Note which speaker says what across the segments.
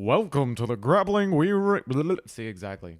Speaker 1: Welcome to the Grappling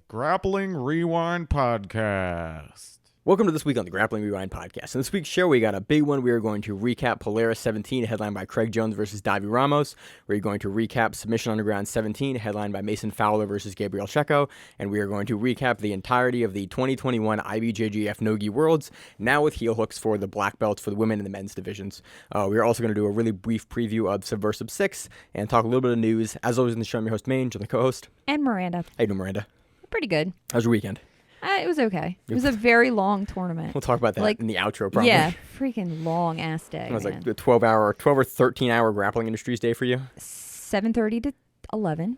Speaker 1: Grappling Rewind Podcast.
Speaker 2: Welcome to this week on the Grappling Rewind Podcast. In this week's show, we got a big one. We are going to recap Polaris 17, headlined by Trey Jones versus Davi Ramos. We're going to recap Submission Underground 17, headlined by Mason Fowler versus Gabriel Checo. And we are going to recap the entirety of the 2021 IBJJF No-Gi Worlds, now with heel hooks for the black belts for the women and the men's divisions. We are also going to do a really brief preview of Subversiv 6 and talk a little bit of news. As always in the show, I'm your host, Maine, the co-host.
Speaker 3: And Miranda.
Speaker 2: How you doing, Miranda?
Speaker 3: Pretty good.
Speaker 2: How's your weekend?
Speaker 3: It was okay. It was a very long tournament.
Speaker 2: We'll talk about that in the outro, probably.
Speaker 3: Yeah, freaking long ass day.
Speaker 2: It was like the 12 or 13-hour Grappling Industries day for you?
Speaker 3: 7:30 to 11.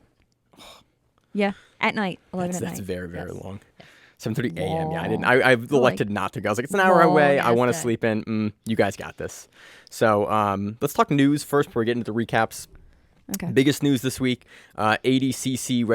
Speaker 3: Yeah, at night. 11 at night.
Speaker 2: That's very, very
Speaker 3: yes.
Speaker 2: long. 7:30 a.m. Yeah, I elected not to go. I was like, it's an hour away. I want to sleep in. You guys got this. So let's talk news first before we get into the recaps.
Speaker 3: Okay.
Speaker 2: Biggest news this week, ADCC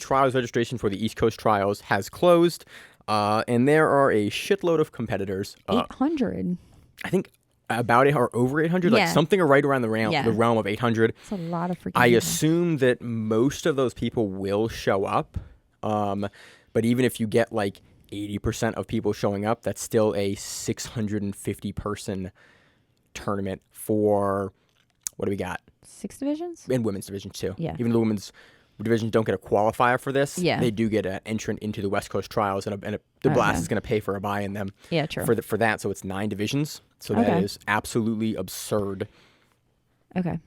Speaker 2: trials registration for the East Coast trials has closed, and there are a shitload of competitors.
Speaker 3: 800.
Speaker 2: I think about it or over 800, like something right around the realm of 800.
Speaker 3: It's a lot of freaking
Speaker 2: I
Speaker 3: people.
Speaker 2: assume that most of those people will show up, but even if you get like 80% of people showing up, that's still a 650-person tournament for, what do we got?
Speaker 3: 6 divisions?
Speaker 2: And women's division too.
Speaker 3: Yeah.
Speaker 2: Even the women's divisions don't get a qualifier for this.
Speaker 3: Yeah.
Speaker 2: They do get an entrant into the West Coast trials, and the blast is going to pay for a buy in them.
Speaker 3: Yeah, true.
Speaker 2: For that, so it's 9 divisions. So that is absolutely absurd.
Speaker 3: Okay.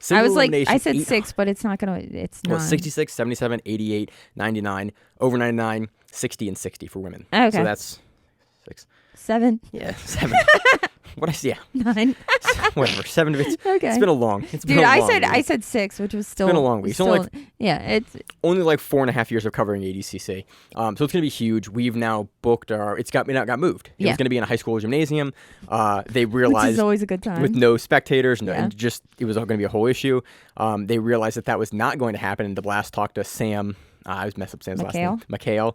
Speaker 2: Single
Speaker 3: I was like,
Speaker 2: elimination,
Speaker 3: I said 6, but it's not going to, it's 9.
Speaker 2: 66, 77, 88, 99, over 99, 60, and 60 for women.
Speaker 3: Okay.
Speaker 2: So that's 6.
Speaker 3: 7.
Speaker 2: Yeah, 7. What I see? Yeah.
Speaker 3: 9.
Speaker 2: Whatever. 7 of it.
Speaker 3: Okay.
Speaker 2: It's been a long.
Speaker 3: Dude, I said 6, which was still.
Speaker 2: It's been a long week.
Speaker 3: It's
Speaker 2: only like 4.5 years of covering ADCC. So it's gonna be huge. We've now booked it got moved. It was gonna be in a high school gymnasium. They realized,
Speaker 3: which is always a good time,
Speaker 2: with no spectators. And just it was all gonna be a whole issue. They realized that was not going to happen. And the blast talked to Sam. I always mess up Sam's last name. McHale,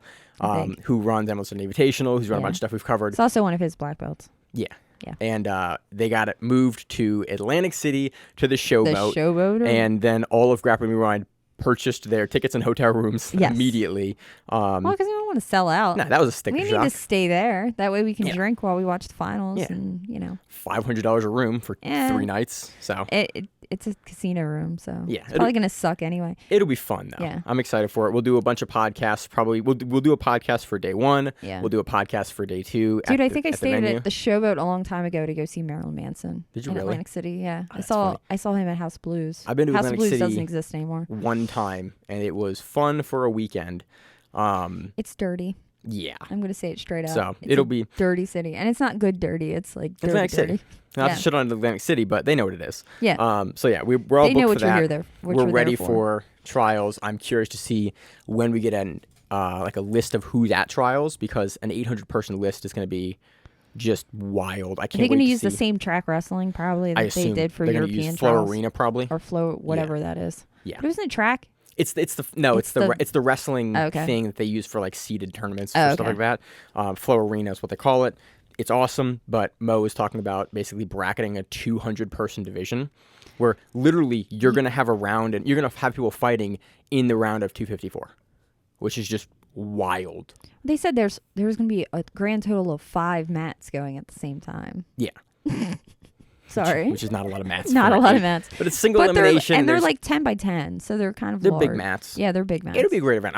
Speaker 2: who runs Emerson Invitational, who's run a bunch of stuff we've covered.
Speaker 3: It's also one of his black belts.
Speaker 2: Yeah. And they got it moved to Atlantic City to the Showboat.
Speaker 3: The Showboat?
Speaker 2: And then all of Grappling Rewind purchased their tickets and hotel rooms immediately.
Speaker 3: Well, because we don't want to sell out.
Speaker 2: No, that was a sticker shock.
Speaker 3: We need to stay there. That way we can drink while we watch the finals. Yeah. And,
Speaker 2: $500 a room for 3 nights. So
Speaker 3: it's a casino room, so
Speaker 2: it's
Speaker 3: probably going to suck anyway.
Speaker 2: It'll be fun, though. Yeah. I'm excited for it. We'll do a bunch of podcasts. Probably we'll do a podcast for day 1. Yeah. We'll do a podcast for day 2.
Speaker 3: Dude, I think I stayed at the Showboat a long time ago to go see Marilyn Manson.
Speaker 2: Did you
Speaker 3: in
Speaker 2: really?
Speaker 3: Atlantic City, yeah.
Speaker 2: Oh,
Speaker 3: I saw him at House Blues.
Speaker 2: I've been to
Speaker 3: House
Speaker 2: Atlantic
Speaker 3: Blues
Speaker 2: City
Speaker 3: doesn't exist anymore.
Speaker 2: One time, and it was fun for a weekend.
Speaker 3: It's dirty.
Speaker 2: Yeah.
Speaker 3: I'm going to say it straight up.
Speaker 2: So
Speaker 3: it's
Speaker 2: it'll be
Speaker 3: dirty city. And it's not good dirty. It's like dirty.
Speaker 2: Atlantic City. Not to shit on Atlantic City, but they know what it is. Yeah. So yeah, we're all booked for that. We're ready for trials. I'm curious to see when we get a list of who's at trials, because an 800-person list is going to be just wild. I can't wait to see.
Speaker 3: They're going to use the same track wrestling probably that they did for European
Speaker 2: Flow
Speaker 3: trials.
Speaker 2: Arena probably.
Speaker 3: Or Flow, whatever that is.
Speaker 2: Yeah.
Speaker 3: But isn't it track?
Speaker 2: It's the wrestling thing that they use for like seeded tournaments or stuff like that. Flow Arena is what they call it. It's awesome, but Mo is talking about basically bracketing a 200-person division, where literally you're going to have a round and you're going to have people fighting in the round of 254, which is just wild.
Speaker 3: They said there's going to be a grand total of 5 mats going at the same time.
Speaker 2: Yeah.
Speaker 3: Sorry.
Speaker 2: Which is not a lot of mats.
Speaker 3: Not a lot of mats.
Speaker 2: But it's single elimination.
Speaker 3: They're like 10 by 10, so they're kind of
Speaker 2: They're
Speaker 3: large.
Speaker 2: big mats.
Speaker 3: Yeah, they're big mats.
Speaker 2: It'll be a great event.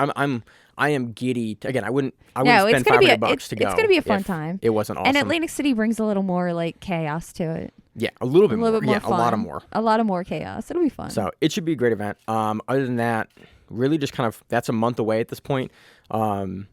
Speaker 2: I am giddy. Again, I wouldn't spend $500 to go.
Speaker 3: It's going to be a fun time.
Speaker 2: It wasn't awesome.
Speaker 3: And Atlantic City brings a little more like chaos to it.
Speaker 2: Yeah, a little bit more.
Speaker 3: Bit more fun.
Speaker 2: A lot of more.
Speaker 3: A lot of more chaos. It'll be fun.
Speaker 2: So it should be a great event. Other than that, really just kind of, that's a month away at this point. And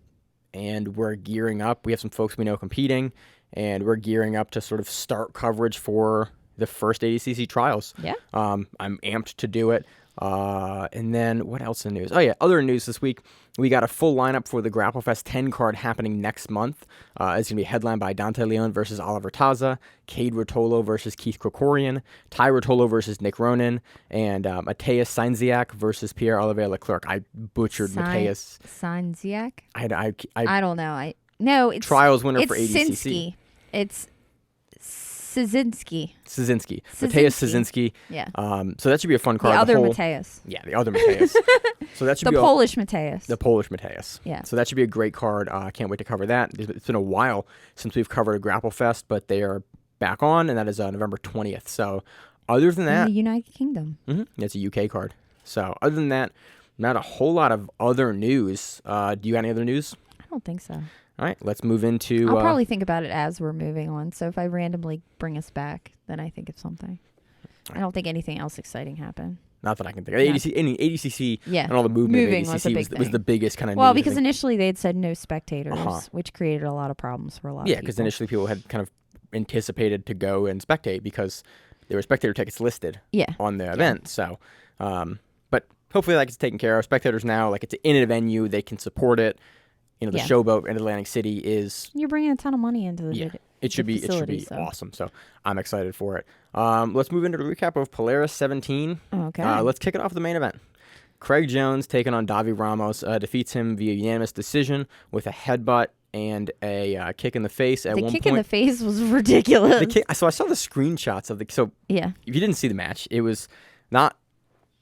Speaker 2: we're gearing up. We have some folks we know competing, and we're gearing up to sort of start coverage for the first ADCC trials. Yeah. I'm amped to do it. And then what else in news? Oh yeah, other news this week. We got a full lineup for the Grapplefest 10 card happening next month. It's going to be headlined by Dante Leon versus Oliver Taza, Cade Rotolo versus Keith Krikorian, Ty Rotolo versus Nick Ronan, and Mateus Sainziak versus Pierre-Olivier Leclerc. I butchered Mateus.
Speaker 3: Sainziak?
Speaker 2: I
Speaker 3: don't know. No, it's
Speaker 2: trials winner
Speaker 3: it's
Speaker 2: for ADCC.
Speaker 3: Sinski. It's Szynski.
Speaker 2: Szynski. Mateus Szynski.
Speaker 3: Yeah.
Speaker 2: So that should be a fun card.
Speaker 3: The other Mateus.
Speaker 2: Yeah, the other Mateus. So that should
Speaker 3: The
Speaker 2: be
Speaker 3: Polish Mateus.
Speaker 2: the Polish Mateus.
Speaker 3: Yeah.
Speaker 2: So that should be a great card. I can't wait to cover that. It's been a while since we've covered a Grapplefest, but they are back on, and that is November 20th. So other than
Speaker 3: In
Speaker 2: that,
Speaker 3: the United Kingdom.
Speaker 2: That's a UK card. So other than that, not a whole lot of other news. Do you got any other news?
Speaker 3: I don't think so.
Speaker 2: All right, let's move into...
Speaker 3: I'll probably think about it as we're moving on. So if I randomly bring us back, then I think of something. I don't think anything else exciting happened.
Speaker 2: Not that I can think of. ADCC
Speaker 3: Yeah.
Speaker 2: and all the movement
Speaker 3: Moving
Speaker 2: of
Speaker 3: was a
Speaker 2: ADCC
Speaker 3: big
Speaker 2: was the
Speaker 3: thing.
Speaker 2: biggest kind of
Speaker 3: Well,
Speaker 2: news, I
Speaker 3: because
Speaker 2: think.
Speaker 3: initially they had said no spectators, which created a lot of problems for a lot of
Speaker 2: Yeah,
Speaker 3: people.
Speaker 2: because initially people had kind of anticipated to go and spectate because there were spectator tickets listed on the event. So, but hopefully that gets taken care of. Spectators now, like it's in a venue, they can support it. You know, the showboat in Atlantic City is...
Speaker 3: You're bringing a ton of money into the
Speaker 2: It should be awesome. So I'm excited for it. Let's move into the recap of Polaris 17.
Speaker 3: Okay.
Speaker 2: Let's kick it off with the main event. Craig Jones taking on Davi Ramos, defeats him via unanimous decision with a headbutt and a kick in the face at one point.
Speaker 3: The kick in the face was ridiculous.
Speaker 2: So I saw the screenshots of the... So
Speaker 3: yeah.
Speaker 2: If you didn't see the match, it was not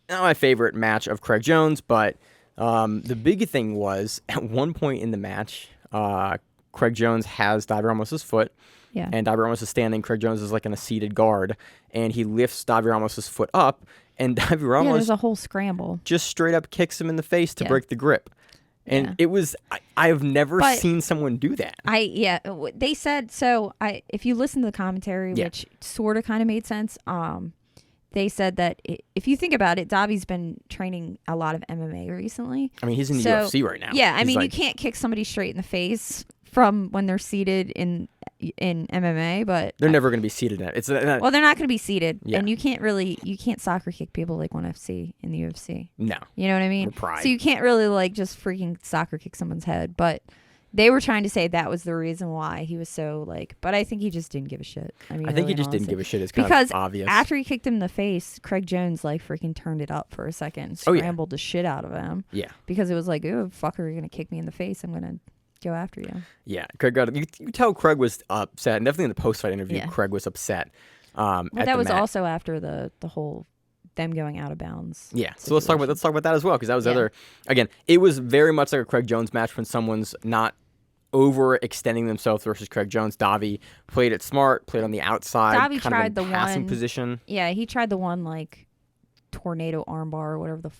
Speaker 2: my favorite match of Craig Jones, but the big thing was at one point in the match, Craig Jones has Davi Ramos' foot, and Davi Ramos is standing. Craig Jones is like in a seated guard, and he lifts Davi Ramos' foot up, and Davi Ramos
Speaker 3: there's a whole scramble.
Speaker 2: Just straight up kicks him in the face to break the grip. And it was, I have never seen someone do that.
Speaker 3: They said, so if you listen to the commentary, which sort of kind of made sense, they said that if you think about it, Davi's been training a lot of MMA recently.
Speaker 2: I mean, he's in the UFC right now.
Speaker 3: Yeah, I mean, you can't kick somebody straight in the face from when they're seated in MMA, but
Speaker 2: they're never going to be seated in it.
Speaker 3: Well, they're not going to be seated, and you can't soccer kick people like 1FC in the UFC.
Speaker 2: No,
Speaker 3: you know what I mean.
Speaker 2: Pride.
Speaker 3: So you can't really like just freaking soccer kick someone's head, but. They were trying to say that was the reason why he was so like, but I think he just didn't give a shit. I mean,
Speaker 2: I think he just didn't give a shit. It's kind of obvious.
Speaker 3: Because after he kicked him in the face, Craig Jones like freaking turned it up for a second, scrambled the shit out of him.
Speaker 2: Yeah.
Speaker 3: Because it was like, oh, fucker, you're gonna kick me in the face. I'm gonna go after you.
Speaker 2: Yeah, Craig got it. You tell Craig was upset, and definitely in the post-fight interview, Craig was upset.
Speaker 3: But that was also after the whole them going out of bounds.
Speaker 2: Yeah, so let's talk about that as well, because that was other. Again, it was very much like a Craig Jones match when someone's not overextending themselves versus Craig Jones. Davi played it smart, played on the outside,
Speaker 3: Davi tried the
Speaker 2: passing
Speaker 3: one
Speaker 2: position.
Speaker 3: Yeah, he tried the one like tornado armbar or whatever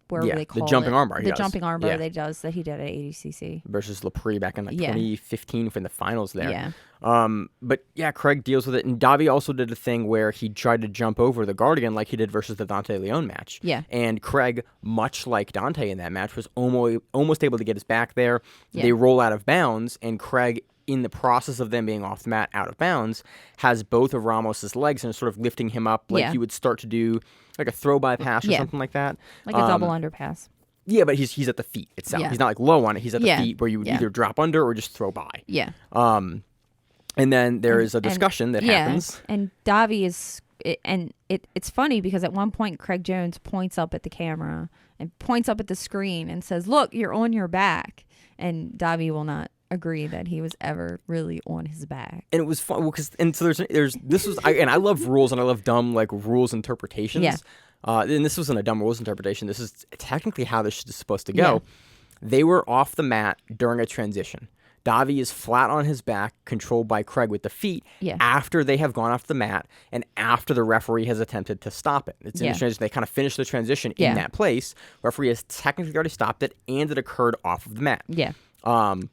Speaker 3: they call
Speaker 2: the jumping armbar.
Speaker 3: The jumping armbar that he did at ADCC
Speaker 2: versus Lepre back in 2015 for the finals there.
Speaker 3: Yeah.
Speaker 2: But yeah, Craig deals with it, and Davi also did a thing where he tried to jump over the guard again, like he did versus the Dante Leon match.
Speaker 3: Yeah.
Speaker 2: And Craig, much like Dante in that match, was almost able to get his back there.
Speaker 3: Yeah.
Speaker 2: They roll out of bounds, and Craig, in the process of them being off the mat, out of bounds, has both of Ramos's legs and is sort of lifting him up like he would start to do like a throw by pass or something like that.
Speaker 3: Like a double underpass.
Speaker 2: Yeah, but he's at the feet itself.
Speaker 3: Yeah.
Speaker 2: He's not like low on it. He's at the feet where you would either drop under or just throw by.
Speaker 3: Yeah.
Speaker 2: And then there is a discussion that happens.
Speaker 3: And Davi is, it's funny because at one point Craig Jones points up at the camera and points up at the screen and says, "Look, you're on your back." And Davi will not agree that he was ever really on his back.
Speaker 2: And it was fun so I love rules and I love dumb like rules interpretations.
Speaker 3: Yeah.
Speaker 2: And this wasn't a dumb rules interpretation. This is technically how this is supposed to go. Yeah. They were off the mat during a transition. Davi is flat on his back, controlled by Craig with the feet, after they have gone off the mat and after the referee has attempted to stop it. It's in the transition. They kind of finished the transition in that place. Referee has technically already stopped it, and it occurred off of the mat.
Speaker 3: Yeah.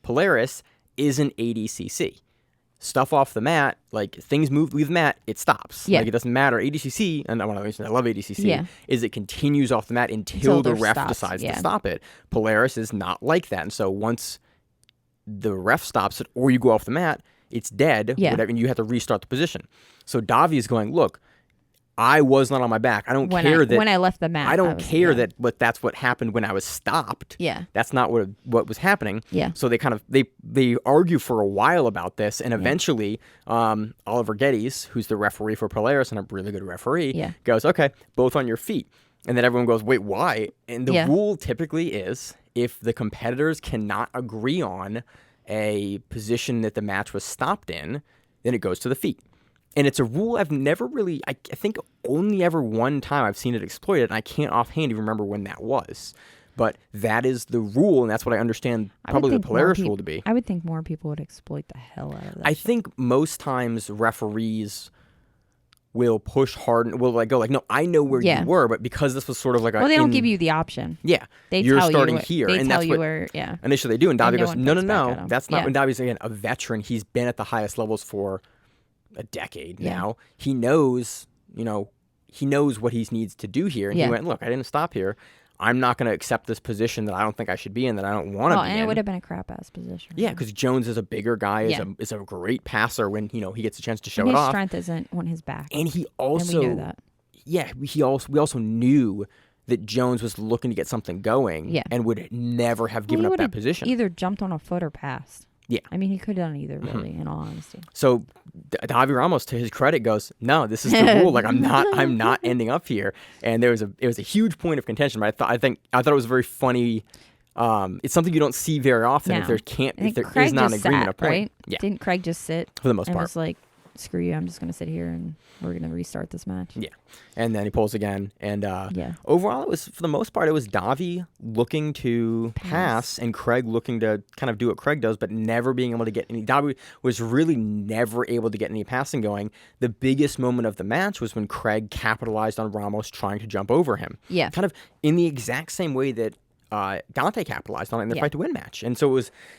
Speaker 2: Polaris is an ADCC. Stuff off the mat, like things leave the mat, it stops.
Speaker 3: Yeah.
Speaker 2: Like it doesn't matter. ADCC, and one of the reasons I love ADCC, is it continues off the mat until the ref decides to stop it. Polaris is not like that. And so once the ref stops it or you go off the mat, it's dead, whatever, and you have to restart the position. So Davi is going, look, I was not on my back. I don't care that
Speaker 3: when I left the mat.
Speaker 2: I don't care that, but that's what happened when I was stopped.
Speaker 3: Yeah,
Speaker 2: that's not what was happening.
Speaker 3: Yeah.
Speaker 2: So they kind of they argue for a while about this, and eventually, Oliver Geddes, who's the referee for Polaris and a really good referee, goes, okay, both on your feet, and then everyone goes, wait, why? And the rule typically is if the competitors cannot agree on a position that the match was stopped in, then it goes to the feet. And it's a rule I've never really, I think only ever one time I've seen it exploited, and I can't offhand even remember when that was. But that is the rule, and that's what I understand probably the Polaris rule to be.
Speaker 3: I would think more people would exploit the hell out of that.
Speaker 2: I think most times referees will push hard and will go no, I know where you were, but because this was sort of like
Speaker 3: they don't give you the option.
Speaker 2: Yeah,
Speaker 3: you're
Speaker 2: starting here,
Speaker 3: they
Speaker 2: and
Speaker 3: tell
Speaker 2: that's
Speaker 3: you
Speaker 2: what
Speaker 3: where.
Speaker 2: Initially they do, and Davi goes, no, that's not.
Speaker 3: Yeah.
Speaker 2: When Davi's again a veteran, he's been at the highest levels for a decade
Speaker 3: Yeah.
Speaker 2: now. He knows, he knows what he needs to do here, and he went, look, I didn't stop here. I'm not going to accept this position that I don't think I should be in, that I don't want to be in.
Speaker 3: And it would have been a crap-ass position.
Speaker 2: Yeah, because Jones is a bigger guy, is a great passer when, he gets a chance to show
Speaker 3: and
Speaker 2: it off.
Speaker 3: His strength isn't on his back.
Speaker 2: And he also...
Speaker 3: And we know that.
Speaker 2: Yeah, we also knew that Jones was looking to get something going and would never have given up that position.
Speaker 3: Either jumped on a foot or passed.
Speaker 2: Yeah.
Speaker 3: I mean, he could have done either, really, in all honesty.
Speaker 2: So Davi Ramos, to his credit, goes, no, this is the rule. Like, I'm not ending up here. And it was a huge point of contention. But I thought it was very funny. It's something you don't see very often.
Speaker 3: No.
Speaker 2: If there is not an agreement of point.
Speaker 3: Right?
Speaker 2: Yeah.
Speaker 3: Didn't Craig just sit
Speaker 2: for the most part?
Speaker 3: Was like, screw you, I'm just going to sit here and we're going to restart this match.
Speaker 2: Yeah. And then he pulls again. And overall, it was, for the most part, it was Davi looking to pass and Craig looking to kind of do what Craig does, but never being able to get any. Davi was really never able to get any passing going. The biggest moment of the match was when Craig capitalized on Ramos trying to jump over him.
Speaker 3: Yeah.
Speaker 2: Kind of in the exact same way that Dante capitalized on it in the fight to win match. And so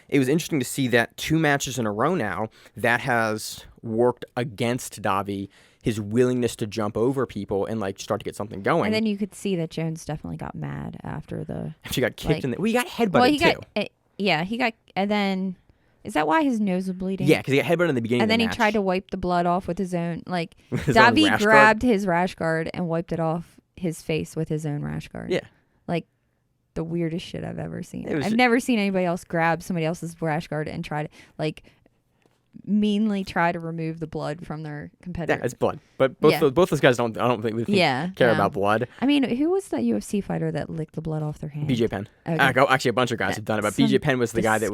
Speaker 2: it was interesting to see that 2 matches in a row now that has worked against Davi, his willingness to jump over people and start to get something going.
Speaker 3: And then you could see that Jones definitely got mad after the...
Speaker 2: She got kicked in the... Well, he got headbutted too.
Speaker 3: He got... And then... Is that why his nose was bleeding?
Speaker 2: Yeah, because he got headbutted in the beginning of the match.
Speaker 3: And then he tried to wipe the blood off with his own...
Speaker 2: Davi
Speaker 3: grabbed his rash guard and wiped it off his face with his own rash guard.
Speaker 2: Yeah.
Speaker 3: The weirdest shit I've ever seen. I've never seen anybody else grab somebody else's rash guard and try to meanly try to remove the blood from their competitor.
Speaker 2: Yeah, it's blood. But both those guys I don't think care about blood.
Speaker 3: I mean, who was that UFC fighter that licked the blood off their hand?
Speaker 2: BJ Penn.
Speaker 3: Okay.
Speaker 2: Actually, a bunch of guys have done it, but BJ Penn was the guy that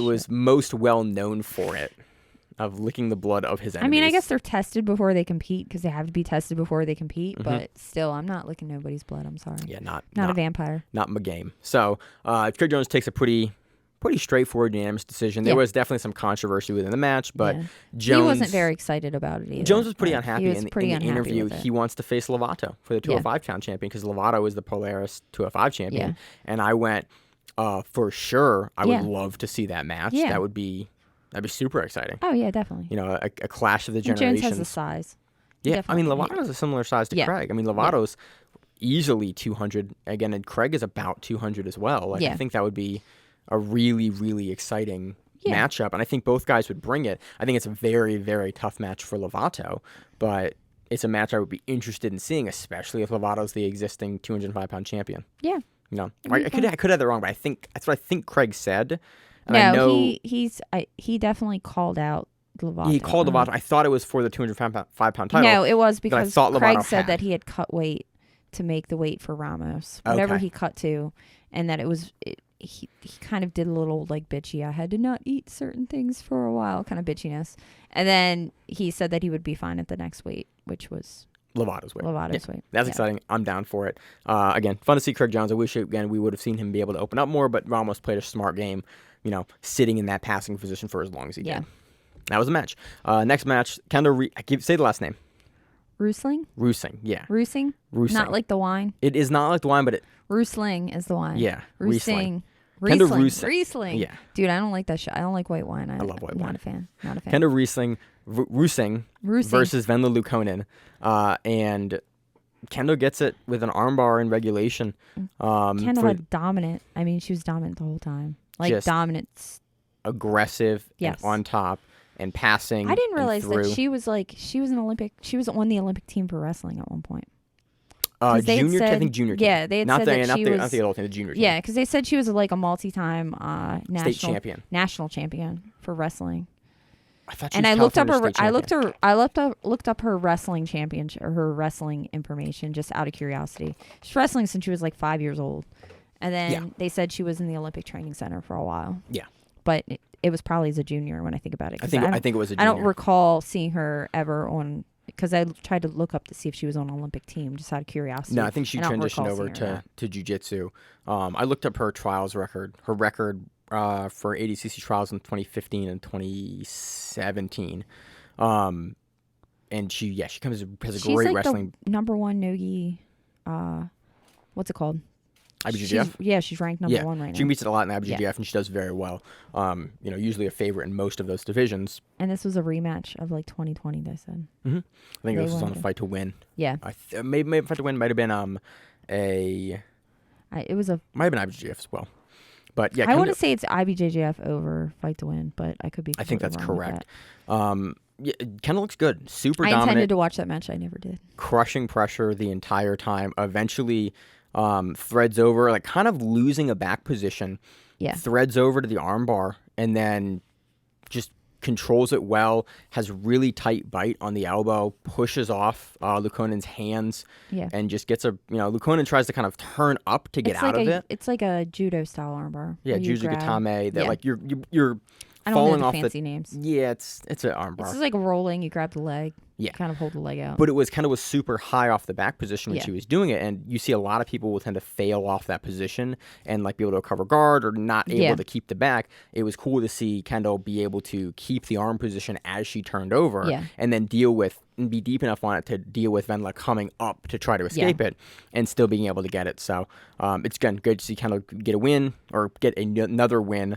Speaker 2: was most well known for it. Of licking the blood of his enemies.
Speaker 3: I mean, I guess they're tested before they compete because they have to be tested before they compete. Mm-hmm. But still, I'm not licking nobody's blood. I'm sorry.
Speaker 2: Yeah,
Speaker 3: not a vampire.
Speaker 2: Not my game. So, Trey Jones takes a pretty straightforward unanimous decision. There was definitely some controversy within the match, but Jones...
Speaker 3: He wasn't very excited about it either.
Speaker 2: Jones was pretty unhappy in the interview.
Speaker 3: With it.
Speaker 2: He wants to face Lovato for the 205-pound champion because Lovato is the Polaris 205 champion. Yeah. And I went, for sure, I would love to see that match. Yeah. That'd be super exciting.
Speaker 3: Oh, yeah, definitely.
Speaker 2: A clash of the generations.
Speaker 3: Jones has the size.
Speaker 2: Yeah, I mean, Lovato's a similar size to Craig. I mean, Lovato's easily 200 again, and Craig is about 200 as well. I think that would be a really, really exciting matchup, and I think both guys would bring it. I think it's a very, very tough match for Lovato, but it's a match I would be interested in seeing, especially if Lovato's the existing 205-pound champion.
Speaker 3: Yeah.
Speaker 2: I could have that wrong, but that's what I think Craig said. And
Speaker 3: no,
Speaker 2: I know
Speaker 3: he definitely called out Lovato.
Speaker 2: He called Lovato. I thought it was for the 205-pound title.
Speaker 3: No, it was because Craig said
Speaker 2: had.
Speaker 3: that he had cut weight to make the weight for Ramos, whatever he cut to, and that he kind of did a little bitchy. I had to not eat certain things for a while, kind of bitchiness, and then he said that he would be fine at the next weight, which was
Speaker 2: Lovato's weight.
Speaker 3: Weight.
Speaker 2: That's exciting. I'm down for it. Again, fun to see Craig Jones. I wish we would have seen him be able to open up more, but Ramos played a smart game. Sitting in that passing position for as long as he did. That was a match. Next match, Kendall say the last name.
Speaker 3: Reusing?
Speaker 2: Reusing, yeah.
Speaker 3: Reusing? Not like the wine?
Speaker 2: It is not like the wine, but it...
Speaker 3: Reusing is the wine.
Speaker 2: Yeah.
Speaker 3: Reusing.
Speaker 2: Kendall Reusing.
Speaker 3: Riesling.
Speaker 2: Yeah.
Speaker 3: Dude, I don't like that shit. I don't like white wine.
Speaker 2: I love white wine.
Speaker 3: Not a fan.
Speaker 2: Kendall Reusing versus Venla Luukkonen. And Kendall gets it with an armbar in regulation.
Speaker 3: Kendall had dominant. I mean, she was dominant the whole time. Dominance.
Speaker 2: Aggressive and on top and passing.
Speaker 3: I didn't realize that she was an Olympic. She was on the Olympic team for wrestling at one point.
Speaker 2: Junior team.
Speaker 3: Yeah, they had said that she was
Speaker 2: not the adult team, the junior team.
Speaker 3: Yeah, because they said she was a multi-time national champion for wrestling.
Speaker 2: I thought she was
Speaker 3: looked up her wrestling championship or her wrestling information just out of curiosity. She's wrestling since she was 5 years old, and then they said she was in the Olympic Training Center for a while.
Speaker 2: Yeah,
Speaker 3: but it was probably as a junior when I think about it.
Speaker 2: I think it was a
Speaker 3: I
Speaker 2: junior.
Speaker 3: don't recall seeing her ever on, because I tried to look up to see if she was on an Olympic team just out of curiosity.
Speaker 2: No, I think she
Speaker 3: I don't
Speaker 2: transitioned
Speaker 3: recall
Speaker 2: over
Speaker 3: seeing her
Speaker 2: to jiu-jitsu. I looked up her trials record, for ADCC trials in 2015 and 2017. And she has a
Speaker 3: She's
Speaker 2: great
Speaker 3: like
Speaker 2: wrestling.
Speaker 3: the number one nogi, what's it called?
Speaker 2: IBJJF?
Speaker 3: She's ranked number one right
Speaker 2: She
Speaker 3: now.
Speaker 2: beats it a lot in IBJJF, and she does very well. Usually a favorite in most of those divisions.
Speaker 3: And this was a rematch of like 2020, they said.
Speaker 2: Mm-hmm. I think
Speaker 3: They
Speaker 2: this was on
Speaker 3: wanted
Speaker 2: a
Speaker 3: it.
Speaker 2: fight to win.
Speaker 3: Yeah.
Speaker 2: Maybe fight to win might have been
Speaker 3: It was a.
Speaker 2: might have been IBJJF as well. But yeah,
Speaker 3: I want to say it's IBJJF over Fight to Win, but I could be.
Speaker 2: I think that's
Speaker 3: completely wrong with
Speaker 2: correct. Yeah, Kendall looks good. Super
Speaker 3: I
Speaker 2: dominant.
Speaker 3: intended to watch that match. I never did.
Speaker 2: Crushing pressure the entire time. Eventually threads over, like kind of losing a back position.
Speaker 3: Yeah.
Speaker 2: Threads over to the armbar and then just controls it well. Has really tight bite on the elbow. Pushes off Luukkonen's hands.
Speaker 3: Yeah.
Speaker 2: And just gets Luukkonen tries to kind of turn up to get out of it.
Speaker 3: It's like a judo style armbar.
Speaker 2: Yeah,
Speaker 3: where you
Speaker 2: judo
Speaker 3: grab-
Speaker 2: gatame. That
Speaker 3: Yeah.
Speaker 2: like you're
Speaker 3: I don't know
Speaker 2: falling
Speaker 3: the
Speaker 2: off
Speaker 3: fancy names.
Speaker 2: Yeah, it's an
Speaker 3: It's
Speaker 2: armbar.
Speaker 3: just like rolling. You grab the leg.
Speaker 2: Yeah.
Speaker 3: Kind of hold the leg out.
Speaker 2: But it was super high off the back position when
Speaker 3: Yeah.
Speaker 2: she was doing it, and you see a lot of people will tend to fail off that position and like be able to cover guard or not able
Speaker 3: Yeah.
Speaker 2: to keep the back. It was cool to see Kendall be able to keep the arm position as she turned over,
Speaker 3: Yeah.
Speaker 2: and then be deep enough on it to deal with Venla coming up to try to escape it, and still being able to get it. So it's good to see Kendall get a win or get another win.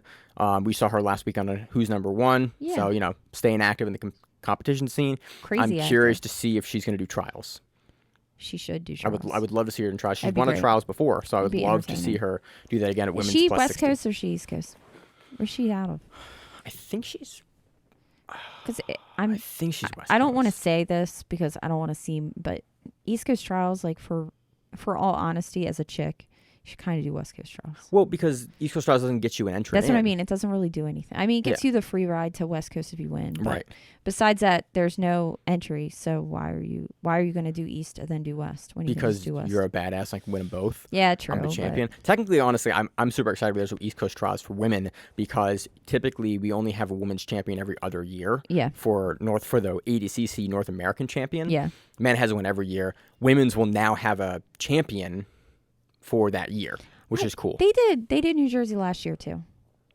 Speaker 2: We saw her last week on Who's Number One,
Speaker 3: Yeah.
Speaker 2: so staying active in the competition scene.
Speaker 3: Crazy
Speaker 2: I'm curious
Speaker 3: active.
Speaker 2: to see if she's going to do trials.
Speaker 3: She should do
Speaker 2: I
Speaker 3: trials.
Speaker 2: would love to see her in trials. She's
Speaker 3: That'd be
Speaker 2: won
Speaker 3: great.
Speaker 2: trials before, so I
Speaker 3: That'd
Speaker 2: would
Speaker 3: be
Speaker 2: love to see
Speaker 3: entertaining.
Speaker 2: her do that again at
Speaker 3: Is
Speaker 2: women's
Speaker 3: she
Speaker 2: plus
Speaker 3: West
Speaker 2: 60.
Speaker 3: Coast or she East Coast? Where's she out of?
Speaker 2: I think she's.
Speaker 3: Because
Speaker 2: I think she's West.
Speaker 3: I don't want to
Speaker 2: Coast.
Speaker 3: say this because I don't want to seem, but East Coast trials, like for all honesty, as a chick, you should kind of do West Coast trials.
Speaker 2: Well, because East Coast trials doesn't get you an entrance.
Speaker 3: That's what I mean. It doesn't really do anything. I mean, it gets you the free ride to West Coast if you win. But
Speaker 2: Right.
Speaker 3: besides that, there's no entry. So why are you going to do East and then do West when you can
Speaker 2: Because
Speaker 3: just do West?
Speaker 2: you're a badass, I can win them both.
Speaker 3: Yeah, true.
Speaker 2: I'm the
Speaker 3: but-
Speaker 2: champion. Technically, honestly, I'm super excited with those East Coast trials for women because typically we only have a women's champion every other year.
Speaker 3: Yeah.
Speaker 2: For the ADCC North American champion.
Speaker 3: Yeah.
Speaker 2: Men has one every year. Women's will now have a champion for that year, which is cool.
Speaker 3: They did New Jersey last year too,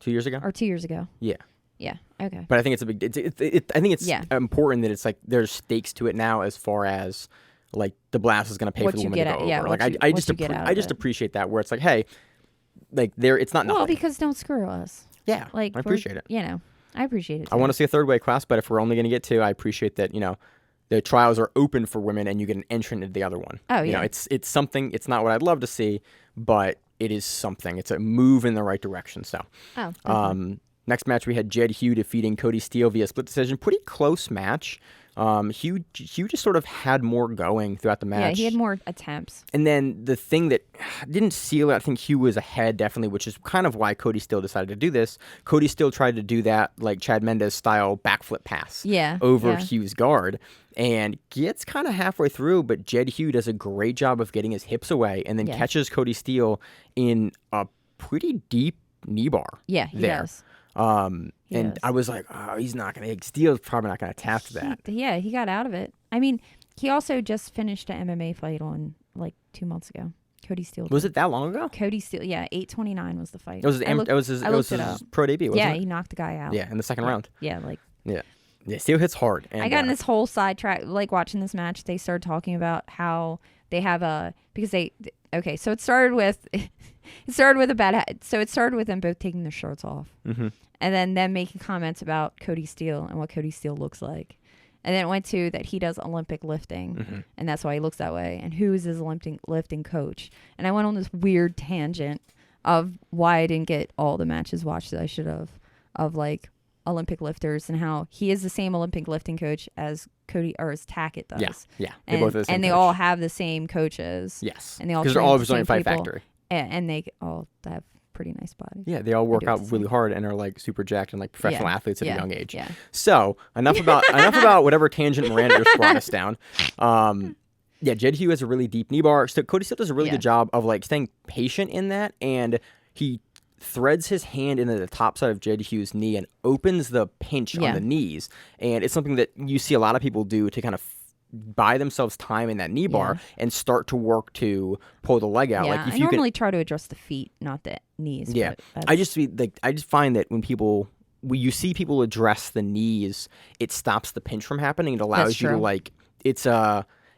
Speaker 2: 2 years ago.
Speaker 3: or 2 years ago.
Speaker 2: Yeah.
Speaker 3: Yeah. Okay.
Speaker 2: But I think it's a big. I think it's
Speaker 3: Yeah.
Speaker 2: important that it's like there's stakes to it now as far as like the blast is going to pay
Speaker 3: What
Speaker 2: for the
Speaker 3: you
Speaker 2: woman
Speaker 3: get
Speaker 2: to
Speaker 3: out-
Speaker 2: go
Speaker 3: yeah,
Speaker 2: over.
Speaker 3: what
Speaker 2: Like
Speaker 3: you-
Speaker 2: I
Speaker 3: what
Speaker 2: just
Speaker 3: you get out
Speaker 2: I
Speaker 3: of
Speaker 2: just
Speaker 3: it.
Speaker 2: appreciate that where it's like, hey, like there it's not nothing.
Speaker 3: Well, because don't screw us.
Speaker 2: Yeah,
Speaker 3: Like
Speaker 2: I appreciate it.
Speaker 3: I appreciate it.
Speaker 2: I want to see a third weight class, but if we're only going to get two, I appreciate that the trials are open for women and you get an entrant into the other one.
Speaker 3: Oh,
Speaker 2: You know,
Speaker 3: yeah.
Speaker 2: it's something. It's not what I'd love to see, but it is something. It's a move in the right direction. So.
Speaker 3: Oh.
Speaker 2: Next match, we had Hugh defeating Cody Steele via split decision. Pretty close match. Hugh just sort of had more going throughout the match.
Speaker 3: Yeah, he had more attempts.
Speaker 2: And then the thing that didn't seal it, I think Hugh was ahead definitely, which is kind of why Cody Steele decided to do this. Cody Steele tried to do that like Chad Mendes style backflip pass over Hugh's guard and gets kind of halfway through, but Hugh does a great job of getting his hips away and then catches Cody Steele in a pretty deep knee bar.
Speaker 3: Yeah, he
Speaker 2: there.
Speaker 3: does.
Speaker 2: And
Speaker 3: does.
Speaker 2: I was like, oh, he's not going to, Steele's probably not going to tap to that.
Speaker 3: He got out of it. I mean, he also just finished an MMA fight on like 2 months ago. Cody Steele.
Speaker 2: Was it that long ago?
Speaker 3: Cody Steele? Yeah, 8:29 was the fight.
Speaker 2: It was his pro debut, wasn't
Speaker 3: yeah,
Speaker 2: it?
Speaker 3: he knocked the guy out.
Speaker 2: Yeah, in the second round.
Speaker 3: Yeah, like
Speaker 2: Yeah. Yeah, Steele hits hard. And,
Speaker 3: I got in this whole sidetrack, like watching this match. They started talking about how they have so it started with them both taking their shirts off, and then them making comments about Cody Steele and what Cody Steele looks like, and then it went to that he does Olympic lifting, and that's why he looks that way, and who is his lifting coach, and I went on this weird tangent of why I didn't get all the matches watched that I should have, of like Olympic lifters and how he is the same Olympic lifting coach as Cody or as Tackett does.
Speaker 2: Yeah.
Speaker 3: And,
Speaker 2: They both have the same
Speaker 3: and they
Speaker 2: coach.
Speaker 3: all have the same coaches.
Speaker 2: Yes.
Speaker 3: And they all
Speaker 2: because they're
Speaker 3: train
Speaker 2: all
Speaker 3: with the
Speaker 2: representing
Speaker 3: same
Speaker 2: Fight
Speaker 3: people.
Speaker 2: Factory.
Speaker 3: And they all have pretty nice bodies.
Speaker 2: Yeah, they all work
Speaker 3: do it
Speaker 2: out
Speaker 3: the
Speaker 2: really
Speaker 3: same.
Speaker 2: hard and are like super jacked and like professional athletes at a young age.
Speaker 3: Yeah.
Speaker 2: So enough about whatever tangent Miranda just brought us down. Hugh has a really deep knee bar. So Cody Steele does a really good job of like staying patient in that, and he threads his hand into the top side of Jed Hugh's knee and opens the pinch on the knees. And it's something that you see a lot of people do to kind of buy themselves time in that knee bar and start to work to pull the leg out.
Speaker 3: Yeah,
Speaker 2: Like if
Speaker 3: I
Speaker 2: you
Speaker 3: normally try to adjust the feet, not the knees.
Speaker 2: Yeah,
Speaker 3: but
Speaker 2: I just find that when you see people address the knees, it stops the pinch from happening. It allows
Speaker 3: That's
Speaker 2: you to
Speaker 3: true.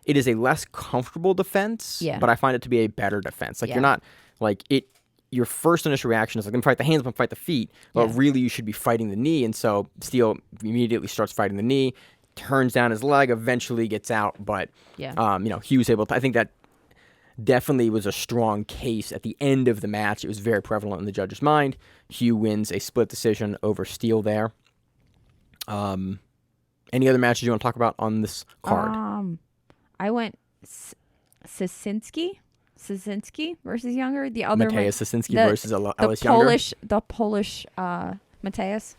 Speaker 2: it is a less comfortable defense, but I find it to be a better defense. Like you're not like it. Your first initial reaction is like, I'm gonna fight the hands, I'm gonna fight the feet, but really you should be fighting the knee. And so Steele immediately starts fighting the knee, turns down his leg, eventually gets out. But Hugh's able to. I think that definitely was a strong case at the end of the match. It was very prevalent in the judge's mind. Hugh wins a split decision over Steele there. Any other matches you want to talk about on this card?
Speaker 3: I went Sisinski versus Younger. The other
Speaker 2: Mateusz Sisinski versus Ellis Younger.
Speaker 3: The Polish Mateusz.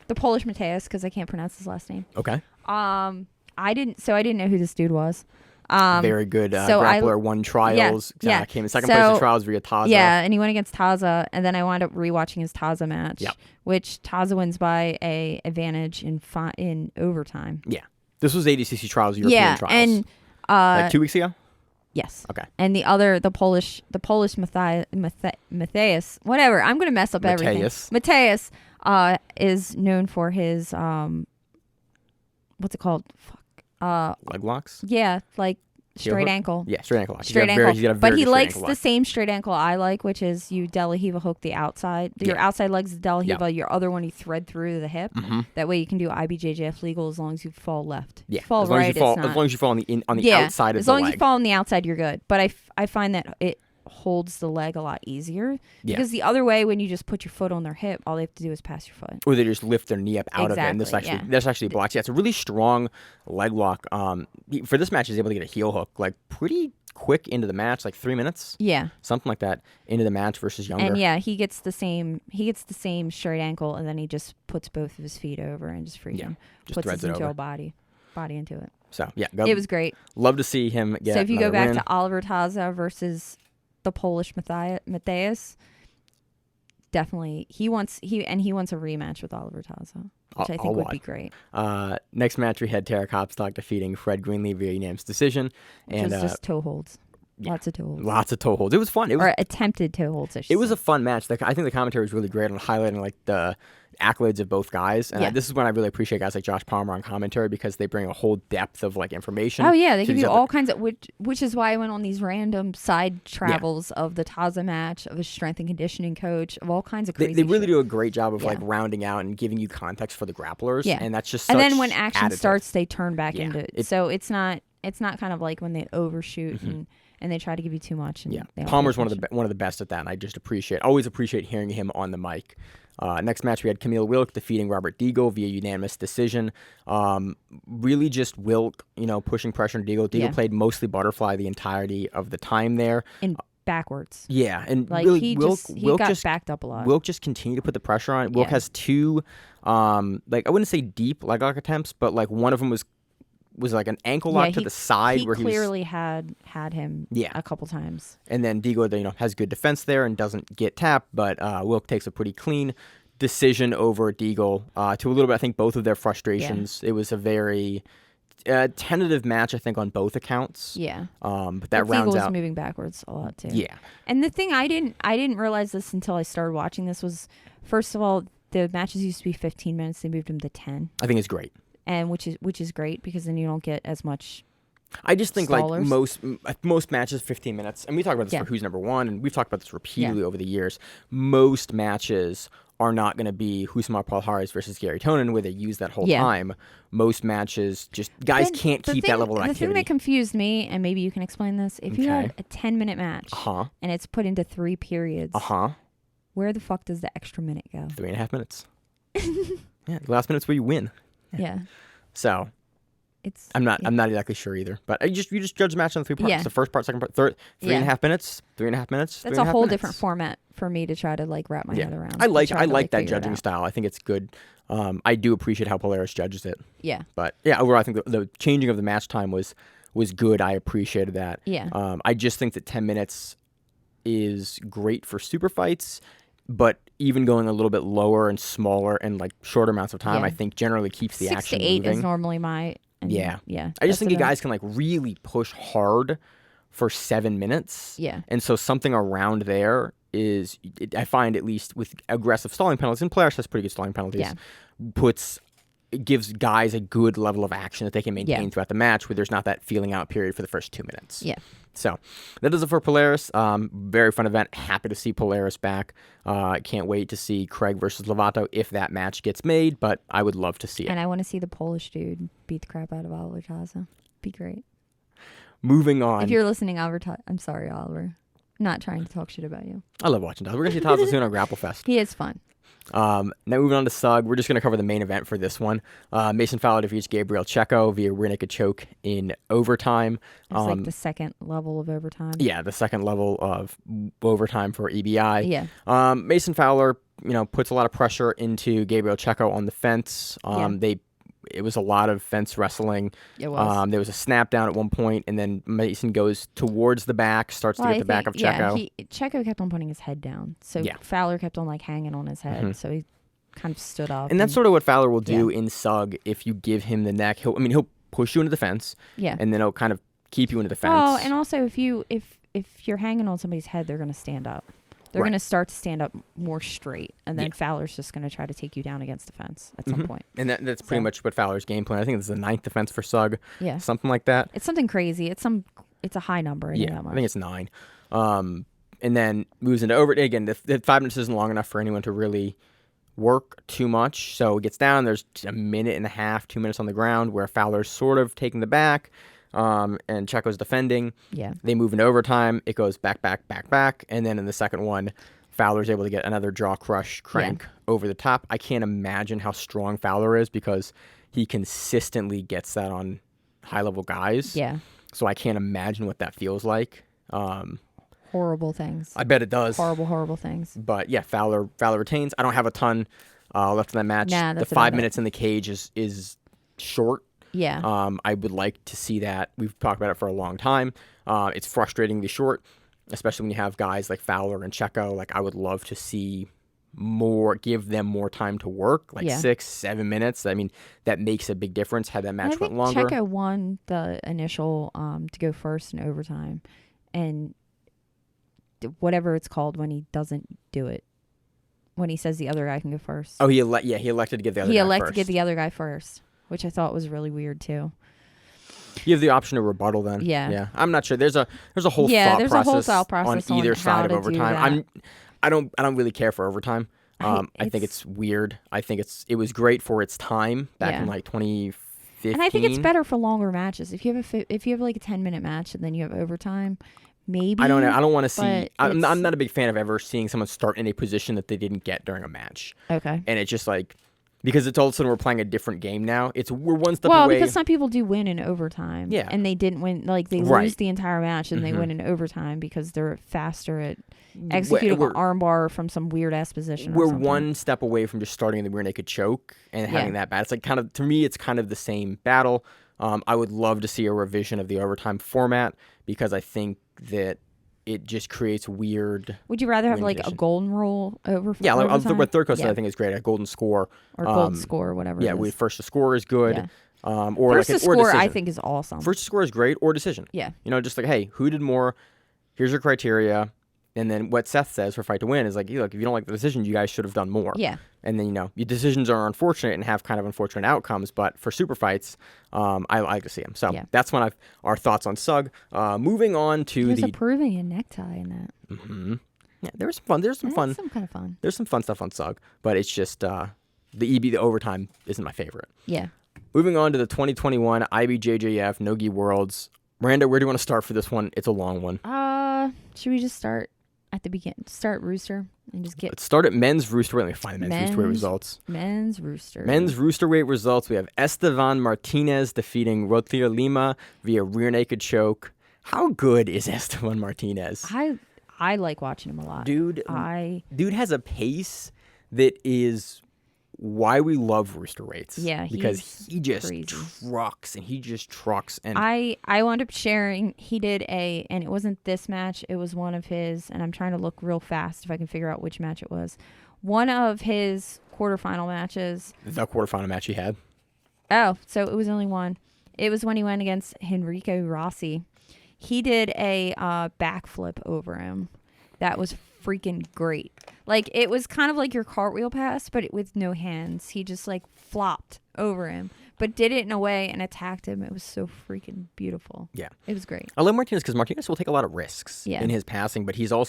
Speaker 3: The Polish Mateusz, because I can't pronounce his last name.
Speaker 2: Okay.
Speaker 3: I didn't know who this dude was.
Speaker 2: Very good grappler. Won trials. Came in second place in trials via Taza.
Speaker 3: Yeah, and he went against Taza, and then I wound up rewatching his Taza match, which Taza wins by a advantage in overtime.
Speaker 2: Yeah, this was ADCC trials, European trials.
Speaker 3: And
Speaker 2: like 2 weeks ago.
Speaker 3: Yes.
Speaker 2: Okay.
Speaker 3: And the Polish Mateusz, whatever. I'm gonna mess up everything. Mateusz is known for his what's it called?
Speaker 2: Leg locks?
Speaker 3: Yeah, like straight ankle.
Speaker 2: Yeah, straight ankle lock.
Speaker 3: Straight ankle. But he likes
Speaker 2: ankle
Speaker 3: the same straight ankle I like, which is you De La Hiva hook the outside. Your outside leg's De La Hiva. Your other one you thread through the hip. That way you can do IBJJF legal as long as you fall left.
Speaker 2: Yeah,
Speaker 3: fall
Speaker 2: as long
Speaker 3: right,
Speaker 2: as you fall,
Speaker 3: it's not.
Speaker 2: as long as you fall on the outside of the leg.
Speaker 3: As long as you fall on the outside, you're good. But I find that it holds the leg a lot easier because the other way, when you just put your foot on their hip, all they have to do is pass your foot,
Speaker 2: or they just lift their knee up out of it, and this actually blocks. Yeah, it's a really strong leg lock. For this match, he's able to get a heel hook like pretty quick into the match, like 3 minutes, something like that, into the match versus Younger.
Speaker 3: And he gets the same straight ankle, and then he just puts both of his feet over and just freaking puts his into a body into it.
Speaker 2: So it
Speaker 3: was great.
Speaker 2: Love to see him get.
Speaker 3: So if you go back
Speaker 2: win.
Speaker 3: to Oliver Taza versus the Polish Mateusz, definitely he wants a rematch with Oliver Taza, which I think would be great.
Speaker 2: Next match we had Tara Kopstock defeating Fred Greenlee via unanimous decision, and
Speaker 3: just toe holds. Lots of toe holds.
Speaker 2: Lots of toe holds. It was fun. Or
Speaker 3: attempted toe holds.
Speaker 2: It was a fun match. I think the commentary was really great on highlighting like the accolades of both guys, and this is when I really appreciate guys like Josh Palmer on commentary because they bring a whole depth of like information.
Speaker 3: Oh yeah, they give you all kinds of which is why I went on these random side travels of the Taza match, of a strength and conditioning coach, of all kinds of crazy.
Speaker 2: They really do a great job of like rounding out and giving you context for the grapplers, and that's just.
Speaker 3: And then when action starts, they turn back into it. So it's not kind of like when they overshoot and they try to give you too much. And
Speaker 2: Palmer's one of the best at that, and I just always appreciate hearing him on the mic. Next match, we had Camille Wilk defeating Robert Deagle via unanimous decision. Really just Wilk, pushing pressure on Deagle. Deagle played mostly butterfly the entirety of the time there.
Speaker 3: And backwards.
Speaker 2: Yeah, and
Speaker 3: like
Speaker 2: really, Wilk
Speaker 3: got backed up a lot.
Speaker 2: Wilk just continued to put the pressure on. Wilk has two, I wouldn't say deep leg lock attempts, but like one of them was like an ankle lock to the side where he
Speaker 3: clearly had him a couple times.
Speaker 2: And then Deagle, has good defense there and doesn't get tapped, but Wilk takes a pretty clean decision over Deagle to a little bit, I think, both of their frustrations. It was a very tentative match, I think, on both accounts.
Speaker 3: Yeah.
Speaker 2: But that rounds
Speaker 3: Deagle
Speaker 2: out.
Speaker 3: was moving backwards a lot too.
Speaker 2: Yeah.
Speaker 3: And the thing I didn't realize this until I started watching this was, first of all, the matches used to be 15 minutes. They moved them to 10.
Speaker 2: I think it's great.
Speaker 3: And which is great because then you don't get as much.
Speaker 2: I just think
Speaker 3: stallers.
Speaker 2: like most matches 15 minutes, and we talk about this for Who's Number One, and we've talked about this repeatedly over the years. Most matches are not going to be Husmar Palhares versus Gary Tonin where they use that whole time. Most matches guys can't keep that level of activity.
Speaker 3: The thing that confused me, and maybe you can explain this, if you had a 10-minute match and it's put into 3 periods, where the fuck does the extra minute go?
Speaker 2: 3.5 minutes. The last minute's where you win.
Speaker 3: Yeah.
Speaker 2: So I'm not exactly sure either. But you just judge the match on 3 parts. The first part, second part, third, 3.5 minutes, 3.5 minutes.
Speaker 3: That's a whole different format for me to try to like wrap my head around.
Speaker 2: I like that judging style. I think it's good. I do appreciate how Polaris judges it.
Speaker 3: Yeah.
Speaker 2: But overall I think the changing of the match time was good. I appreciated that.
Speaker 3: Yeah.
Speaker 2: I just think that 10 minutes is great for super fights. But even going a little bit lower and smaller and like shorter amounts of time,
Speaker 3: Yeah.
Speaker 2: I think generally keeps the
Speaker 3: 6
Speaker 2: action
Speaker 3: to 8
Speaker 2: moving.
Speaker 3: is normally my.
Speaker 2: Yeah.
Speaker 3: Yeah.
Speaker 2: I just think you
Speaker 3: about-
Speaker 2: guys can like really push hard for 7 minutes.
Speaker 3: Yeah.
Speaker 2: And so something around there is, I find at least with aggressive stalling penalties, and Polaris has pretty good stalling penalties, it gives guys a good level of action that they can maintain throughout the match where there's not that feeling out period for the first 2 minutes.
Speaker 3: Yeah.
Speaker 2: So that does it for Polaris. Very fun event. Happy to see Polaris back. Can't wait to see Craig versus Lovato if that match gets made, but I would love to see it.
Speaker 3: And I want to see the Polish dude beat the crap out of Oliver Taza. Be great.
Speaker 2: Moving on.
Speaker 3: If you're listening, Oliver, I'm sorry, Oliver. I'm not trying to talk shit about you.
Speaker 2: I love watching Taza. We're going to see Taza soon on Grapplefest.
Speaker 3: He is fun.
Speaker 2: Now moving on to SUG, we're just going to cover the main event for this one. Mason Fowler defeats Gabriel Checo via rear naked choke in overtime.
Speaker 3: It's like the second level of overtime.
Speaker 2: Yeah, the second level of overtime for EBI.
Speaker 3: Yeah.
Speaker 2: Mason Fowler, puts a lot of pressure into Gabriel Checo on the fence. It was a lot of fence wrestling.
Speaker 3: It was.
Speaker 2: There was a snap down at one point, and then Mason goes towards the back, starts to get the back of Checo.
Speaker 3: Yeah, Checo kept on putting his head down. So Fowler kept on like hanging on his head. So he kind of stood up.
Speaker 2: And that's sort of what Fowler will do in SUG if you give him the neck. He'll push you into the fence.
Speaker 3: Yeah.
Speaker 2: And then he'll kind of keep you into the fence.
Speaker 3: Oh, and also if you're hanging on somebody's head, they're going to stand up. They're going to start to stand up more straight, and then Fowler's just going to try to take you down against the fence at some point.
Speaker 2: And that's pretty much what Fowler's game plan. I think it's the 9th defense for SUG.
Speaker 3: Yeah.
Speaker 2: Something like that.
Speaker 3: It's something crazy. It's a high number. I
Speaker 2: think it's 9. And then moves into over. Again, the 5 minutes isn't long enough for anyone to really work too much. So it gets down. There's a minute and a half, 2 minutes on the ground where Fowler's sort of taking the back. And Checo's defending.
Speaker 3: Yeah.
Speaker 2: They move into overtime. It goes back. And then in the second one, Fowler's able to get another jaw crush crank over the top. I can't imagine how strong Fowler is because he consistently gets that on high-level guys.
Speaker 3: Yeah.
Speaker 2: So I can't imagine what that feels like.
Speaker 3: Horrible things.
Speaker 2: I bet it does.
Speaker 3: Horrible things.
Speaker 2: But yeah, Fowler retains. I don't have a ton left in that match.
Speaker 3: Nah,
Speaker 2: the
Speaker 3: that's
Speaker 2: 5
Speaker 3: about
Speaker 2: minutes in the cage is short.
Speaker 3: Yeah.
Speaker 2: I would like to see that. We've talked about it for a long time. It's frustratingly short, especially when you have guys like Fowler and Checo. Like, I would love to see give them more time to work, like 6-7 minutes. I mean, that makes a big difference. Had that match went longer.
Speaker 3: Checo won the initial to go first in overtime, and whatever it's called when he doesn't do it. When he says the other guy can go first.
Speaker 2: Oh, he elected to give the other guy first.
Speaker 3: He elected to give the other guy first, which I thought was really weird too.
Speaker 2: You have the option to rebuttal then.
Speaker 3: Yeah.
Speaker 2: I'm not sure. There's a whole thought
Speaker 3: process
Speaker 2: on either side of
Speaker 3: to
Speaker 2: overtime. I don't really care for overtime. I think it's weird. I think it was great for its time back in like 2015.
Speaker 3: And I think it's better for longer matches. If you have like a 10-minute match and then you have overtime, maybe.
Speaker 2: I don't know. I don't want to see. I'm not a big fan of ever seeing someone start in a position that they didn't get during a match.
Speaker 3: Okay.
Speaker 2: And it's just like, because it's all of a sudden we're playing a different game now. We're one step
Speaker 3: away. Well,
Speaker 2: away.
Speaker 3: because some people do win in overtime.
Speaker 2: Yeah.
Speaker 3: And they didn't win. Like, they lose the entire match and they win in overtime because they're faster at executing an armbar from some weird-ass position
Speaker 2: We're
Speaker 3: or something.
Speaker 2: one step away from just starting in the rear naked choke and having that bad. It's like kind of, to me, it's kind of the same battle. I would love to see a revision of the overtime format because I think that it just creates weird.
Speaker 3: Would you rather have like a golden rule over?
Speaker 2: Yeah,
Speaker 3: overtime?
Speaker 2: What Third Coast I think is great. A golden score
Speaker 3: or golden score, whatever.
Speaker 2: Yeah, first to score is good.
Speaker 3: Yeah.
Speaker 2: Or
Speaker 3: first
Speaker 2: like
Speaker 3: to score,
Speaker 2: decision.
Speaker 3: I think is awesome.
Speaker 2: First to score is great, or decision.
Speaker 3: Yeah.
Speaker 2: Just like, hey, who did more? Here's your criteria. And then what Seth says for fight to win is like, look, if you don't like the decision, you guys should have done more.
Speaker 3: Yeah.
Speaker 2: And then, your decisions are unfortunate and have kind of unfortunate outcomes. But for super fights, I like to see them. So that's our thoughts on SUG. Moving on to
Speaker 3: There's approving a necktie in that.
Speaker 2: Mm-hmm. Yeah, there's some fun. There's some fun.
Speaker 3: Some kind of fun.
Speaker 2: There's some fun stuff on SUG. But it's just the overtime isn't my favorite.
Speaker 3: Yeah.
Speaker 2: Moving on to the 2021 IBJJF Nogi Worlds. Miranda, where do you want to start for this one? It's a long one.
Speaker 3: Should we just start at the beginning? Start rooster and just get.
Speaker 2: Let's start at men's rooster weight. Let me find the men's rooster weight results.
Speaker 3: Men's rooster.
Speaker 2: Men's rooster weight results. We have Estevan Martinez defeating Rotier Lima via rear naked choke. How good is Estevan Martinez?
Speaker 3: I like watching him a lot.
Speaker 2: Dude has a pace that is why we love rooster weights.
Speaker 3: Yeah,
Speaker 2: because he just
Speaker 3: crazy.
Speaker 2: trucks and
Speaker 3: I wound up sharing. He did and it wasn't this match. It was one of his, and I'm trying to look real fast if I can figure out which match it was. One of his quarterfinal matches.
Speaker 2: The quarterfinal match he had.
Speaker 3: Oh, so it was only one. It was when he went against Enrico Rossi. He did a backflip over him. That was freaking great. Like, it was kind of like your cartwheel pass, but with no hands. He just, like, flopped over him, but did it in a way and attacked him. It was so freaking beautiful.
Speaker 2: Yeah.
Speaker 3: It was great.
Speaker 2: I love Martinez because Martinez will take a lot of risks in his passing, but he'll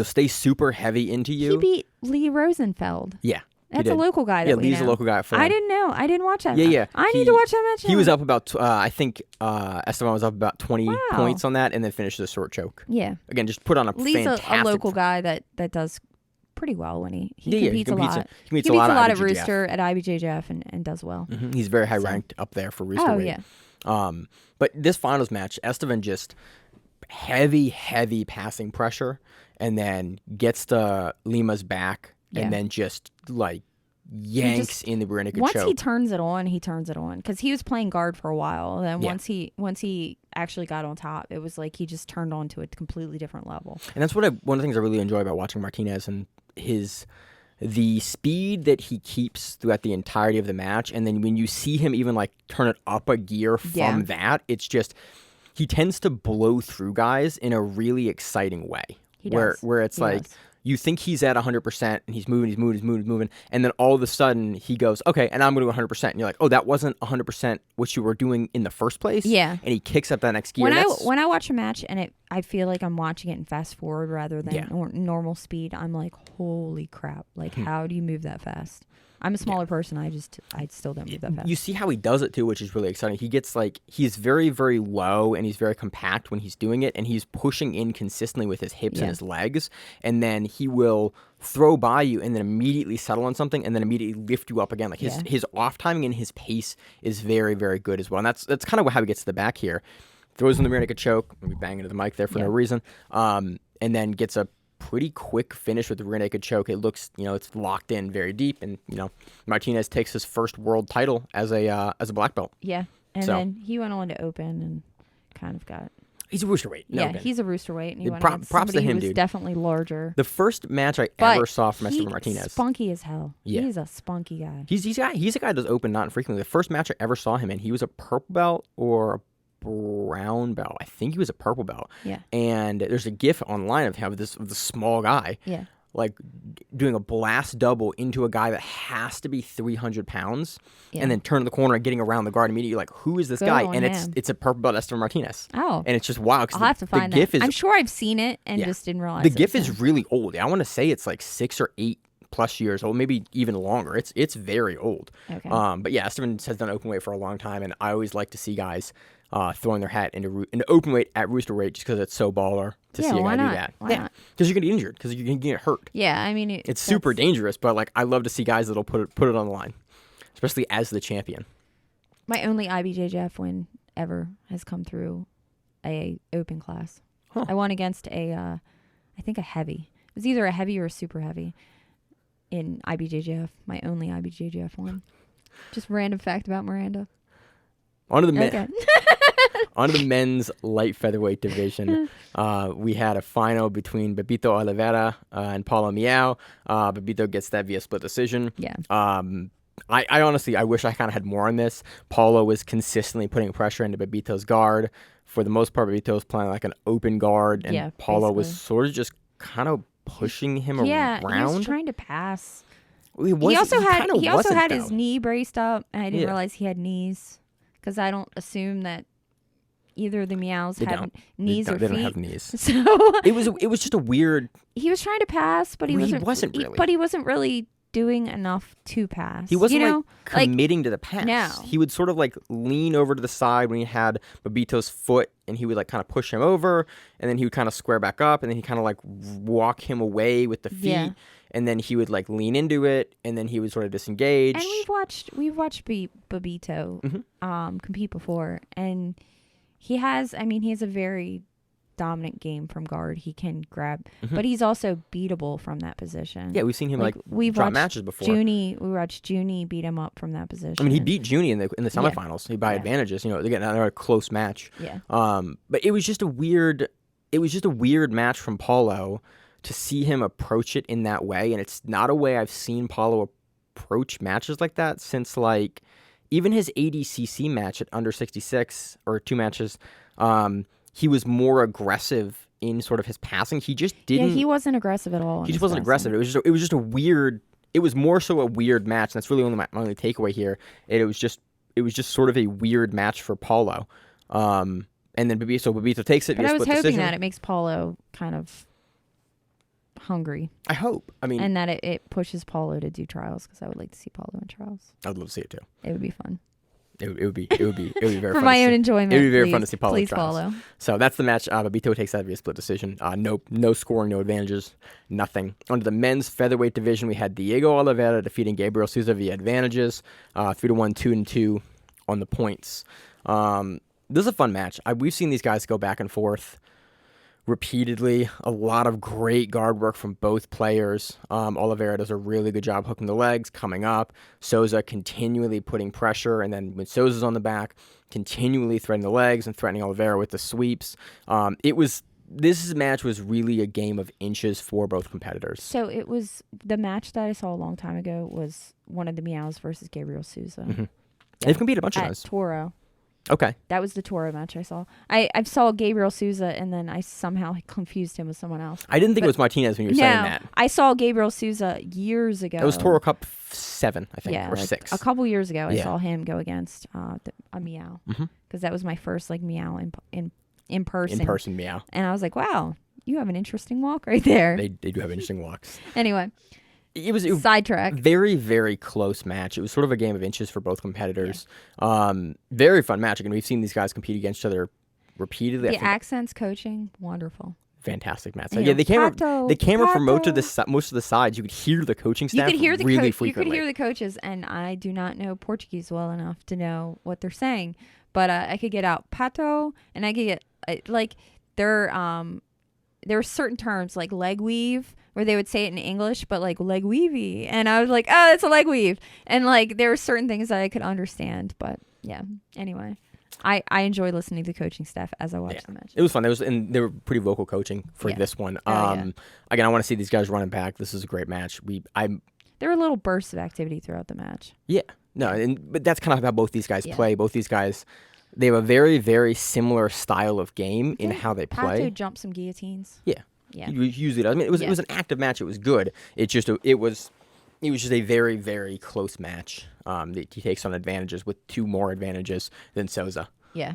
Speaker 2: stay super heavy into you.
Speaker 3: He beat Lee Rosenfeld.
Speaker 2: Yeah.
Speaker 3: That's a local guy that we
Speaker 2: Lee's
Speaker 3: know.
Speaker 2: a local guy.
Speaker 3: I didn't know. I didn't watch that match.
Speaker 2: Yeah.
Speaker 3: I need to watch that match.
Speaker 2: He was up about, I think Esteban was up about 20 points on that and then finished the short choke.
Speaker 3: Yeah.
Speaker 2: Again, just put on a
Speaker 3: Lee's
Speaker 2: fantastic...
Speaker 3: a local guy that does pretty well when he competes a lot.
Speaker 2: He beats a lot
Speaker 3: of Rooster at IBJJF and does well.
Speaker 2: Mm-hmm. He's very high ranked up there for Rooster weight.
Speaker 3: Yeah.
Speaker 2: But this finals match, Esteban just heavy passing pressure and then gets to Lima's back and then just like yanks in the rear naked choke.
Speaker 3: Once he turns it on, because he was playing guard for a while. And then once he actually got on top, it was like he just turned on to a completely different level.
Speaker 2: And that's one of the things I really enjoy about watching Martinez and the speed that he keeps throughout the entirety of the match. And then when you see him even like turn it up a gear from that, it's just he tends to blow through guys in a really exciting way. Where it's like you think he's at 100% and he's moving, and then all of a sudden he goes, okay, and I'm going to go 100%, and you're like, oh, that wasn't 100% what you were doing in the first place.
Speaker 3: Yeah,
Speaker 2: and he kicks up that next gear.
Speaker 3: When I watch a match and I feel like I'm watching it in fast forward rather than normal speed, I'm like, holy crap! Like, how do you move that fast? I'm a smaller person. I still don't move that fast.
Speaker 2: You see how he does it too, which is really exciting. He gets he's very, very low and he's very compact when he's doing it, and he's pushing in consistently with his hips and his legs, and then he will throw by you and then immediately settle on something and then immediately lift you up again. Like his off timing and his pace is very, very good as well. And that's kind of how he gets to the back here. Throws in the rear naked choke. Let me bang into the mic there for no reason. And then gets a pretty quick finish with the rear naked choke. It looks, it's locked in very deep, and Martinez takes his first world title as a black belt.
Speaker 3: Yeah, and then he went on to Open and kind of got.
Speaker 2: He's a rooster weight.
Speaker 3: He's a rooster weight, and he went
Speaker 2: props to him,
Speaker 3: who was
Speaker 2: dude.
Speaker 3: Definitely larger.
Speaker 2: The first match I ever saw from Esteban Martinez.
Speaker 3: Spunky as hell.
Speaker 2: Yeah.
Speaker 3: He's a spunky guy.
Speaker 2: He's a guy that does Open not infrequently. The first match I ever saw him in, he was a purple belt or a brown belt. I think he was a purple belt.
Speaker 3: Yeah.
Speaker 2: And there's a GIF online of him, this small guy.
Speaker 3: Yeah.
Speaker 2: Like doing a blast double into a guy that has to be 300 pounds, and then turning the corner and getting around the guard immediately. Like, who is this guy? And it's a purple belt Esteban Martinez.
Speaker 3: Oh.
Speaker 2: And it's just wild.
Speaker 3: I'll have to find that. I'm sure I've seen it and just didn't realize
Speaker 2: the GIF is really old. I want to say it's like 6 or 8 plus years old, maybe even longer. It's very old. Okay. But yeah, Esteban has done open weight for a long time, and I always like to see guys throwing their hat into open weight at rooster weight just because it's so baller to see a guy do that.
Speaker 3: Why not?
Speaker 2: Because you're gonna get injured, because you can get hurt.
Speaker 3: Yeah, I mean
Speaker 2: it's super dangerous, but like I love to see guys that'll put it on the line, especially as the champion.
Speaker 3: My only IBJJF win ever has come through a open class. Huh. I won against I think a heavy. It was either a heavy or a super heavy in IBJJF. My only IBJJF one. Just random fact about Miranda.
Speaker 2: On to the men's light featherweight division. We had a final between Bebito Oliveira and Paulo Miao. Bebito gets that via split decision.
Speaker 3: Yeah.
Speaker 2: I honestly, I wish I kind of had more on this. Paulo was consistently putting pressure into Bebito's guard. For the most part, Bebito was playing like an open guard, and Paulo was sort of just kind of pushing him around.
Speaker 3: Yeah, he was trying to pass.
Speaker 2: He also
Speaker 3: had his knee braced up, and I didn't realize he had knees. Because I don't assume that either of the Meows had knees or feet.
Speaker 2: They don't have knees.
Speaker 3: So
Speaker 2: it was just a weird.
Speaker 3: He was trying to pass, but he wasn't really. But he wasn't really doing enough to pass.
Speaker 2: He wasn't committing to the pass.
Speaker 3: No.
Speaker 2: He would sort of like lean over to the side when he had Bebito's foot, and he would like kind of push him over, and then he would kind of square back up, and then he kind of like walk him away with the feet. Yeah. And then he would like lean into it, and then he would sort of disengage.
Speaker 3: And we've watched Bebito compete before, and he has a very dominant game from guard. He can grab, but he's also beatable from that position.
Speaker 2: Yeah, we've seen him
Speaker 3: we've
Speaker 2: drop
Speaker 3: watched
Speaker 2: matches before.
Speaker 3: We watched Gianni beat him up from that position.
Speaker 2: I mean, he beat Gianni in the semifinals by advantages. You know, they get another close match.
Speaker 3: Yeah.
Speaker 2: But it was just a weird match from Paulo to see him approach it in that way, and it's not a way I've seen Paulo approach matches like that since like even his ADCC match at under 66 or 2 matches. He was more aggressive in sort of his passing. He just didn't.
Speaker 3: Yeah, he wasn't aggressive at all.
Speaker 2: He just wasn't aggressive. It was just a weird. It was more so a weird match. And that's really my only takeaway here. It was just sort of a weird match for Paulo. And then Babito takes it.
Speaker 3: But I was hoping
Speaker 2: decision.
Speaker 3: that it makes Paulo kind of hungry.
Speaker 2: I hope. I mean,
Speaker 3: and that it pushes Paulo to do trials, because I would like to see Paulo in trials.
Speaker 2: I'd love to see it too.
Speaker 3: It would be fun.
Speaker 2: It would be very
Speaker 3: for
Speaker 2: fun
Speaker 3: my own enjoyment.
Speaker 2: It would be very fun to see Paulo
Speaker 3: Please
Speaker 2: trials.
Speaker 3: follow.
Speaker 2: So that's the match. Babito takes that via split decision. No scoring, no advantages, nothing. Under the men's featherweight division, we had Diego Oliveira defeating Gabriel Souza via advantages, 3-1, 2-2 on the points. This is a fun match. We've seen these guys go back and forth repeatedly. A lot of great guard work from both players. Oliveira does a really good job hooking the legs, coming up. Souza continually putting pressure, and then when Souza's on the back, continually threading the legs and threatening Oliveira with the sweeps. This match was really a game of inches for both competitors.
Speaker 3: So it was the match that I saw a long time ago was one of the Meows versus Gabriel Souza.
Speaker 2: Mm-hmm. They've competed a bunch of
Speaker 3: at
Speaker 2: times.
Speaker 3: Toro.
Speaker 2: Okay.
Speaker 3: That was the Toro match I saw. I saw Gabriel Souza, and then I somehow confused him with someone else.
Speaker 2: I didn't think it was Martinez when you were saying that.
Speaker 3: I saw Gabriel Souza years ago.
Speaker 2: It was Toro Cup 7, I think, or 6.
Speaker 3: A couple years ago, I saw him go against a Meow, because that was my first Meow in person.
Speaker 2: In person Meow.
Speaker 3: And I was like, wow, you have an interesting walk right there.
Speaker 2: They do have interesting walks.
Speaker 3: Anyway.
Speaker 2: It was
Speaker 3: sidetrack.
Speaker 2: Very, very close match. It was sort of a game of inches for both competitors. Yeah. Very fun match. Again, we've seen these guys compete against each other repeatedly.
Speaker 3: The accents coaching, wonderful.
Speaker 2: Fantastic match. Yeah, the camera from most of the sides. You could hear the coaching staff.
Speaker 3: You could hear
Speaker 2: frequently.
Speaker 3: You could hear the coaches, and I do not know Portuguese well enough to know what they're saying, but I could get out pato, and I could get there were certain terms like leg weave, where they would say it in English, but like leg weavy. And I was like, oh, it's a leg weave. And like there were certain things that I could understand. But yeah, anyway, I enjoy listening to the coaching staff as I watched the match.
Speaker 2: It was fun. And they were pretty vocal coaching for this one. Again, I want to see these guys running back. This is a great match.
Speaker 3: There were little bursts of activity throughout the match. Yeah.
Speaker 2: No, but that's kind of how both these guys play. Both these guys, they have a very, very similar style of game in how they play.
Speaker 3: Pato jumped some guillotines.
Speaker 2: Yeah. He usually does. I mean, it was an active match. It was good. It was just a very, very close match. He takes on advantages with 2 more advantages than Souza.
Speaker 3: Yeah.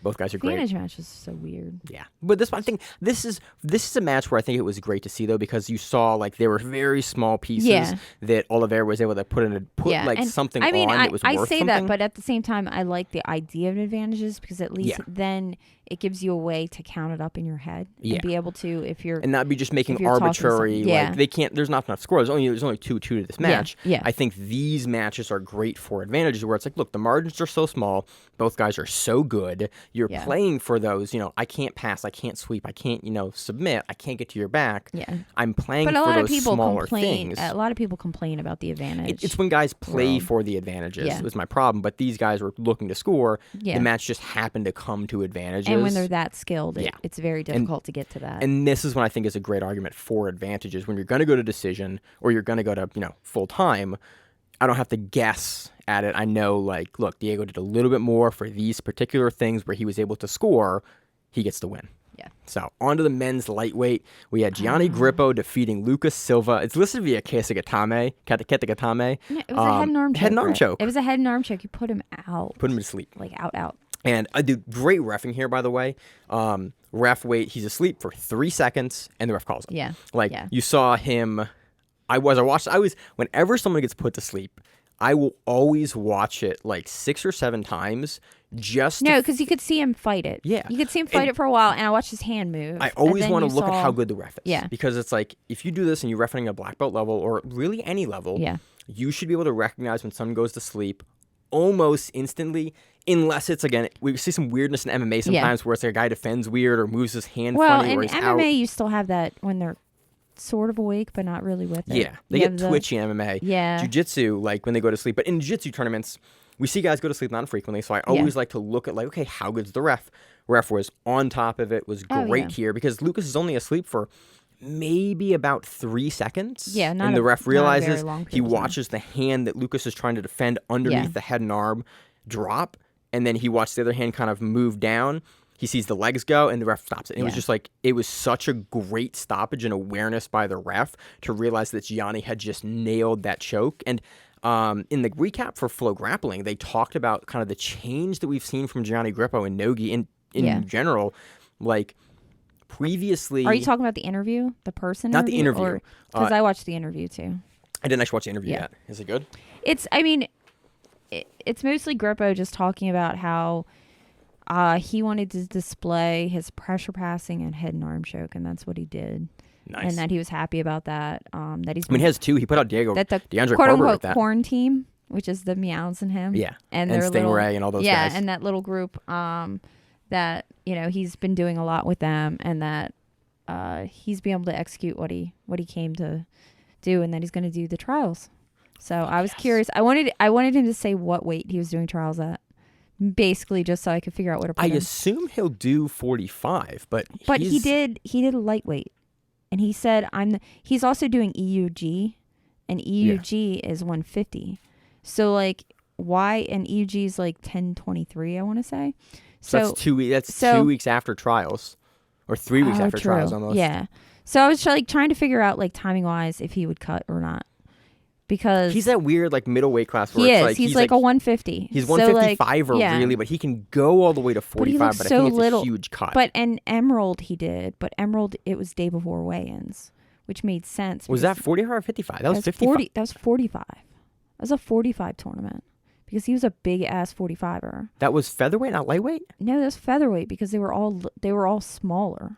Speaker 2: Both guys are great.
Speaker 3: Advantage match is so weird.
Speaker 2: Yeah. But I think this is a match where I think it was great to see, though, because you saw there were very small pieces that Oliveira was able to put something on that was worth something. I say that,
Speaker 3: but at the same time, I like the idea of advantages, because at least then it gives you a way to count it up in your head and be able to, if you're
Speaker 2: and not be just making arbitrary they can't. There's not enough score. There's only 2-2 to this match.
Speaker 3: Yeah.
Speaker 2: I think these matches are great for advantages where it's like, look, the margins are so small. Both guys are so good. You're playing for those. I can't pass. I can't sweep. I can't submit. I can't get to your back.
Speaker 3: Yeah.
Speaker 2: I'm playing for those smaller things.
Speaker 3: A lot of people complain about the advantage.
Speaker 2: It's when guys play for the advantages. It was my problem. But these guys were looking to score. Yeah. The match just happened to come to advantages.
Speaker 3: And when they're that skilled, it's very difficult to get to that.
Speaker 2: And this is when I think is a great argument for advantages. When you're going to go to decision or you're going to go to full time, I don't have to guess at it. I know, look, Diego did a little bit more for these particular things where he was able to score. He gets the win.
Speaker 3: Yeah.
Speaker 2: So on to the men's lightweight. We had Gianni Grippo defeating Lucas Silva. It's listed via Ketegatame.
Speaker 3: No, it was a head and arm choke.
Speaker 2: Head and arm choke.
Speaker 3: It was a head and arm choke. You put him out.
Speaker 2: Put him to sleep.
Speaker 3: Out.
Speaker 2: And I do great reffing here, by the way. Ref he's asleep for 3 seconds, and the ref calls him.
Speaker 3: Yeah.
Speaker 2: You saw him. Whenever someone gets put to sleep, I will always watch it 6 or 7 times.
Speaker 3: Because you could see him fight it.
Speaker 2: Yeah.
Speaker 3: You could see him fight it for a while, and I watched his hand move.
Speaker 2: I always want to look at how good the ref is.
Speaker 3: Yeah.
Speaker 2: Because it's if you do this and you're refereeing a black belt level or really any level, you should be able to recognize when someone goes to sleep almost instantly, unless it's, again, we see some weirdness in MMA sometimes where it's like a guy defends weird or moves his hand funny.
Speaker 3: Well,
Speaker 2: or
Speaker 3: in
Speaker 2: he's
Speaker 3: MMA,
Speaker 2: out.
Speaker 3: you still have that when they're sort of awake, but not really with it.
Speaker 2: Yeah, they
Speaker 3: You
Speaker 2: get
Speaker 3: have the-
Speaker 2: twitchy in MMA.
Speaker 3: Yeah.
Speaker 2: Jiu-jitsu, like when they go to sleep. But in jiu-jitsu tournaments, we see guys go to sleep not infrequently. So I always like to look at, like, okay, how good's the ref? Ref was on top of it, was great here. Because Lucas is only asleep for maybe about 3 seconds.
Speaker 3: Yeah, not
Speaker 2: and the ref
Speaker 3: not a very
Speaker 2: realizes,
Speaker 3: long
Speaker 2: he
Speaker 3: period of time.
Speaker 2: watches the hand that Lucas is trying to defend underneath the head and arm drop. And then he watched the other hand kind of move down. He sees the legs go, and the ref stops it. And it was just like, it was such a great stoppage and awareness by the ref to realize that Gianni had just nailed that choke. And in the recap for Flow Grappling, they talked about kind of the change that we've seen from Gianni Grippo and Nogi in general. Like, previously...
Speaker 3: Are you talking about the interview? The person
Speaker 2: Not the interview.
Speaker 3: Because I watched the interview, too.
Speaker 2: I didn't actually watch the interview yet. Is it good?
Speaker 3: It's mostly Grippo just talking about how he wanted to display his pressure passing and head and arm choke, and that's what he did.
Speaker 2: Nice.
Speaker 3: And that he was happy about that. That he's.
Speaker 2: I mean, he has 2. He put out DeAndre
Speaker 3: quote
Speaker 2: Carver
Speaker 3: unquote
Speaker 2: with that.
Speaker 3: corn team, which is the Meows and him.
Speaker 2: Yeah.
Speaker 3: And
Speaker 2: and
Speaker 3: their
Speaker 2: Stingray
Speaker 3: little,
Speaker 2: and all those guys.
Speaker 3: Yeah, and that little group that, he's been doing a lot with them, and that he's been able to execute what he came to do, and that he's going to do the trials. So I was curious. I wanted him to say what weight he was doing trials at, basically, just so I could figure out where to put him.
Speaker 2: I assume he'll do 45, but
Speaker 3: he did a lightweight, and he said he's also doing EUG, and EUG is 150. So like why? And EUG is like 1023, I want to say.
Speaker 2: So that's 2 weeks. That's 2 weeks after trials, or 3 weeks after trials almost.
Speaker 3: Yeah. So I was like trying to figure out, like, timing wise, if he would cut or not, because
Speaker 2: he's that weird like middleweight class where
Speaker 3: he
Speaker 2: it's
Speaker 3: is.
Speaker 2: like
Speaker 3: He's like a 150.
Speaker 2: He's
Speaker 3: So,
Speaker 2: 155
Speaker 3: like,
Speaker 2: really, but he can go all the way to 45. But I think it's a huge cut.
Speaker 3: But and Emerald he did, but Emerald it was day before weigh-ins, which made sense.
Speaker 2: Was that 45 or 55? That was 55.
Speaker 3: 40. That was 45. That was a 45 tournament because he was a big ass 45er.
Speaker 2: That was featherweight, not lightweight.
Speaker 3: No, that was featherweight because they were all smaller.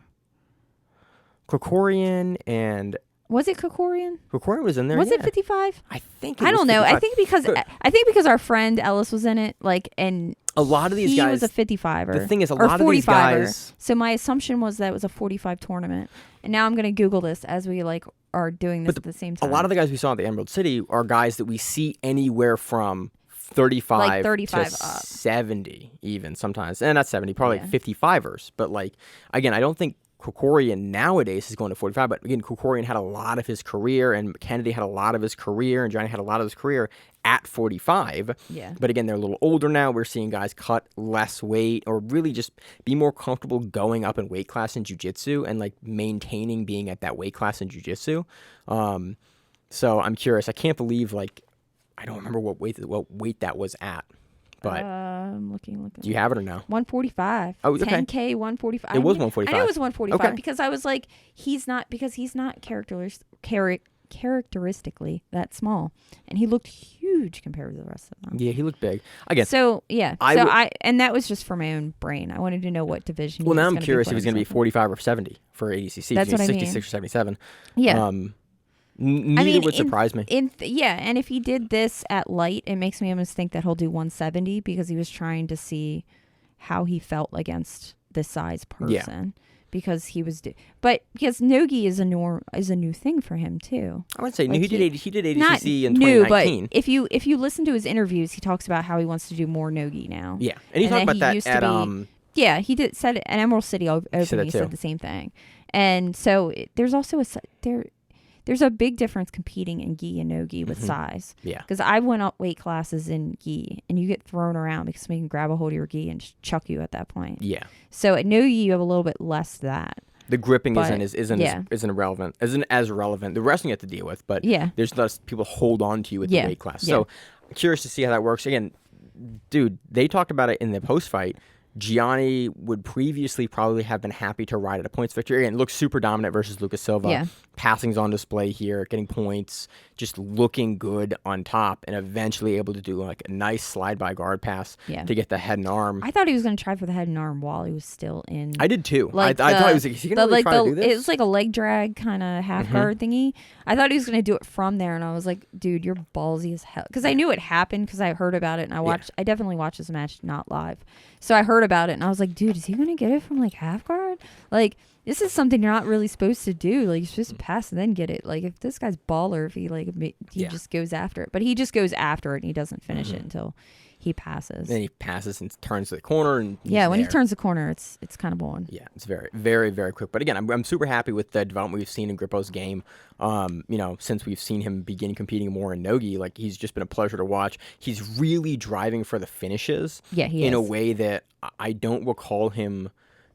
Speaker 2: Krikorian and
Speaker 3: was it Krikorian?
Speaker 2: Krikorian was in there.
Speaker 3: Was it 55?
Speaker 2: I think.
Speaker 3: I don't know.
Speaker 2: 55.
Speaker 3: I think because our friend Ellis was in it, like, and
Speaker 2: a lot of these
Speaker 3: he
Speaker 2: guys
Speaker 3: was a 55er.
Speaker 2: The thing is, a lot of these guys.
Speaker 3: So my assumption was that it was a 45 tournament, and now I'm going to Google this as we like are doing this at the same time.
Speaker 2: A lot of the guys we saw at the Emerald City are guys that we see anywhere from 35 to
Speaker 3: up.
Speaker 2: 70 even sometimes, and not 70, probably like 55ers. But like again, I don't think Krikorian nowadays is going to 45, but again, Krikorian had a lot of his career, and Kennedy had a lot of his career, and Gianni had a lot of his career at 45.
Speaker 3: Yeah.
Speaker 2: But again, they're a little older now. We're seeing guys cut less weight or really just be more comfortable going up in weight class in jiu-jitsu and like maintaining being at that weight class in jiu-jitsu. So I'm curious. I can't believe, like, I don't remember what weight that was at. But
Speaker 3: I'm looking.
Speaker 2: Do you have it or no?
Speaker 3: 145.
Speaker 2: Oh, okay.
Speaker 3: 10K 145.
Speaker 2: It was 145.
Speaker 3: I know it was 145
Speaker 2: Okay.
Speaker 3: because I was like, he's not characteristically that small, and he looked huge compared to the rest of them.
Speaker 2: Yeah, he looked big. Again.
Speaker 3: So yeah. And that was just for my own brain. I wanted to know what division.
Speaker 2: Well, now I'm curious if he's going to be 45 or 70 for ADCC.
Speaker 3: That's what I mean.
Speaker 2: 66 or 77.
Speaker 3: Yeah.
Speaker 2: Neither would surprise me.
Speaker 3: And if he did this at light, it makes me almost think that he'll do 170 because he was trying to see how he felt against this size person.
Speaker 2: Yeah.
Speaker 3: Because he was, because Nogi is a new thing for him too.
Speaker 2: I would say
Speaker 3: like
Speaker 2: he did ADCC
Speaker 3: not
Speaker 2: in 2019.
Speaker 3: New, but if you listen to his interviews, he talks about how he wants to do more Nogi now.
Speaker 2: Yeah, and he talked about that at
Speaker 3: yeah, he did said it at Emerald City Open. He said the same thing, and so there's also there's a big difference competing in gi and no-gi with size.
Speaker 2: Yeah.
Speaker 3: Because I went up weight classes in gi, and you get thrown around because somebody can grab a hold of your gi and just chuck you at that point.
Speaker 2: Yeah.
Speaker 3: So at no-gi, you have a little bit less that.
Speaker 2: The gripping isn't as relevant. The wrestling you have to deal with, but there's less people hold on to you with the weight class. So I'm curious to see how that works. Again, dude, they talked about it in the post-fight. Gianni would previously probably have been happy to ride at a points victory and look super dominant versus Lucas Silva.
Speaker 3: Yeah.
Speaker 2: passings on display here, getting points, just looking good on top, and eventually able to do like a nice slide by guard pass to get the head and arm.
Speaker 3: I thought he was going to try for the head and arm while he was still in.
Speaker 2: I did too.
Speaker 3: Like
Speaker 2: I thought he was like, is he going to try to do this?
Speaker 3: It was like a leg drag kind of half guard thingy. I thought he was going to do it from there, and I was like, dude, you're ballsy as hell. Because I knew it happened because I heard about it, and I definitely watched this match, not live. So I heard about it, and I was like, dude, is he going to get it from like half guard? Like, this is something you're not really supposed to do. Like, you're supposed to pass and then get it. Like, if this guy's baller, if he just goes after it. But he just goes after it, and he doesn't finish it until he passes.
Speaker 2: Then he passes and turns to the corner. And
Speaker 3: when he turns the corner, it's kind of blowing.
Speaker 2: Yeah, it's very, very, very quick. But again, I'm super happy with the development we've seen in Grippo's game. Since we've seen him begin competing more in Nogi, like he's just been a pleasure to watch. He's really driving for the finishes.
Speaker 3: Yeah, he is.
Speaker 2: In a way that I don't recall him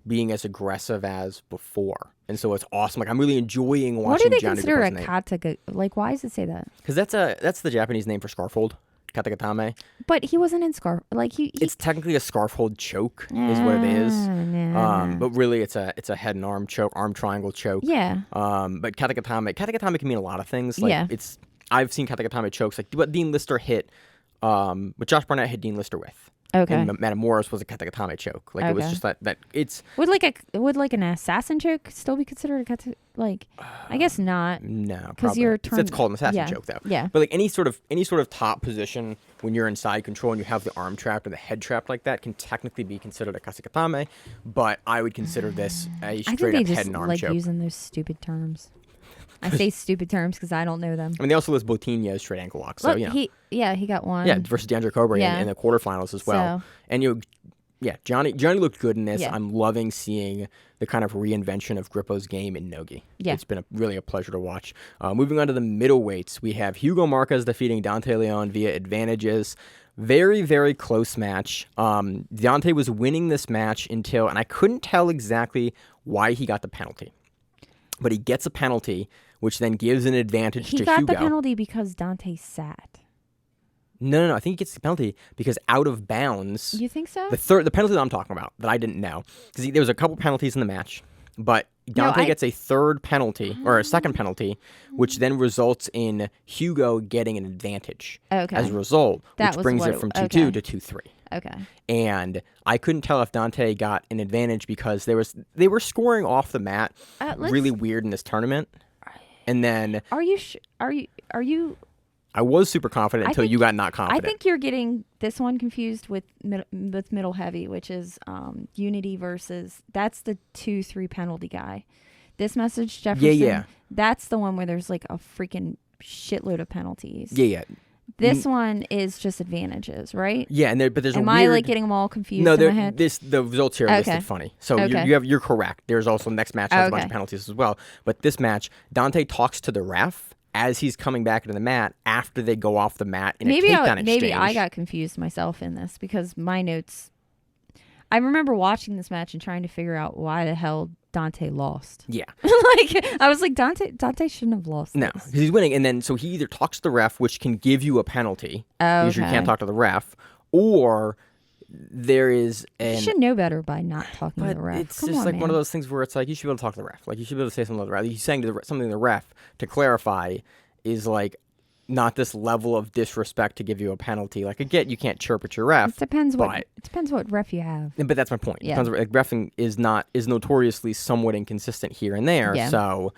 Speaker 2: being as aggressive as before. And so it's awesome. Like I'm really enjoying watching
Speaker 3: What do they
Speaker 2: Gianni
Speaker 3: consider a
Speaker 2: Grippo's name.
Speaker 3: kataka? Like, why does it say that?
Speaker 2: Because that's the Japanese name for scarf hold. Katakatame.
Speaker 3: But he wasn't in scarf. Like
Speaker 2: it's technically a scarf hold choke is what it is. But really it's a head and arm choke, arm triangle choke.
Speaker 3: Yeah.
Speaker 2: But katakatame can mean a lot of things. Like I've seen katakatame chokes like what Dean Lister hit, what Josh Barnett hit Dean Lister with.
Speaker 3: Okay.
Speaker 2: And Matamoros was a katakatame choke. Like it was just that it's
Speaker 3: would like an assassin choke still be considered a kata? Like I guess not.
Speaker 2: No,
Speaker 3: because
Speaker 2: it's called an assassin choke though.
Speaker 3: Yeah.
Speaker 2: But like any sort of top position when you're in side control and you have the arm trapped or the head trapped like that can technically be considered a katakatame. But I would consider this a straight up head and arm choke.
Speaker 3: Using those stupid terms. I say stupid terms because I don't know them.
Speaker 2: I mean, they also list Botinha as straight ankle lock. So,
Speaker 3: he got one.
Speaker 2: Yeah, versus DeAndre Cobre in the quarterfinals as well. So. And, Gianni looked good in this. Yeah. I'm loving seeing the kind of reinvention of Grippo's game in Nogi. Yeah. It's been really a pleasure to watch. Moving on to the middleweights, we have Hugo Marquez defeating Dante Leon via advantages. Very, very close match. Dante was winning this match until, and I couldn't tell exactly why he got the penalty. But he gets a penalty, which then gives an advantage to Hugo.
Speaker 3: He got the penalty because Dante sat.
Speaker 2: No. I think he gets the penalty because out of bounds.
Speaker 3: You think so?
Speaker 2: The penalty that I'm talking about that I didn't know because there was a couple penalties in the match, but Dante gets a third penalty or a second penalty, which then results in Hugo getting an advantage.
Speaker 3: Okay.
Speaker 2: As a result, which brings it from 2-2 to 2-3.
Speaker 3: Okay.
Speaker 2: And I couldn't tell if Dante got an advantage because they were scoring off the mat really weird in this tournament. And then
Speaker 3: Are you
Speaker 2: I was super confident until you got not confident.
Speaker 3: I think you're getting this one confused with middle heavy, which is Unity versus that's the 2-3 penalty guy. This message Jefferson.
Speaker 2: Yeah.
Speaker 3: That's the one where there's like a freaking shitload of penalties.
Speaker 2: Yeah.
Speaker 3: This one is just advantages, right?
Speaker 2: Yeah, but there's
Speaker 3: Am I like getting them all confused?
Speaker 2: No,
Speaker 3: in my head?
Speaker 2: The results here are listed funny. So you're correct. There's also next match has a bunch of penalties as well. But this match, Dante talks to the ref as he's coming back into the mat after they go off the mat in a takedown exchange.
Speaker 3: Maybe I got confused myself in this because my notes. I remember watching this match and trying to figure out why the hell Dante lost.
Speaker 2: Yeah.
Speaker 3: I was like, Dante shouldn't have lost.
Speaker 2: No, because he's winning. And then so he either talks to the ref, which can give you a penalty. Because you can't talk to the ref. Or there is
Speaker 3: you should know better by not talking to the ref.
Speaker 2: It's just like one of those things where it's like you should be able to talk to the ref. Like you should be able to say something to the ref. He's saying something to the ref to clarify is like not this level of disrespect to give you a penalty. Like, again, you can't chirp at your ref.
Speaker 3: It depends what ref you have.
Speaker 2: But that's my point. Yeah. Like, reffing is notoriously somewhat inconsistent here and there. Yeah. So,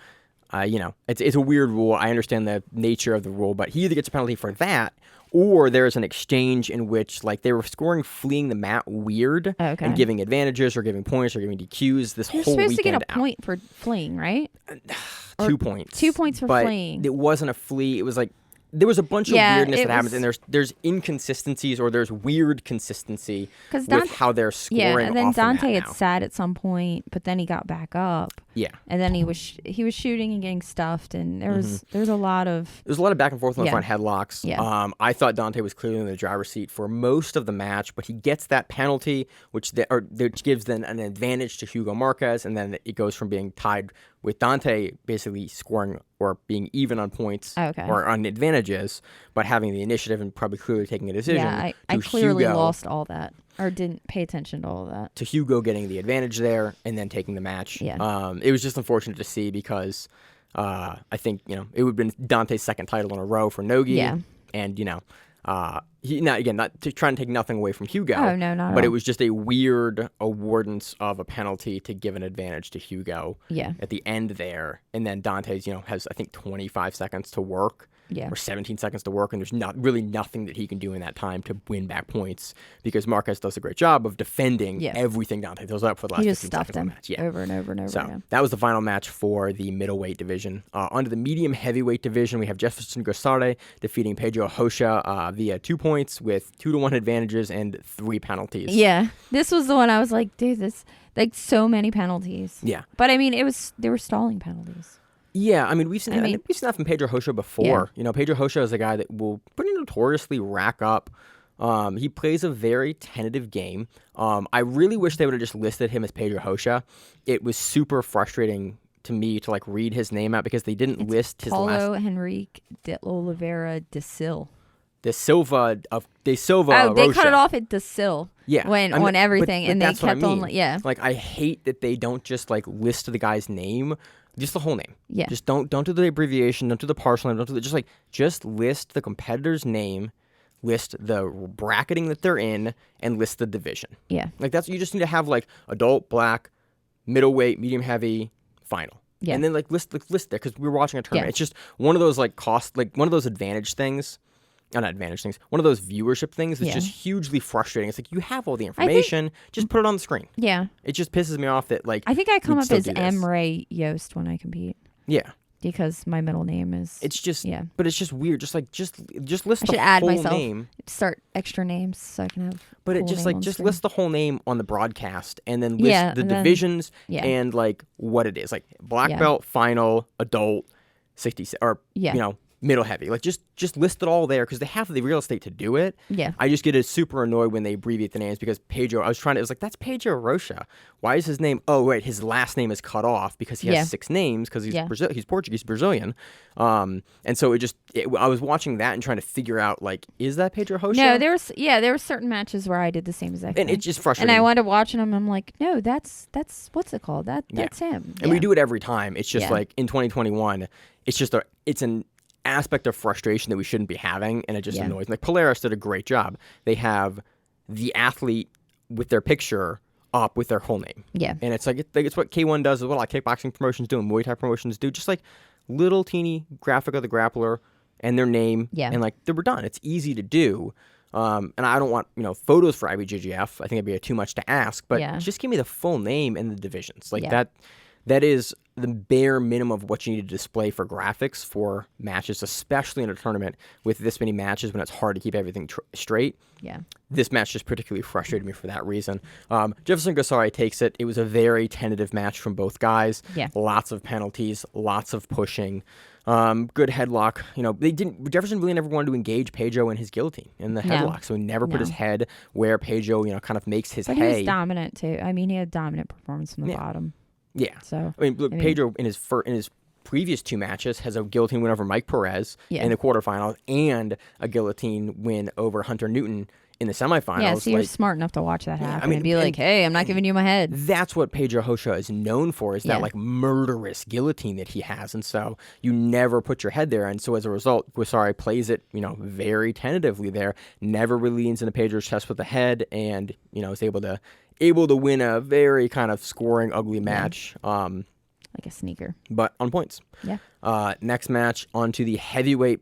Speaker 2: it's a weird rule. I understand the nature of the rule, but he either gets a penalty for that, or there's an exchange in which, like, they were scoring fleeing the mat weird and giving advantages or giving points or giving DQs this whole weekend.
Speaker 3: You're supposed to get a point for fleeing, right?
Speaker 2: 2 points.
Speaker 3: 2 points for fleeing.
Speaker 2: It wasn't a flea. It was like there was a bunch of weirdness that happens, and there's inconsistencies or there's weird consistency with how they're scoring.
Speaker 3: Yeah, and then Dante
Speaker 2: had
Speaker 3: sat at some point, but then he got back up.
Speaker 2: Yeah,
Speaker 3: and then he was shooting and getting stuffed, and there's a lot of
Speaker 2: back and forth on the front headlocks. Yeah. I thought Dante was clearly in the driver's seat for most of the match, but he gets that penalty, which gives then an advantage to Hugo Marquez, and then it goes from being tied with Dante basically scoring or being even on points or on advantages, but having the initiative and probably clearly taking a decision.
Speaker 3: Yeah, I clearly lost all that or didn't pay attention to all of that.
Speaker 2: To Hugo getting the advantage there and then taking the match. Yeah. It was just unfortunate to see because I think, it would have been Dante's second title in a row for Nogi.
Speaker 3: Yeah.
Speaker 2: And, not to try and take nothing away from Hugo.
Speaker 3: Oh, no, not at
Speaker 2: But it
Speaker 3: all.
Speaker 2: was just a weird awardance of a penalty to give an advantage to Hugo
Speaker 3: Yeah.
Speaker 2: at the end there. And then Dante's, has, I think, 25 seconds to work.
Speaker 3: Yeah.
Speaker 2: Or 17 seconds to work, and there's really nothing that he can do in that time to win back points because Marquez does a great job of defending everything Dante throws up for the last
Speaker 3: He just
Speaker 2: 15
Speaker 3: stuffed
Speaker 2: seconds of
Speaker 3: him
Speaker 2: the match. Yeah.
Speaker 3: over and over and over.
Speaker 2: So
Speaker 3: again.
Speaker 2: that was the final match for the middleweight division. Under the medium heavyweight division, we have Jefferson Gossard defeating Pedro Rocha via 2 points with 2-1 advantages and 3 penalties.
Speaker 3: Yeah, this was the one I was like, dude, this like so many penalties.
Speaker 2: Yeah.
Speaker 3: But I mean, they were stalling penalties.
Speaker 2: Yeah, I mean, we've seen that from Pedro Rocha before. Pedro Rocha is a guy that will pretty notoriously rack up. He plays a very tentative game. I really wish they would have just listed him as Pedro Rocha. It was super frustrating to me to read his name out because they didn't list his
Speaker 3: Paulo
Speaker 2: last.
Speaker 3: Henrique de Oliveira de Sil.
Speaker 2: De Silva.
Speaker 3: Oh, they
Speaker 2: Rocha.
Speaker 3: cut it off at de Sil.
Speaker 2: Yeah,
Speaker 3: on everything,
Speaker 2: but
Speaker 3: and they
Speaker 2: that's what I
Speaker 3: kept on.
Speaker 2: mean.
Speaker 3: Yeah,
Speaker 2: I hate that they don't just list the guy's name, just the whole name.
Speaker 3: Yeah.
Speaker 2: Just don't do the abbreviation, don't do the partial name, don't do the just list the competitor's name, list the bracketing that they're in, and list the division.
Speaker 3: yeah,
Speaker 2: That's you just need to have adult, black, middleweight, medium heavy, final.
Speaker 3: Yeah.
Speaker 2: And then list there because we were watching a tournament.
Speaker 3: Yeah.
Speaker 2: It's just one of those one of those advantage things. Not advantage things. One of those viewership things that's
Speaker 3: Yeah.
Speaker 2: just hugely frustrating. It's you have all the information, just put it on the screen.
Speaker 3: yeah.
Speaker 2: It just pisses me off that
Speaker 3: I think I come
Speaker 2: we'd
Speaker 3: up
Speaker 2: still
Speaker 3: as
Speaker 2: do this.
Speaker 3: M. Ray Yost when I compete
Speaker 2: Yeah.
Speaker 3: because my middle name is.
Speaker 2: It's just
Speaker 3: Yeah.
Speaker 2: but it's just weird. Just list
Speaker 3: I
Speaker 2: the
Speaker 3: should add
Speaker 2: whole
Speaker 3: myself.
Speaker 2: name.
Speaker 3: Start extra names so I can have.
Speaker 2: But
Speaker 3: cool
Speaker 2: it just
Speaker 3: name on
Speaker 2: just
Speaker 3: screen.
Speaker 2: list the whole name on the broadcast and then list
Speaker 3: Yeah,
Speaker 2: the
Speaker 3: and then-
Speaker 2: divisions
Speaker 3: yeah.
Speaker 2: and what it is. Black
Speaker 3: Yeah.
Speaker 2: belt, final, adult, 60 or
Speaker 3: Yeah.
Speaker 2: middle heavy. Just list it all there because they have the real estate to do it.
Speaker 3: Yeah.
Speaker 2: I just get super annoyed when they abbreviate the names because Pedro, it was that's Pedro Rocha. Why is his name? Oh, right, his last name is cut off because he has
Speaker 3: Yeah.
Speaker 2: 6 names because he's
Speaker 3: Yeah.
Speaker 2: he's Portuguese, Brazilian. And so I was watching that and trying to figure out is that Pedro Rocha?
Speaker 3: No, there were certain matches where I did the same exact
Speaker 2: and
Speaker 3: thing.
Speaker 2: it's just frustrating.
Speaker 3: And I wound up watching them. I'm like, no, that's what's it called? That's him.
Speaker 2: And we do it every time. It's just
Speaker 3: Yeah.
Speaker 2: in 2021, it's just it's an aspect of frustration that we shouldn't be having, and it just
Speaker 3: Yeah.
Speaker 2: annoys me. Polaris did a great job. They have the athlete with their picture up with their whole name.
Speaker 3: Yeah.
Speaker 2: And it's it's what K1 does as well. Kickboxing promotions do and Muay Thai promotions do. Just little teeny graphic of the grappler and their name.
Speaker 3: Yeah.
Speaker 2: And they were done. It's easy to do. And I don't want photos for IBJJF. I think it'd be too much to ask. But
Speaker 3: Yeah.
Speaker 2: just give me the full name and the divisions.
Speaker 3: Yeah.
Speaker 2: That is the bare minimum of what you need to display for graphics for matches, especially in a tournament with this many matches when it's hard to keep everything straight.
Speaker 3: Yeah.
Speaker 2: This match just particularly frustrated me for that reason. Jefferson Gossard takes it. It was a very tentative match from both guys.
Speaker 3: Yeah.
Speaker 2: Lots of penalties, lots of pushing. Good headlock. Jefferson really never wanted to engage Pedro in his guillotine in the
Speaker 3: No.
Speaker 2: headlock, so he never put
Speaker 3: No.
Speaker 2: his head where Pedro, kind of makes his
Speaker 3: But he
Speaker 2: hay.
Speaker 3: was dominant too. I mean, he had dominant performance from the
Speaker 2: Yeah.
Speaker 3: bottom.
Speaker 2: Yeah.
Speaker 3: So
Speaker 2: I mean, look, Pedro in his previous 2 matches has a guillotine win over Mike Perez
Speaker 3: Yeah.
Speaker 2: in the quarterfinals and a guillotine win over Hunter Newton in the semifinals.
Speaker 3: yeah, so you're smart enough to watch that happen
Speaker 2: mean,
Speaker 3: and be like, hey, I'm not giving you my head.
Speaker 2: That's what Pedro Rocha is known for, is
Speaker 3: Yeah.
Speaker 2: that murderous guillotine that he has, and so you never put your head there, and so as a result, Gossard plays it, very tentatively there, never really leans into Pedro's chest with the head, and is able to win a very kind of scoring ugly match,
Speaker 3: Like a sneaker.
Speaker 2: but on points.
Speaker 3: Yeah.
Speaker 2: Next match, onto the heavyweight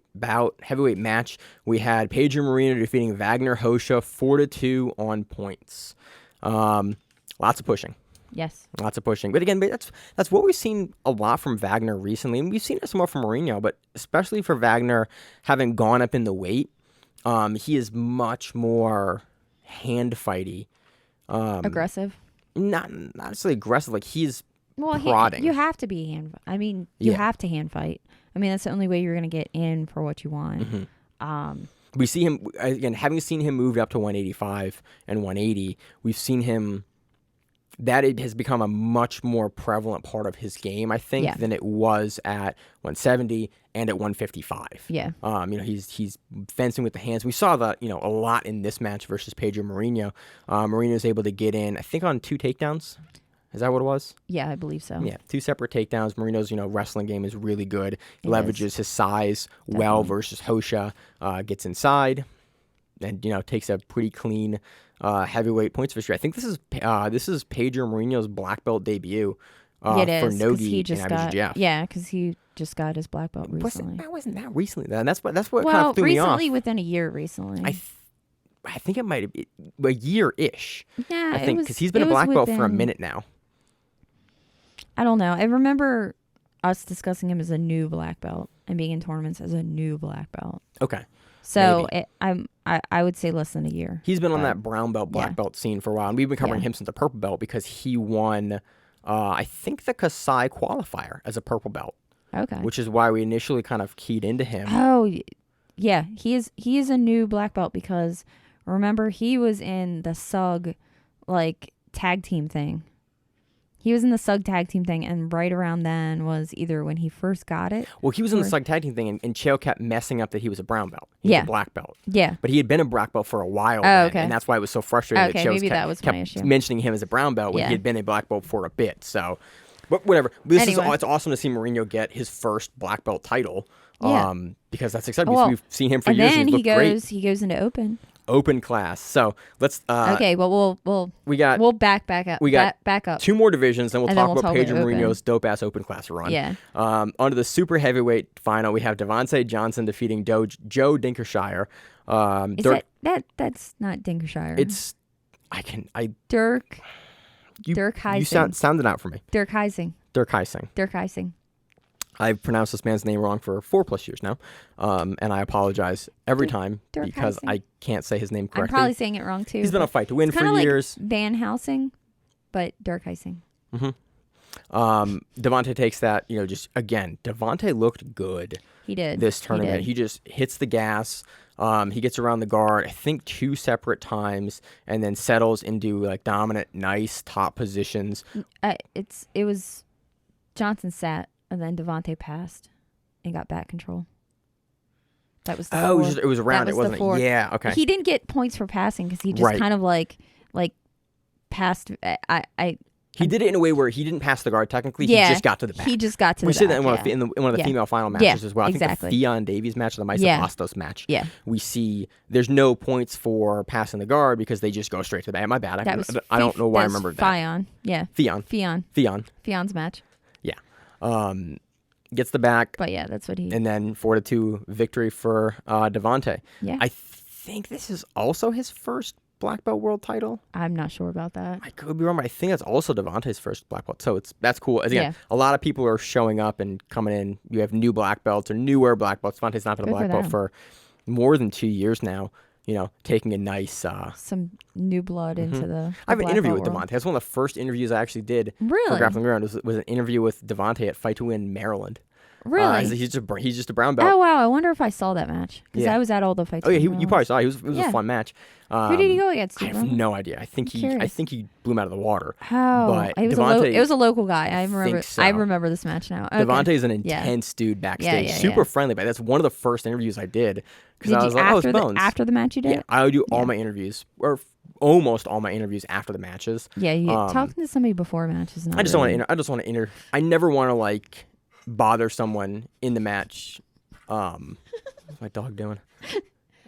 Speaker 2: match. We had Pedro Marino defeating Wagner Rocha 4-2 on points. Lots of pushing.
Speaker 3: Yes.
Speaker 2: Lots of pushing. But again, that's what we've seen a lot from Wagner recently. And we've seen it some more from Marino, but especially for Wagner having gone up in the weight, he is much more hand fighty.
Speaker 3: Aggressive.
Speaker 2: Not necessarily aggressive. He's
Speaker 3: Well,
Speaker 2: prodding.
Speaker 3: you have to be hand. I mean, you have to hand fight. I mean, that's the only way you're going to get in for what you want.
Speaker 2: Mm-hmm. We see him, again, having seen him moved up to 185 and 180, we've seen him, that it has become a much more prevalent part of his game, I think,
Speaker 3: Yeah.
Speaker 2: than it was at 170 and at 155.
Speaker 3: Yeah.
Speaker 2: He's fencing with the hands. We saw that, a lot in this match versus Pedro Marino. Marino's able to get in, I think, on 2 takedowns. Is that what it was?
Speaker 3: Yeah, I believe so.
Speaker 2: Yeah, 2 separate takedowns. Marino's, wrestling game is really good.
Speaker 3: It
Speaker 2: Leverages
Speaker 3: is.
Speaker 2: his size well
Speaker 3: Definitely.
Speaker 2: versus Hosha. Gets inside and, takes a pretty clean heavyweight points victory. I think this is Pedro Marino's black belt debut
Speaker 3: Yeah, it
Speaker 2: for
Speaker 3: is, 'cause
Speaker 2: Nogi
Speaker 3: he
Speaker 2: in
Speaker 3: just got,
Speaker 2: IBJJF.
Speaker 3: yeah, because he just got his black belt recently.
Speaker 2: Wasn't that recently? Then that's what kind
Speaker 3: Well,
Speaker 2: of threw me off.
Speaker 3: recently, within a year recently.
Speaker 2: I think it might have been a year-ish.
Speaker 3: Yeah,
Speaker 2: I think
Speaker 3: it
Speaker 2: because
Speaker 3: was-
Speaker 2: he's been
Speaker 3: it
Speaker 2: a
Speaker 3: was
Speaker 2: black belt for a
Speaker 3: within-
Speaker 2: minute now.
Speaker 3: I don't know. I remember us discussing him as a new black belt and being in tournaments as a new black belt.
Speaker 2: Okay.
Speaker 3: So I would say less than a year.
Speaker 2: He's been on
Speaker 3: But-
Speaker 2: that brown belt, black
Speaker 3: yeah.
Speaker 2: belt scene for a while, and we've been covering
Speaker 3: Yeah.
Speaker 2: him since a purple belt because he won, I think, the Kasai qualifier as a purple belt,
Speaker 3: Okay.
Speaker 2: which is why we initially kind of keyed into him.
Speaker 3: Oh, yeah. He is a new black belt because remember he was in the SUG tag team thing. He was in the SUG tag team thing, and right around then was either when he first got it.
Speaker 2: Well, he was in the
Speaker 3: or-
Speaker 2: SUG tag team thing, and Chael kept messing up that he was a brown belt. He was
Speaker 3: Yeah.
Speaker 2: a black belt.
Speaker 3: Yeah.
Speaker 2: But he had been a black belt for a while,
Speaker 3: Oh,
Speaker 2: then,
Speaker 3: okay.
Speaker 2: and that's why it was so frustrating
Speaker 3: Okay,
Speaker 2: that Chael
Speaker 3: maybe that was my
Speaker 2: kept
Speaker 3: issue.
Speaker 2: mentioning him as a brown belt when
Speaker 3: Yeah.
Speaker 2: he had been a black belt for a bit. So, but whatever.
Speaker 3: Anyway.
Speaker 2: It's awesome to see Mourinho get his first black belt title.
Speaker 3: Yeah.
Speaker 2: Because that's exciting.
Speaker 3: Well,
Speaker 2: Because we've seen him for
Speaker 3: And
Speaker 2: years.
Speaker 3: then
Speaker 2: And he's
Speaker 3: he
Speaker 2: looked great.
Speaker 3: goes into open.
Speaker 2: Open class. So let's.
Speaker 3: Okay, well
Speaker 2: We got
Speaker 3: we'll back up.
Speaker 2: we got
Speaker 3: back up.
Speaker 2: 2 more divisions, then we'll
Speaker 3: And
Speaker 2: talk
Speaker 3: then we'll
Speaker 2: about
Speaker 3: talk
Speaker 2: Pedro
Speaker 3: about open.
Speaker 2: Mourinho's dope ass open class run.
Speaker 3: Yeah.
Speaker 2: Onto the super heavyweight final, we have Devontae Johnson defeating Joe Dinkershire.
Speaker 3: Is that's not Dinkershire.
Speaker 2: It's
Speaker 3: Dirk
Speaker 2: you
Speaker 3: Heising.
Speaker 2: sound it out for me.
Speaker 3: Dirk Heising.
Speaker 2: Dirk Heising.
Speaker 3: Dirk Heising.
Speaker 2: I've pronounced this man's name wrong for 4+ years now, and I apologize every time
Speaker 3: Dirk
Speaker 2: because
Speaker 3: Heising.
Speaker 2: I can't say his name
Speaker 3: I'm
Speaker 2: correctly.
Speaker 3: probably saying it wrong too.
Speaker 2: He's been on Fight to Win
Speaker 3: it's
Speaker 2: for
Speaker 3: kinda
Speaker 2: years.
Speaker 3: like Van Helsing, but Dirk Heising.
Speaker 2: Devontae takes that, just again. Devontae looked good
Speaker 3: He did
Speaker 2: this tournament.
Speaker 3: did.
Speaker 2: He just hits the gas. He gets around the guard, I think 2 separate times, and then settles into dominant, nice top positions.
Speaker 3: It was Johnson sat and then Devontae passed and got back control. That was the
Speaker 2: Oh,
Speaker 3: four.
Speaker 2: it was around
Speaker 3: That
Speaker 2: it,
Speaker 3: was the
Speaker 2: wasn't
Speaker 3: four.
Speaker 2: it? Yeah, okay.
Speaker 3: He didn't get points for passing because he just
Speaker 2: Right.
Speaker 3: kind of like passed.
Speaker 2: He did it in a way where he didn't pass the guard technically.
Speaker 3: Yeah,
Speaker 2: He just got to the back.
Speaker 3: He just got to
Speaker 2: We
Speaker 3: the
Speaker 2: said
Speaker 3: back.
Speaker 2: that in one of the
Speaker 3: Yeah.
Speaker 2: female final
Speaker 3: Yeah,
Speaker 2: matches as well. I think
Speaker 3: exactly.
Speaker 2: the Theon Davies match, or the Maisa
Speaker 3: Yeah.
Speaker 2: Bastos match.
Speaker 3: Yeah.
Speaker 2: We see there's no points for passing the guard because they just go straight to the back. My bad.
Speaker 3: That was
Speaker 2: I don't know why I
Speaker 3: that was
Speaker 2: remembered that.
Speaker 3: Fion. Yeah.
Speaker 2: Theon.
Speaker 3: Fion's match.
Speaker 2: Gets the back,
Speaker 3: But yeah, that's what he.
Speaker 2: and then 4-2 victory for Devontae.
Speaker 3: Yeah.
Speaker 2: I think this is also his first black belt world title.
Speaker 3: I'm not sure about that.
Speaker 2: I could be wrong, but I think that's also Devontae's first black belt. So that's cool. Again,
Speaker 3: Yeah.
Speaker 2: a lot of people are showing up and coming in. You have new black belts or newer black belts. Devontae's not been a
Speaker 3: Good for
Speaker 2: black belt
Speaker 3: them.
Speaker 2: for more than 2 years now. Taking a nice.
Speaker 3: Some new blood into the.
Speaker 2: I have an
Speaker 3: black
Speaker 2: interview
Speaker 3: belt
Speaker 2: with
Speaker 3: world.
Speaker 2: Devontae. That's one of the first interviews I actually did for
Speaker 3: Really?
Speaker 2: Grappling Ground. Was an interview with Devontae at Fight to Win Maryland.
Speaker 3: Really?
Speaker 2: He's just a brown belt.
Speaker 3: Oh wow! I wonder if I saw that match because
Speaker 2: Yeah.
Speaker 3: I was at all the fights.
Speaker 2: Oh yeah,
Speaker 3: with
Speaker 2: you probably saw it. It was
Speaker 3: Yeah.
Speaker 2: a fun match.
Speaker 3: Who did he go against?
Speaker 2: I
Speaker 3: do you
Speaker 2: have
Speaker 3: know?
Speaker 2: no idea. I think
Speaker 3: curious.
Speaker 2: he blew him out of the water.
Speaker 3: Oh,
Speaker 2: But
Speaker 3: it was
Speaker 2: Devontae-
Speaker 3: it was a local guy. I remember.
Speaker 2: think so.
Speaker 3: I remember this match now. Okay.
Speaker 2: Devontae's an
Speaker 3: Yeah.
Speaker 2: intense dude backstage,
Speaker 3: yeah,
Speaker 2: super
Speaker 3: yeah.
Speaker 2: friendly. But that's one of the first interviews I did because
Speaker 3: Did
Speaker 2: I
Speaker 3: you
Speaker 2: was like, "Oh, it's
Speaker 3: after
Speaker 2: Bones."
Speaker 3: after the match you did?
Speaker 2: Yeah, I would do all
Speaker 3: Yeah.
Speaker 2: my interviews, or almost all my interviews after the matches.
Speaker 3: Yeah, you talking to somebody before a match is not.
Speaker 2: I just don't
Speaker 3: really,
Speaker 2: want to. I just want to I never want to bother someone in the match. What's my dog doing?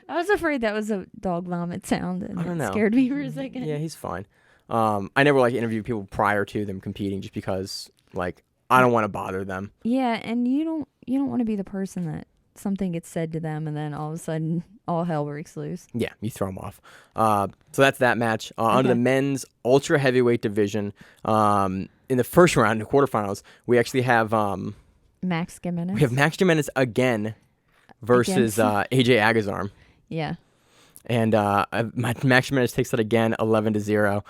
Speaker 3: I was afraid that was a dog vomit sound, and
Speaker 2: I don't
Speaker 3: it
Speaker 2: know.
Speaker 3: scared me for a second.
Speaker 2: Yeah, he's fine. I never interview people prior to them competing, just because I don't want to bother them.
Speaker 3: Yeah, and you don't want to be the person that something gets said to them, and then all of a sudden all hell breaks loose.
Speaker 2: Yeah, you throw them off. So that's that match. Under the
Speaker 3: Okay.
Speaker 2: men's ultra heavyweight division, in the first round, in the quarterfinals, we actually have
Speaker 3: Max Gimenez.
Speaker 2: Max Gimenez again versus AJ Agazarm.
Speaker 3: Yeah.
Speaker 2: And Max Gimenez takes that again, 11-0.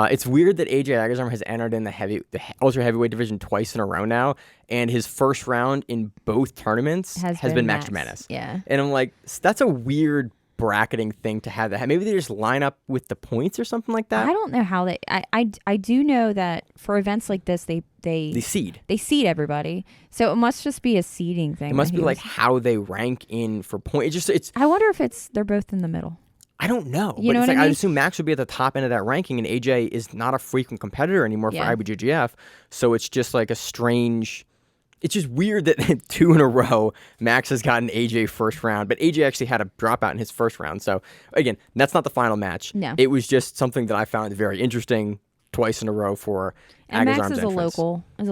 Speaker 2: It's weird that AJ Agazarm has entered in the ultra heavyweight division twice in a row now, and his first round in both tournaments has been Max Gimenez.
Speaker 3: Yeah.
Speaker 2: And I'm like, that's a weird bracketing thing to have. That maybe they just line up with the points or something like that.
Speaker 3: I don't know how they. I do know that for events like this, they
Speaker 2: seed.
Speaker 3: They seed everybody, so it must just be a seeding thing.
Speaker 2: It must
Speaker 3: that
Speaker 2: be
Speaker 3: he was-
Speaker 2: how they rank in for points. It's
Speaker 3: I wonder if they're both in the middle.
Speaker 2: I don't know.
Speaker 3: You
Speaker 2: but
Speaker 3: know
Speaker 2: it's
Speaker 3: what
Speaker 2: like
Speaker 3: I mean?
Speaker 2: I'd assume Max would be at the top end of that ranking, and AJ is not a frequent competitor anymore for
Speaker 3: Yeah.
Speaker 2: IBJJF. So it's just like a strange. It's just weird that 2 in a row, Max has gotten AJ first round, but AJ actually had a dropout in his first round. So again, that's not the final match.
Speaker 3: No.
Speaker 2: It was just something that I found very interesting twice in a row for
Speaker 3: And
Speaker 2: Aggers
Speaker 3: Max
Speaker 2: Arms
Speaker 3: is a
Speaker 2: entrance.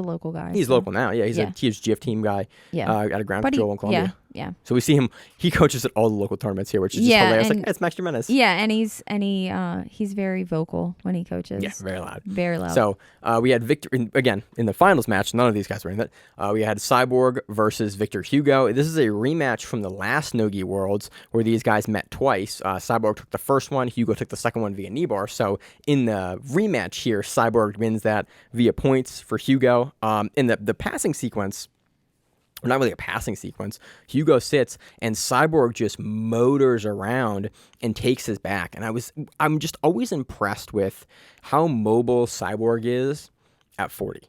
Speaker 3: local guy.
Speaker 2: He's
Speaker 3: so-
Speaker 2: local now. Yeah, he's
Speaker 3: Yeah.
Speaker 2: a GF team guy.
Speaker 3: Yeah.
Speaker 2: At a ground
Speaker 3: But
Speaker 2: control in Columbia.
Speaker 3: yeah.
Speaker 2: So we see him. He coaches at all the local tournaments here, which is just
Speaker 3: Yeah,
Speaker 2: hilarious.
Speaker 3: and-
Speaker 2: Like, it's Max Jimenez.
Speaker 3: Yeah, and he's very vocal when he coaches.
Speaker 2: Yeah, very loud.
Speaker 3: Very loud.
Speaker 2: So we had Victor, again, in the finals match, none of these guys were in it. We had Cyborg versus Victor Hugo. This is a rematch from the last Nogi Worlds where these guys met twice. Cyborg took the first one, Hugo took the second one via knee bar. So in the rematch here, Cyborg wins that via points for Hugo. In the passing sequence, or not really a passing sequence, Hugo sits and Cyborg just motors around and takes his back. And I'm just always impressed with how mobile Cyborg is at 40.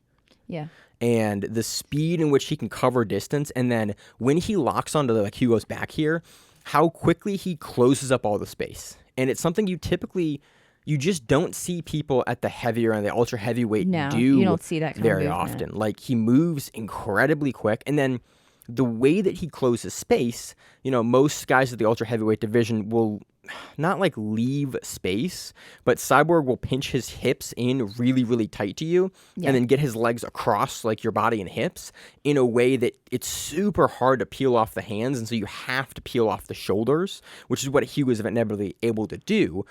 Speaker 3: yeah.
Speaker 2: And the speed in which he can cover distance, and then when he locks onto like Hugo's back here, how quickly he closes up all the space. And it's something you just don't see people at the heavier and the ultra heavyweight
Speaker 3: No,
Speaker 2: do
Speaker 3: you don't see that kind of
Speaker 2: very
Speaker 3: movement.
Speaker 2: often. Like, he moves incredibly quick, and then the way that he closes space, most guys at the ultra heavyweight division will not like leave space, but Cyborg will pinch his hips in really, really tight to you,
Speaker 3: Yeah.
Speaker 2: and then get his legs across like your body and hips in a way that it's super hard to peel off the hands, and so you have to peel off the shoulders, which is what Hugh was inevitably able to do.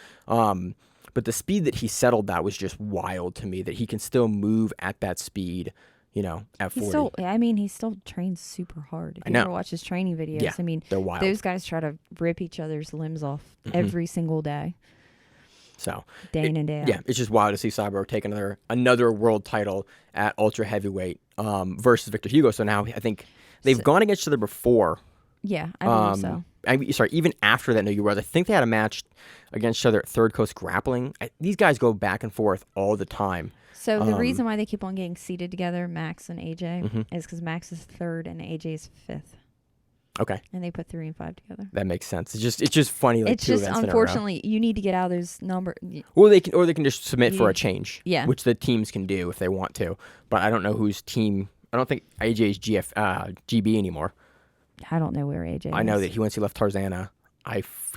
Speaker 2: But the speed that he settled that was just wild to me, that he can still move at that speed, at 40.
Speaker 3: He still trains super hard. If
Speaker 2: I
Speaker 3: you
Speaker 2: know.
Speaker 3: ever watch his training videos,
Speaker 2: Yeah, they're wild.
Speaker 3: those guys try to rip each other's limbs off every single day,
Speaker 2: So
Speaker 3: day in and day out.
Speaker 2: yeah, it's just wild to see Cyborg take another world title at ultra heavyweight versus Victor Hugo. So now I think they've gone against each other before.
Speaker 3: Yeah, I believe so.
Speaker 2: Even after that Nogi World, I think they had a match against each other at Third Coast Grappling. These guys go back and forth all the time.
Speaker 3: So the reason why they keep on getting seated together, Max and AJ, is because Max is 3rd and AJ is 5th,
Speaker 2: Okay,
Speaker 3: and they put 3 and 5 together.
Speaker 2: that makes sense. It's just funny. Like,
Speaker 3: It's
Speaker 2: two
Speaker 3: just
Speaker 2: events in a row.
Speaker 3: unfortunately you need to get out of those numbers.
Speaker 2: Or they can just submit for a
Speaker 3: You-
Speaker 2: change.
Speaker 3: yeah.
Speaker 2: Which the teams can do if they want to. But I don't know whose team. I don't think AJ is GB anymore.
Speaker 3: I don't know where AJ is.
Speaker 2: I know that once he left Tarzana,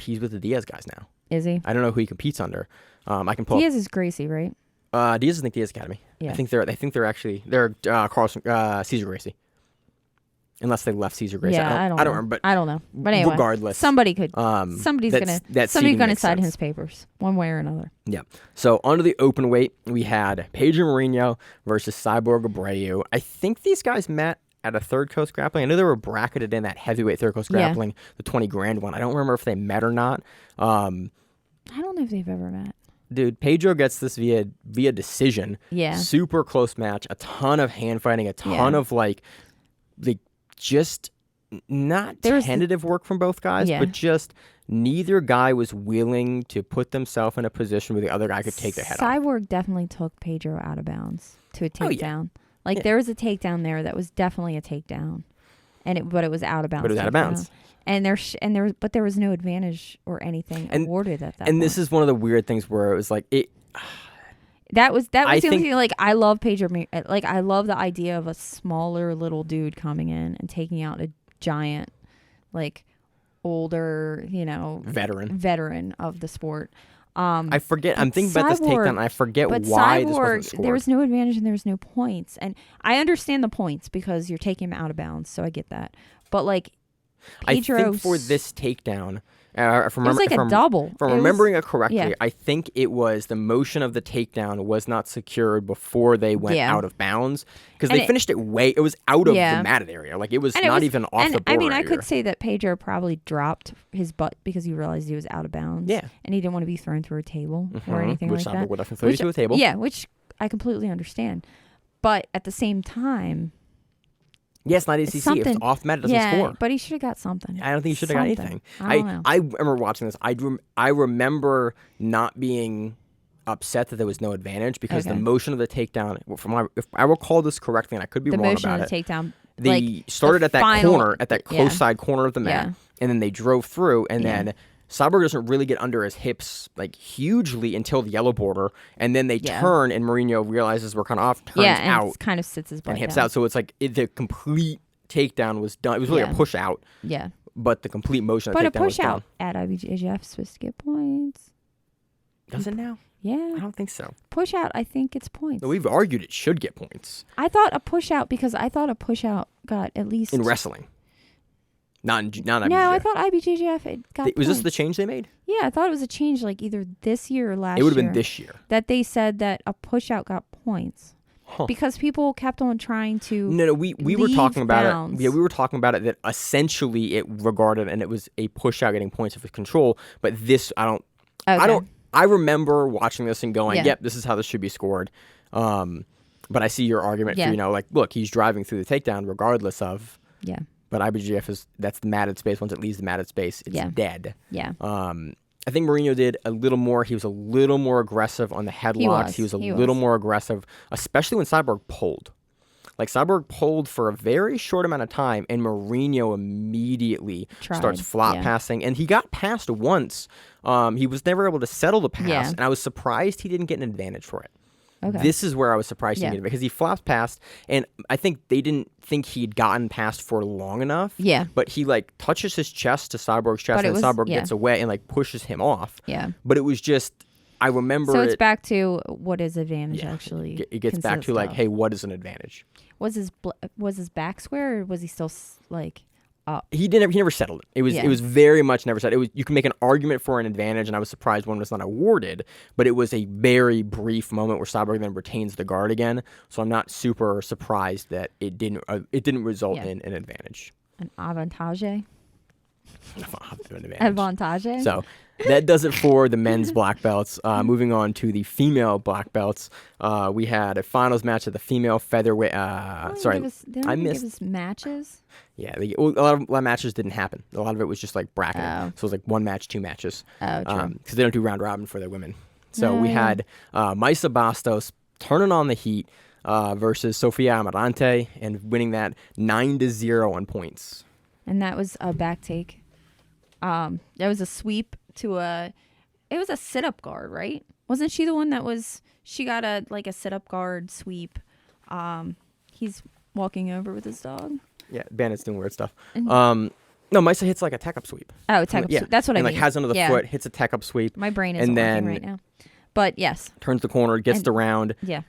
Speaker 2: he's with the Diaz guys now.
Speaker 3: Is he?
Speaker 2: I don't know who he competes under. I can pull.
Speaker 3: Diaz is Gracie, right?
Speaker 2: Diaz is the Diaz Academy.
Speaker 3: Yeah.
Speaker 2: I think they're Carlson Caesar Gracie. Unless they left Caesar Gracie.
Speaker 3: Yeah, I don't know.
Speaker 2: remember. But
Speaker 3: I don't know. But anyway,
Speaker 2: regardless,
Speaker 3: somebody could.
Speaker 2: somebody's
Speaker 3: Somebody's gonna sign his papers one way or another.
Speaker 2: Yeah. So under the open weight, we had Pedro Mourinho versus Cyborg Abreu. I think these guys met at a Third Coast Grappling. I know they were bracketed in that heavyweight Third Coast
Speaker 3: Yeah.
Speaker 2: Grappling, the 20 grand one. I don't remember if they met or not.
Speaker 3: I don't know if they've ever met.
Speaker 2: Dude, Pedro gets this via decision.
Speaker 3: Yeah.
Speaker 2: Super close match. A ton of hand fighting. A ton of like just not tentative work from both guys,
Speaker 3: Yeah.
Speaker 2: but just neither guy was willing to put themselves in a position where the other guy could take their head off.
Speaker 3: Cyborg definitely took Pedro out of bounds to a
Speaker 2: Oh, yeah.
Speaker 3: takedown. Like there was a takedown there that was definitely a takedown, but it was out of bounds.
Speaker 2: But it was out of bounds.
Speaker 3: And there was no advantage or anything awarded at that.
Speaker 2: And
Speaker 3: point.
Speaker 2: this is one of the weird things where it was like
Speaker 3: That was the
Speaker 2: I
Speaker 3: only
Speaker 2: think-
Speaker 3: thing. Like I love Pedro. Like I love the idea of a smaller little dude coming in and taking out a giant, like older, veteran of the sport.
Speaker 2: I forget. I'm thinking about this
Speaker 3: Cyborg-
Speaker 2: takedown. And I forget
Speaker 3: But
Speaker 2: why this
Speaker 3: Cyborg,
Speaker 2: wasn't scored.
Speaker 3: there was no advantage and there was no points. And I understand the points because you're taking him out of bounds, so I get that. But like Pedro,
Speaker 2: I think for this takedown,
Speaker 3: it was like a double.
Speaker 2: From
Speaker 3: It was-
Speaker 2: remembering it correctly,
Speaker 3: yeah.
Speaker 2: I think it was the motion of the takedown was not secured before they went
Speaker 3: Yeah.
Speaker 2: out of bounds because
Speaker 3: And
Speaker 2: they finished it it was out of
Speaker 3: Yeah.
Speaker 2: the matted area. Like it was
Speaker 3: And
Speaker 2: not even off the border
Speaker 3: I
Speaker 2: area.
Speaker 3: could say that Pedro probably dropped his butt because he realized he was out of bounds.
Speaker 2: Yeah.
Speaker 3: And he didn't want to be thrown through a table or anything
Speaker 2: which
Speaker 3: like
Speaker 2: Cyborg
Speaker 3: that.
Speaker 2: would definitely throw you to a table.
Speaker 3: Yeah, which I completely understand. But at the same time,
Speaker 2: Yes, not ADCC. If it's
Speaker 3: something-
Speaker 2: off the mat, it doesn't score.
Speaker 3: but he should have got something.
Speaker 2: I don't think he should have got
Speaker 3: Something.
Speaker 2: anything.
Speaker 3: I don't know.
Speaker 2: I remember watching this. I remember not being upset that there was no advantage because the
Speaker 3: Okay.
Speaker 2: motion of the takedown, if I recall this correctly, and I could be
Speaker 3: The
Speaker 2: wrong
Speaker 3: motion
Speaker 2: about
Speaker 3: of the
Speaker 2: it,
Speaker 3: takedown.
Speaker 2: they started at that
Speaker 3: final-
Speaker 2: corner, at that close
Speaker 3: yeah.
Speaker 2: side corner of the mat,
Speaker 3: Yeah.
Speaker 2: and then they drove through, and
Speaker 3: Yeah.
Speaker 2: then Cyborg doesn't really get under his hips like hugely until the yellow border, and then they turn, and Mourinho realizes we're kind of off, turns
Speaker 3: and
Speaker 2: out,
Speaker 3: kind of sits his butt
Speaker 2: and hips
Speaker 3: down.
Speaker 2: out. So it's like the complete takedown was done. It was really a push out.
Speaker 3: Yeah.
Speaker 2: But the complete motion of
Speaker 3: but
Speaker 2: the
Speaker 3: a
Speaker 2: takedown was
Speaker 3: push out
Speaker 2: done.
Speaker 3: at IBJJF is supposed to get points.
Speaker 2: Does it now?
Speaker 3: Yeah.
Speaker 2: I don't think so.
Speaker 3: Push out, I think it's points.
Speaker 2: No, we've argued it should get points.
Speaker 3: I thought a push out because I thought a push out got at least
Speaker 2: In wrestling. Not IBJJF.
Speaker 3: No, I thought IBJJF it got
Speaker 2: Was this
Speaker 3: points.
Speaker 2: the change they made?
Speaker 3: Yeah, I thought it was a change like either this year or last year.
Speaker 2: It would have been this year.
Speaker 3: That they said that a push out got points.
Speaker 2: Huh.
Speaker 3: Because people kept on trying to
Speaker 2: No, we were
Speaker 3: leave
Speaker 2: talking about
Speaker 3: bounds.
Speaker 2: it. Yeah, we were talking about it that essentially it regarded and it was a push out getting points of control. But this, I remember watching this and going, yep, this is how this should be scored. But I see your argument for, like, look, he's driving through the takedown regardless of.
Speaker 3: Yeah.
Speaker 2: But IBJJF that's the matted space. Once it leaves the matted space, it's dead.
Speaker 3: Yeah.
Speaker 2: I think Mourinho did a little more. He was a little more aggressive on the headlocks. He was a little more aggressive, especially when Cyborg pulled. Like, Cyborg pulled for a very short amount of time, and Mourinho immediately starts flop passing. And he got passed once. He was never able to settle the pass, and I was surprised he didn't get an advantage for it.
Speaker 3: Okay.
Speaker 2: This is where I was surprised he didn't get it, because he flops past, and I think they didn't think he'd gotten past for long enough.
Speaker 3: Yeah.
Speaker 2: But he, like, touches his chest to Cyborg's chest, and Cyborg gets away and, like, pushes him off.
Speaker 3: Yeah.
Speaker 2: But it was just, I remember
Speaker 3: So it's back to what is advantage actually.
Speaker 2: It gets back to, like, hey, what is an advantage?
Speaker 3: Was his back square, or was he still like up?
Speaker 2: He never settled it. It was very much never settled. You can make an argument for an advantage, and I was surprised one was not awarded, but it was a very brief moment where Cyborg then retains the guard again. So I'm not super surprised that it didn't result in an advantage.
Speaker 3: An avantage.
Speaker 2: Advantage.
Speaker 3: Avantage.
Speaker 2: So that does it for the men's black belts. Moving on to the female black belts, we had a finals match at the female featherweight. Sorry, I missed.
Speaker 3: Give us matches.
Speaker 2: Yeah, a lot of matches didn't happen. A lot of it was just like bracketing. So it was like one match, two matches.
Speaker 3: Oh, true.
Speaker 2: Because they don't do round robin for their women. So we had Maisa Bastos turning on the heat versus Sofia Amarante and winning that 9-0 on points.
Speaker 3: And that was a back take. There was a sweep to it was a sit-up guard, right? Wasn't she the one she got a sit-up guard sweep. He's walking over with his dog.
Speaker 2: Yeah, Bandit's doing weird stuff. No, Maisa hits like a tech-up sweep.
Speaker 3: Oh, tech-up sweep. That's what I mean.
Speaker 2: And like has under the foot, hits a tech-up sweep.
Speaker 3: My brain isn't working right now. But yes.
Speaker 2: Turns the corner, gets the round.
Speaker 3: Yeah.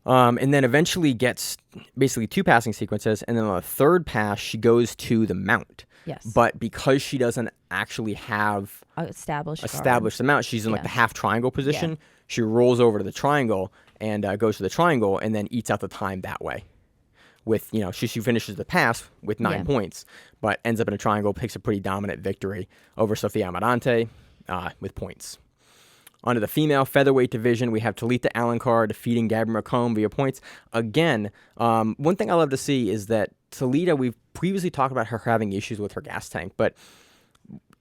Speaker 2: And then eventually gets basically two passing sequences. And then on the third pass, she goes to the mount.
Speaker 3: Yes.
Speaker 2: But because she doesn't actually have
Speaker 3: established
Speaker 2: the mount, she's in like the half triangle position. Yeah. She rolls over to the triangle and goes to the triangle and then eats out the time that way. With, she finishes the pass with 9 points, but ends up in a triangle, picks a pretty dominant victory over Sofia Amarante with points. Onto the female featherweight division, we have Talita Alencar defeating Gabby McComb via points. Again, one thing I love to see is that Talita, we've previously talked about her having issues with her gas tank, but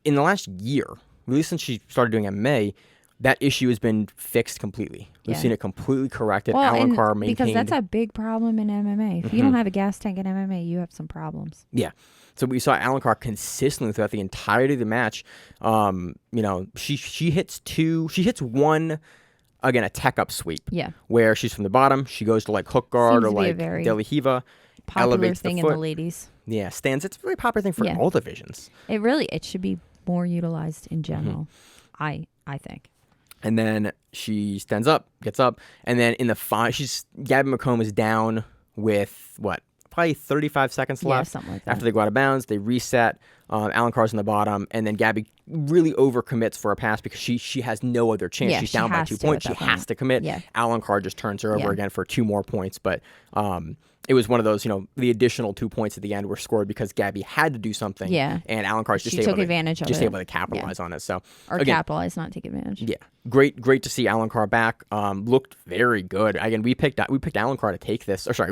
Speaker 2: in the last year, really since she started doing MMA, that issue has been fixed completely. We've seen it completely corrected.
Speaker 3: Well,
Speaker 2: Alencar maintained.
Speaker 3: Because that's a big problem in MMA. If you don't have a gas tank in MMA, you have some problems.
Speaker 2: Yeah. So we saw Alencar consistently throughout the entirety of the match. She hits one, again, a tech-up sweep. Yeah. Where she's from the bottom, she goes to like hook guard or like Deli Hiva.
Speaker 3: Popular thing in the ladies.
Speaker 2: Yeah, stands. It's a really popular thing for all divisions.
Speaker 3: It should be more utilized in general. I think.
Speaker 2: And then she stands up, gets up, and then in the Gabby McComb is down with probably 35 seconds left.
Speaker 3: Something like that.
Speaker 2: After they go out of bounds, they reset. Alencar's in the bottom, and then Gabby really overcommits for a pass because she has no other chance. She's down by 2 points. She has to commit. Yeah. Alencar just turns her over again for 2 more points, but it was one of those, the additional 2 points at the end were scored because Gabby had to do something. Yeah. And Alencar's just able to capitalize on it. So
Speaker 3: capitalize, not take advantage.
Speaker 2: Yeah. Great to see Alencar back. Looked very good. Again, we picked Alencar to take this. Or sorry,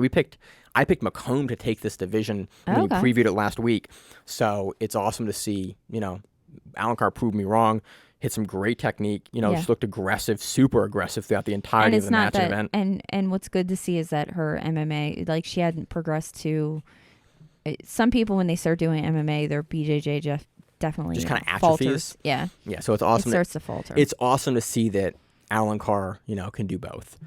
Speaker 2: I picked McComb to take this division when we previewed it last week. So it's awesome to see, Alencar proved me wrong. Hit some great technique. Just looked aggressive, super aggressive throughout the entirety of the match event.
Speaker 3: And what's good to see is that her MMA, like she hadn't progressed to. Some people when they start doing MMA, their definitely
Speaker 2: just kind of
Speaker 3: falters.
Speaker 2: atrophies.
Speaker 3: Yeah.
Speaker 2: Yeah, so it's awesome.
Speaker 3: It starts to falter.
Speaker 2: It's awesome to see that Alan Carr, can do both.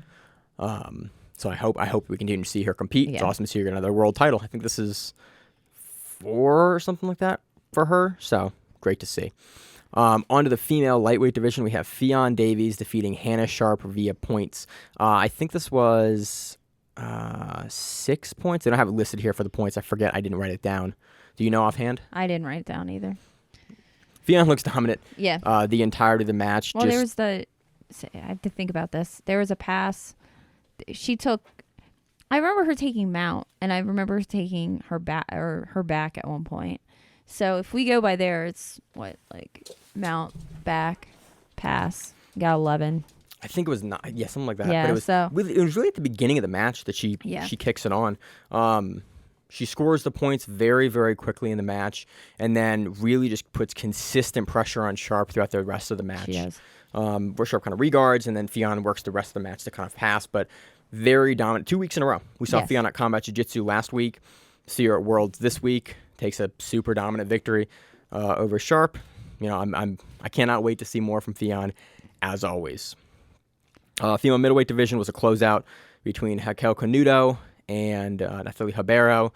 Speaker 2: So I hope we continue to see her compete. It's
Speaker 3: Yeah.
Speaker 2: awesome to see her get another world title. I think this is 4 or something like that for her. So great to see. On to the female lightweight division, we have Fionn Davies defeating Hannah Sharp via points. I think this was 6 points. They don't have it listed here for the points. I forget. I didn't write it down. Do you know offhand?
Speaker 3: I didn't write it down either.
Speaker 2: Fionn looks dominant.
Speaker 3: Yeah.
Speaker 2: The entirety of the match.
Speaker 3: Well, there was I have to think about this. There was a pass. She took. I remember her taking mount, and I remember her taking her back at one point. So if we go by there, it's mount, back, pass. Got 11.
Speaker 2: I think it was not. Yeah, something like that.
Speaker 3: Yeah,
Speaker 2: but it was really at the beginning of the match that she kicks it on. She scores the points very, very quickly in the match, and then really just puts consistent pressure on Sharp throughout the rest of the match.
Speaker 3: She does.
Speaker 2: Where Sharp kind of regards, and then Fionn works the rest of the match to kind of pass, but very dominant. 2 weeks in a row. We saw Fionn at Combat Jiu-Jitsu last week. See her at Worlds this week. Takes a super dominant victory over Sharp. I cannot wait to see more from Fionn, as always. Female middleweight division was a closeout between Raquel Canuto and Nathalie Ribeiro.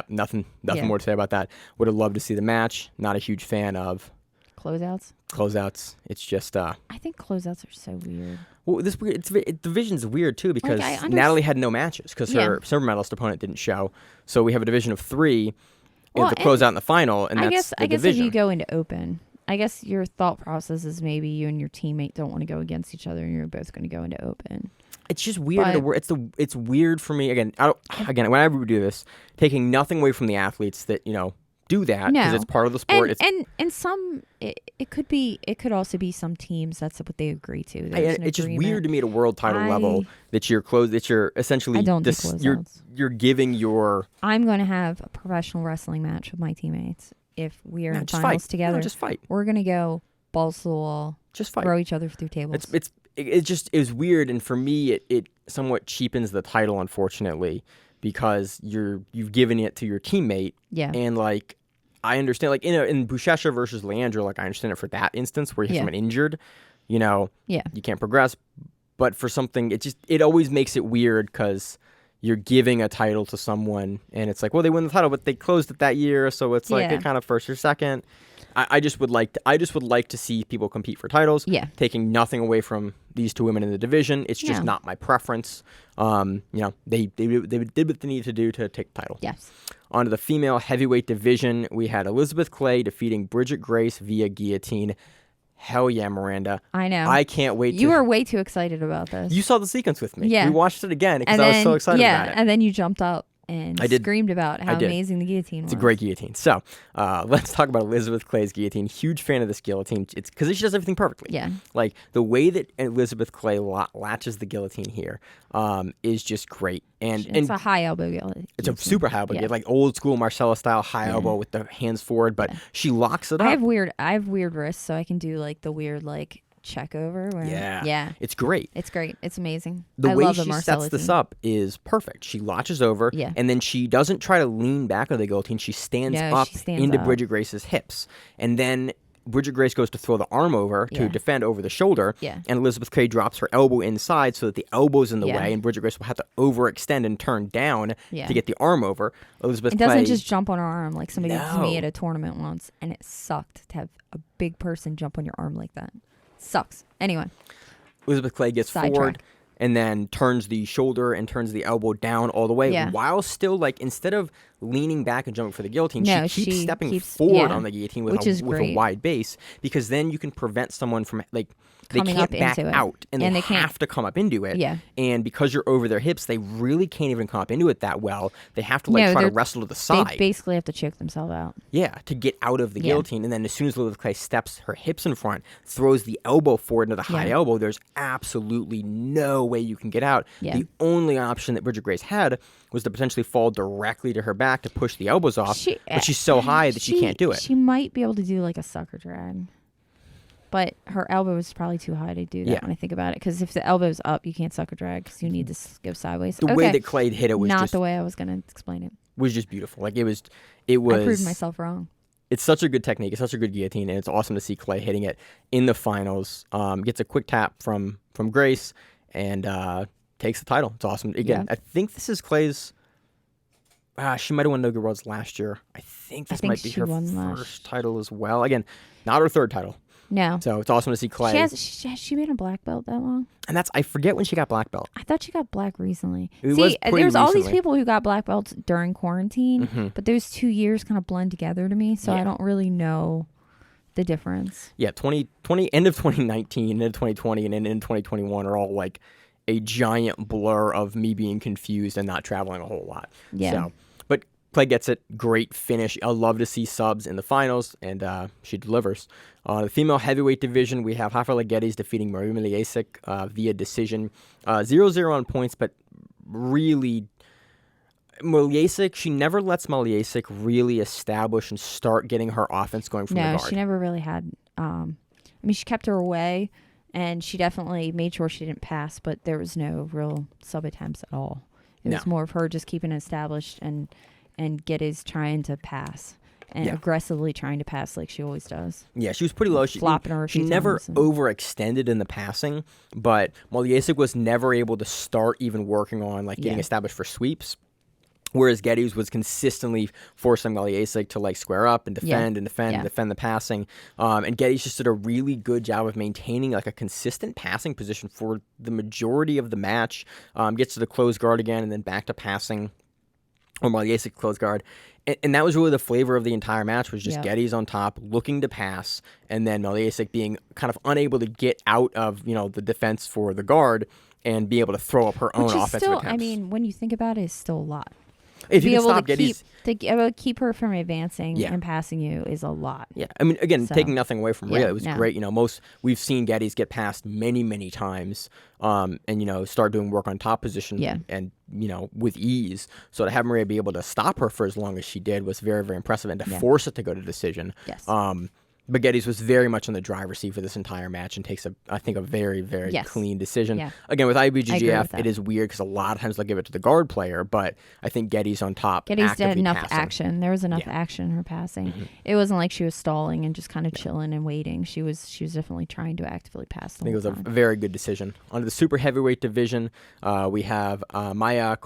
Speaker 2: Nothing more to say about that. Would have loved to see the match. Not a huge fan of
Speaker 3: Closeouts.
Speaker 2: It's just
Speaker 3: I think closeouts are so weird.
Speaker 2: well, division's weird too because Natalie had no matches because her silver medalist opponent didn't show. So we have a division of 3 in the closeout in the final, and that's the division.
Speaker 3: If you go into open, I guess your thought process is maybe you and your teammate don't want to go against each other, and you're both going to go into open.
Speaker 2: It's just weird. It's weird for me. Again, whenever we do this, taking nothing away from the athletes that do that because it's part of the sport.
Speaker 3: And some it could also be some teams that's what they agree to.
Speaker 2: It's just weird to me at a world title level that you're essentially
Speaker 3: I don't do closeouts.
Speaker 2: you're giving your.
Speaker 3: I'm going to have a professional wrestling match with my teammates if we are in finals together.
Speaker 2: Just fight.
Speaker 3: We're going to go balls to the wall.
Speaker 2: Just fight.
Speaker 3: Throw each other through tables.
Speaker 2: It was weird, and for me, it somewhat cheapens the title, unfortunately, because you've given it to your teammate.
Speaker 3: Yeah.
Speaker 2: And I understand, in Buchecha versus Leandro, I understand it for that instance where you have someone injured, you can't progress. But for something, it always makes it weird because you're giving a title to someone, and it's they win the title, but they closed it that year, so it's they're kind of first or second. I just would like to see people compete for titles.
Speaker 3: Yeah.
Speaker 2: Taking nothing away from these 2 women in the division, it's just not my preference. They did what they needed to do to take the title.
Speaker 3: Yes.
Speaker 2: On to the female heavyweight division, we had Elizabeth Clay defeating Bridget Grace via guillotine. Hell yeah, Miranda.
Speaker 3: I know.
Speaker 2: I can't wait.
Speaker 3: You were way too excited about this.
Speaker 2: You saw the sequence with me.
Speaker 3: Yeah.
Speaker 2: We watched it again because I was so excited about it.
Speaker 3: And then you jumped up and screamed about how amazing the guillotine was.
Speaker 2: It's a great guillotine. So let's talk about Elizabeth Clay's guillotine. Huge fan of this guillotine. It's because she does everything perfectly.
Speaker 3: Yeah.
Speaker 2: The way that Elizabeth Clay latches the guillotine here is just great. And
Speaker 3: it's a high elbow guillotine.
Speaker 2: It's a super high elbow, old school Marcella style high elbow with the hands forward, but she locks it up.
Speaker 3: I have weird wrists, so I can do the weird check over. Yeah.
Speaker 2: It's great.
Speaker 3: It's great. It's amazing.
Speaker 2: The way she sets this up is perfect. She latches over, and then she doesn't try to lean back on the guillotine. She stands up into Bridget Grace's hips, and then Bridget Grace goes to throw the arm over to defend over the shoulder, and Elizabeth Clay drops her elbow inside so that the elbow's in the way, and Bridget Grace will have to overextend and turn down to get the arm over. Elizabeth Clay
Speaker 3: doesn't just jump on her arm like somebody did to me at a tournament once, and it sucked to have a big person jump on your arm like that. Sucks. Anyway.
Speaker 2: Elizabeth Clay gets forward and then turns the shoulder and turns the elbow down all the way while still, instead of leaning back and jumping for the guillotine, she keeps stepping forward on the guillotine with a wide base, because then you can prevent someone from, they can't back out, and they have to come up into it.
Speaker 3: Yeah.
Speaker 2: And because you're over their hips, they really can't even come up into it that well. They have to try to wrestle to the side.
Speaker 3: They basically have to choke themselves out.
Speaker 2: Yeah, to get out of the guillotine. And then as soon as Elizabeth Clay steps her hips in front, throws the elbow forward into the high elbow, there's absolutely no way you can get out.
Speaker 3: Yeah.
Speaker 2: The only option that Bridget Grace had was to potentially fall directly to her back to push the elbows off, but she's so high that she can't do it.
Speaker 3: She might be able to do a sucker drag. But her elbow is probably too high to do that when I think about it. Because if the elbow's up, you can't sucker drag because you need to go sideways.
Speaker 2: The way that Clay hit it was
Speaker 3: not
Speaker 2: just
Speaker 3: the way I was going to explain it.
Speaker 2: was just beautiful. Like it was.
Speaker 3: I proved myself wrong.
Speaker 2: It's such a good technique. It's such a good guillotine, and it's awesome to see Clay hitting it in the finals. Gets a quick tap from Grace and takes the title. It's awesome. Again, I think this is Clay's. She might have won inaugural worlds last year. I think this might be her first title as well. Again, not her third title.
Speaker 3: No.
Speaker 2: So it's awesome to see Clay.
Speaker 3: Has she been a black belt that long?
Speaker 2: And I forget when she got black belt.
Speaker 3: I thought she got black recently.
Speaker 2: There's
Speaker 3: all these people who got black belts during quarantine, but those 2 years kind of blend together to me, so I don't really know the difference.
Speaker 2: Yeah, 2020, end of 2019, end of 2020, and then in 2021 are all like a giant blur of me being confused and not traveling a whole lot.
Speaker 3: Yeah.
Speaker 2: So, but Clay gets it. Great finish. I love to see subs in the finals, and she delivers. The female heavyweight division, we have Rafaela Geddes defeating Maria Miliasic via decision. 0-0 on points, but really, Miliasic, she never lets Miliasic really establish and start getting her offense going from the guard.
Speaker 3: No, she never really had. She kept her away, and she definitely made sure she didn't pass, but there was no real sub attempts at all. It was more of her just keeping it established and Geddes trying to pass. And aggressively trying to pass like she always does. Yeah,
Speaker 2: she was pretty low.
Speaker 3: Flopping her a few
Speaker 2: She never
Speaker 3: times
Speaker 2: overextended in the passing, but Miliasic was never able to start even working on getting established for sweeps. Whereas Geddes was consistently forcing Miliasic to square up and defend and defend the passing. And Geddes just did a really good job of maintaining a consistent passing position for the majority of the match. Gets to the closed guard again and then back to passing. Or Miliasic closed guard. And that was really the flavor of the entire match, was just Geddes on top, looking to pass, and then Miliasic being kind of unable to get out of, the defense for the guard and be able to throw up her own offensive attempts.
Speaker 3: When you think about it, it's still a lot.
Speaker 2: If you can stop Geddes,
Speaker 3: to be able to keep her from advancing and passing you is a lot.
Speaker 2: Yeah, again, taking nothing away from Rhea, it was great. We've seen Geddes get passed many, many times, and start doing work on top position, and with ease. So to have Maria be able to stop her for as long as she did was very, very impressive, and to force it to go to decision.
Speaker 3: Yes.
Speaker 2: But Geddes was very much in the driver's seat for this entire match and takes, I think, a very, very clean decision. Yeah. Again, with IBJJF, it is weird because a lot of times they'll give it to the guard player, but I think Geddes on top.
Speaker 3: Geddes did enough action. There was enough action in her passing. Mm-hmm. It wasn't like she was stalling and just kind of chilling and waiting. She was definitely trying to actively pass the whole time. I think it was a very good decision. On the super heavyweight division, we have Maya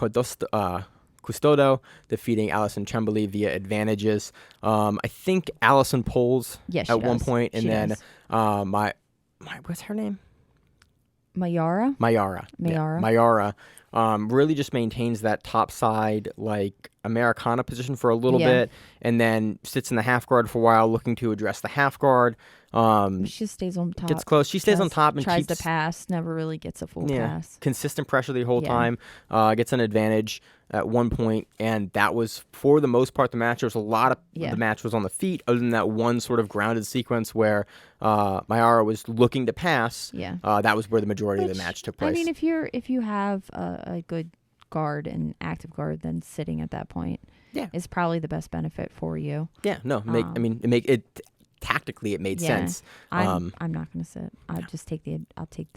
Speaker 3: Custodo defeating Allison Tremblay via advantages. I think Allison pulls at one point, and then what's her name? Mayara.
Speaker 2: Mayara really just maintains that top side Americana position for a little bit, and then sits in the half guard for a while, looking to address the half guard.
Speaker 3: She just stays on top.
Speaker 2: Gets close. She stays on top and
Speaker 3: tries to pass. Never really gets a full pass.
Speaker 2: Consistent pressure the whole time. Gets an advantage at one point, and that was for the most part the match. There was a lot of the match was on the feet, other than that one sort of grounded sequence where Mayara was looking to pass. That was where the majority of the match took place.
Speaker 3: If you have a good guard and active guard, then sitting at that point is probably the best benefit for you.
Speaker 2: Tactically it made sense.
Speaker 3: I'm not going to sit. I'll take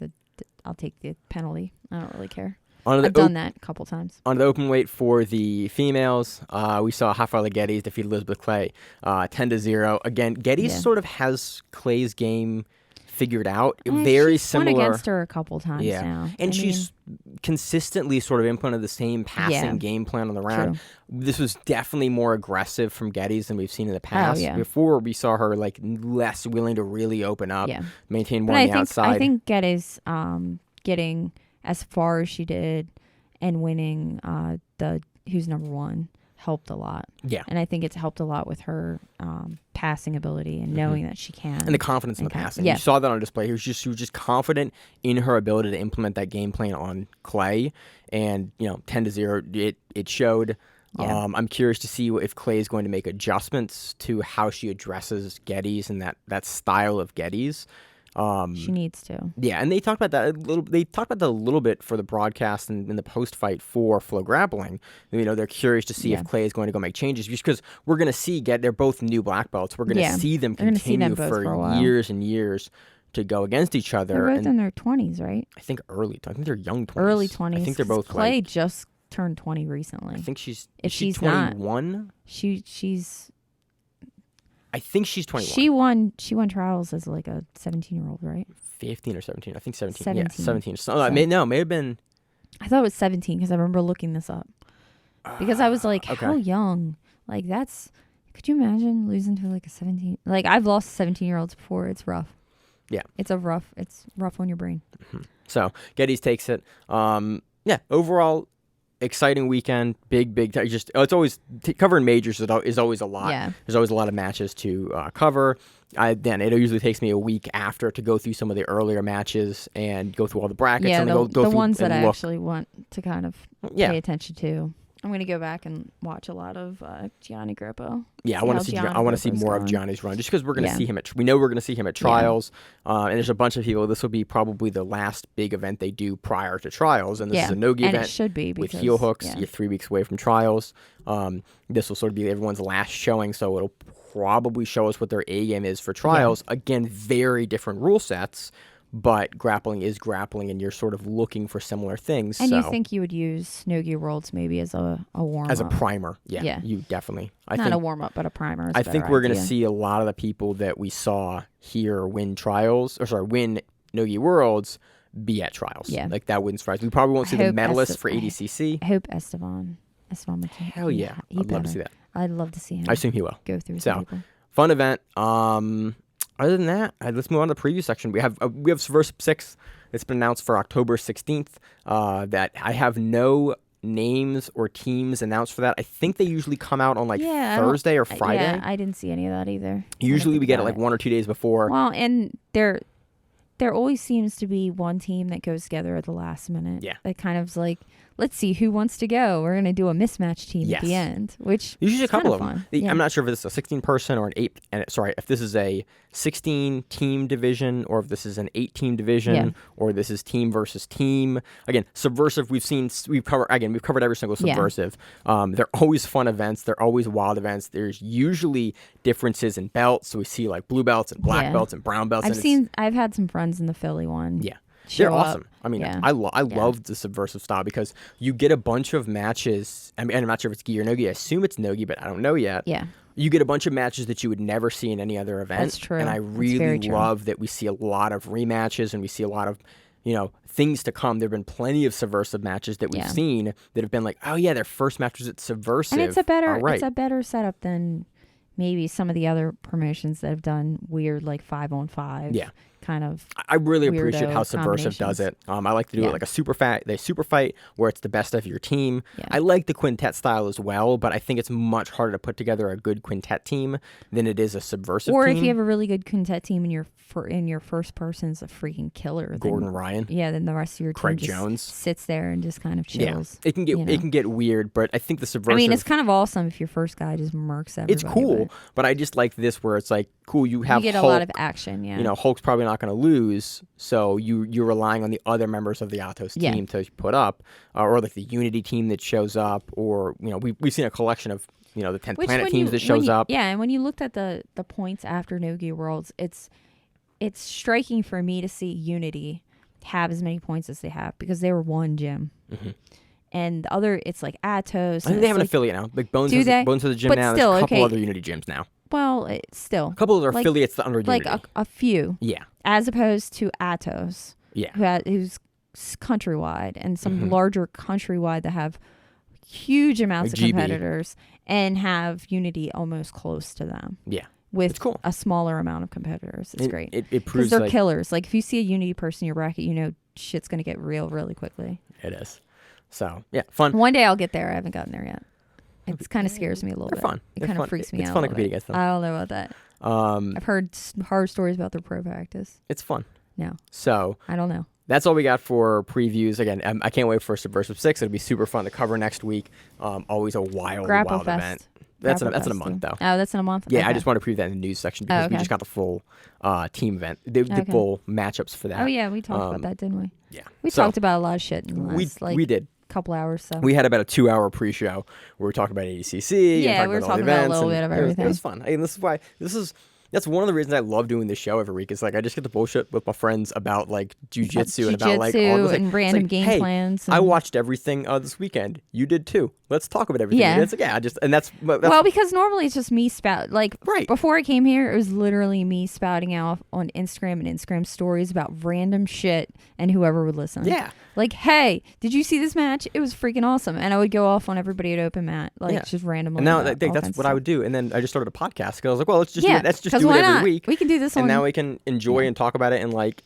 Speaker 3: the penalty. I don't really care. I've done that a couple times.
Speaker 2: On the open weight for the females, we saw Rafaela Geddes defeat Elizabeth Clay 10-0. Again, Geddes sort of has Clay's game figured out. Very similar.
Speaker 3: Won against her a couple times now.
Speaker 2: And she's consistently sort of implemented the same passing game plan on the round.
Speaker 3: True.
Speaker 2: This was definitely more aggressive from Geddes than we've seen in the past. Before, we saw her less willing to really open up, maintain more on the outside.
Speaker 3: I think Geddes getting as far as she did and winning the Who's Number One helped a lot.
Speaker 2: Yeah.
Speaker 3: And I think it's helped a lot with her passing ability and knowing that she can.
Speaker 2: And the confidence in the passing. You saw that on display. She was just confident in her ability to implement that game plan on Clay. And, 10-0, it showed. Yeah. I'm curious to see if Clay is going to make adjustments to how she addresses Geddes and that style of Geddes.
Speaker 3: She needs to.
Speaker 2: Yeah, and they talked about that a little. They talked about that a little bit for the broadcast and in the post fight for Flow Grappling. They're curious to see if Clay is going to go make changes, just because we're going to see they're both new black belts. We're going to see them continue for years and years to go against each other.
Speaker 3: They're both in their 20s, right?
Speaker 2: I think early. I think they're young 20s.
Speaker 3: Early 20s.
Speaker 2: I think they're both
Speaker 3: Clay just turned 20 recently.
Speaker 2: I think she's.
Speaker 3: If
Speaker 2: is she
Speaker 3: she's
Speaker 2: 21.
Speaker 3: not, she's.
Speaker 2: I think she's 21.
Speaker 3: She won trials as like a 17-year-old, right?
Speaker 2: 15 or 17. I think 17.
Speaker 3: 17.
Speaker 2: Yeah, 17. So, it may have been.
Speaker 3: I thought it was 17 because I remember looking this up. Because I was like,
Speaker 2: okay.
Speaker 3: how young? Like that's. Could you imagine losing to like a 17? Like I've lost 17-year-olds before. It's rough.
Speaker 2: Yeah.
Speaker 3: It's rough on your brain.
Speaker 2: Mm-hmm. So Geddes takes it. Overall, exciting weekend. Big. It's always covering majors is always a lot.
Speaker 3: Yeah.
Speaker 2: There's always a lot of matches to cover. Then it usually takes me a week after to go through some of the earlier matches and go through all the brackets.
Speaker 3: Yeah,
Speaker 2: and
Speaker 3: the
Speaker 2: go through
Speaker 3: ones that I
Speaker 2: look.
Speaker 3: actually want to kind of
Speaker 2: Yeah.
Speaker 3: pay attention to. I'm gonna go back and watch a lot of Gianni Grippo.
Speaker 2: Yeah, I want to see more of Gianni's run, just because we're going to see him we know we're going to see him at trials, and there's a bunch of people. This will be probably the last big event they do prior to trials, and this is a no-gi event.
Speaker 3: It should be
Speaker 2: with heel hooks. You're 3 weeks away from trials. This will sort of be everyone's last showing, so it'll probably show us what their A game is for trials. Yeah. Again, very different rule sets. But grappling is grappling, and you're sort of looking for similar things.
Speaker 3: And you think you would use No-Gi Worlds maybe as a warm-up?
Speaker 2: As a primer, yeah. You definitely.
Speaker 3: Not a warm-up, but a primer.
Speaker 2: I think we're going to see a lot of the people that we saw here win No-Gi Worlds be at trials.
Speaker 3: Yeah.
Speaker 2: Like, that wouldn't surprise me. We probably won't see the medalists for ADCC.
Speaker 3: I hope Esteban McKinney.
Speaker 2: Hell yeah. I'd love to see that.
Speaker 3: I'd love to see him.
Speaker 2: I assume he will.
Speaker 3: Go through
Speaker 2: So,
Speaker 3: people.
Speaker 2: Fun event. Other than that, let's move on to the preview section. We have Subversiv 6. It's been announced for October 16th. That I have no names or teams announced for that. I think they usually come out on Thursday or Friday.
Speaker 3: Yeah, I didn't see any of that either.
Speaker 2: Usually we get it like 1 or 2 days before.
Speaker 3: Well, and there always seems to be one team that goes together at the last minute.
Speaker 2: Yeah.
Speaker 3: That kind of like, let's see who wants to go. We're going to do a mismatch team at the end, which
Speaker 2: usually
Speaker 3: is
Speaker 2: a couple of
Speaker 3: fun.
Speaker 2: them. I'm not sure if this is a 16-person or an 8. If this is a 16-team division or if this is an 8-team division or this is team versus team. Again, Subversiv. We've covered every single Subversiv. They're always fun events. They're always wild events. There's usually differences in belts. So we see like blue belts and black belts and brown belts.
Speaker 3: I've had some friends in the Philly one.
Speaker 2: Yeah. They're awesome. I mean, I love the Subversiv style because you get a bunch of matches. I mean, I'm not sure if it's gi or no-gi. I assume it's no-gi, but I don't know yet.
Speaker 3: Yeah.
Speaker 2: You get a bunch of matches that you would never see in any other event.
Speaker 3: That's true.
Speaker 2: And I really love that we see a lot of rematches and we see a lot of, things to come. There have been plenty of Subversiv matches that we've seen that have been like, oh yeah, their first match was at Subversiv.
Speaker 3: And it's a better setup than maybe some of the other promotions that have done weird like 5-on-5.
Speaker 2: Yeah.
Speaker 3: Kind of.
Speaker 2: I really appreciate how Subversiv does it. I like to do it like a super fight where it's the best of your team. Yeah. I like the quintet style as well, but I think it's much harder to put together a good quintet team than it is a Subversiv team.
Speaker 3: Or if you have a really good quintet team and your first person's a freaking killer.
Speaker 2: Gordon Ryan.
Speaker 3: Yeah, then the rest of your team
Speaker 2: Craig Jones
Speaker 3: sits there and just kind of chills.
Speaker 2: Yeah. It can get weird, but I think the Subversiv.
Speaker 3: I mean, it's kind of awesome if your first guy just murks everybody.
Speaker 2: It's cool, but I just like this where it's like, cool, you have
Speaker 3: get
Speaker 2: Hulk,
Speaker 3: a lot of action,
Speaker 2: Hulk's probably not going to lose, so you're relying on the other members of the Atos team to put up, or like the Unity team that shows up, or we've seen a collection of the 10th Planet teams that shows up.
Speaker 3: Yeah, and when you looked at the points after No-Gi Worlds, it's striking for me to see Unity have as many points as they have because they were one gym. Mm-hmm. And the other, it's like Atos.
Speaker 2: I think they have an affiliate now. Like Bones has a gym now. There's a couple other Unity gyms now.
Speaker 3: Well, it's still.
Speaker 2: A couple of their affiliates that under Unity.
Speaker 3: Like a few.
Speaker 2: Yeah.
Speaker 3: As opposed to Atos.
Speaker 2: Yeah.
Speaker 3: Who's countrywide and some larger countrywide that have huge amounts of competitors and have Unity almost close to them.
Speaker 2: Yeah.
Speaker 3: With a smaller amount of competitors. It's great.
Speaker 2: It proves
Speaker 3: they're killers. Like if you see a Unity person in your bracket, shit's going to get real really quickly.
Speaker 2: It is. So, yeah, fun.
Speaker 3: One day I'll get there. I haven't gotten there yet. It kind of scares me a little bit.
Speaker 2: Fun.
Speaker 3: It kind of freaks me out.
Speaker 2: It's fun to compete against them.
Speaker 3: I don't know about that. I've heard horror stories about their pro practice.
Speaker 2: It's fun.
Speaker 3: No.
Speaker 2: So.
Speaker 3: I don't know.
Speaker 2: That's all we got for previews. Again, I can't wait for Subversiv 6. It'll be super fun to cover next week. Always a wild event. That's in a month, though.
Speaker 3: Oh, that's in a month?
Speaker 2: Yeah,
Speaker 3: okay.
Speaker 2: I just want to preview that in the news section because we just got the full team event, the full matchups for that.
Speaker 3: Oh, yeah, we talked about that, didn't we?
Speaker 2: Yeah.
Speaker 3: We talked about a lot of shit in the last,
Speaker 2: we did.
Speaker 3: Couple hours. So
Speaker 2: we had about a 2-hour pre-show where we were talking about ADCC.
Speaker 3: Yeah, we were talking about a little bit of everything.
Speaker 2: It was fun. I mean, this is That's one of the reasons I love doing this show every week. Is like I just get to bullshit with my friends about like jujitsu and about like all the
Speaker 3: and random game
Speaker 2: hey,
Speaker 3: plans.
Speaker 2: I watched everything this weekend. You did too. Let's talk about everything.
Speaker 3: Yeah.
Speaker 2: And it's like, that's
Speaker 3: well, because normally it's just me spout. Like
Speaker 2: right.
Speaker 3: before I came here, it was literally me spouting out on Instagram and Instagram stories about random shit and whoever would listen.
Speaker 2: Yeah.
Speaker 3: Like, hey, did you see this match? It was freaking awesome. And I would go off on everybody at Open Mat, like just randomly.
Speaker 2: And now that's what I would do. And then I just started a podcast because I was like, well, let's just do it every week.
Speaker 3: We can do this
Speaker 2: and now we can enjoy and talk about it and like,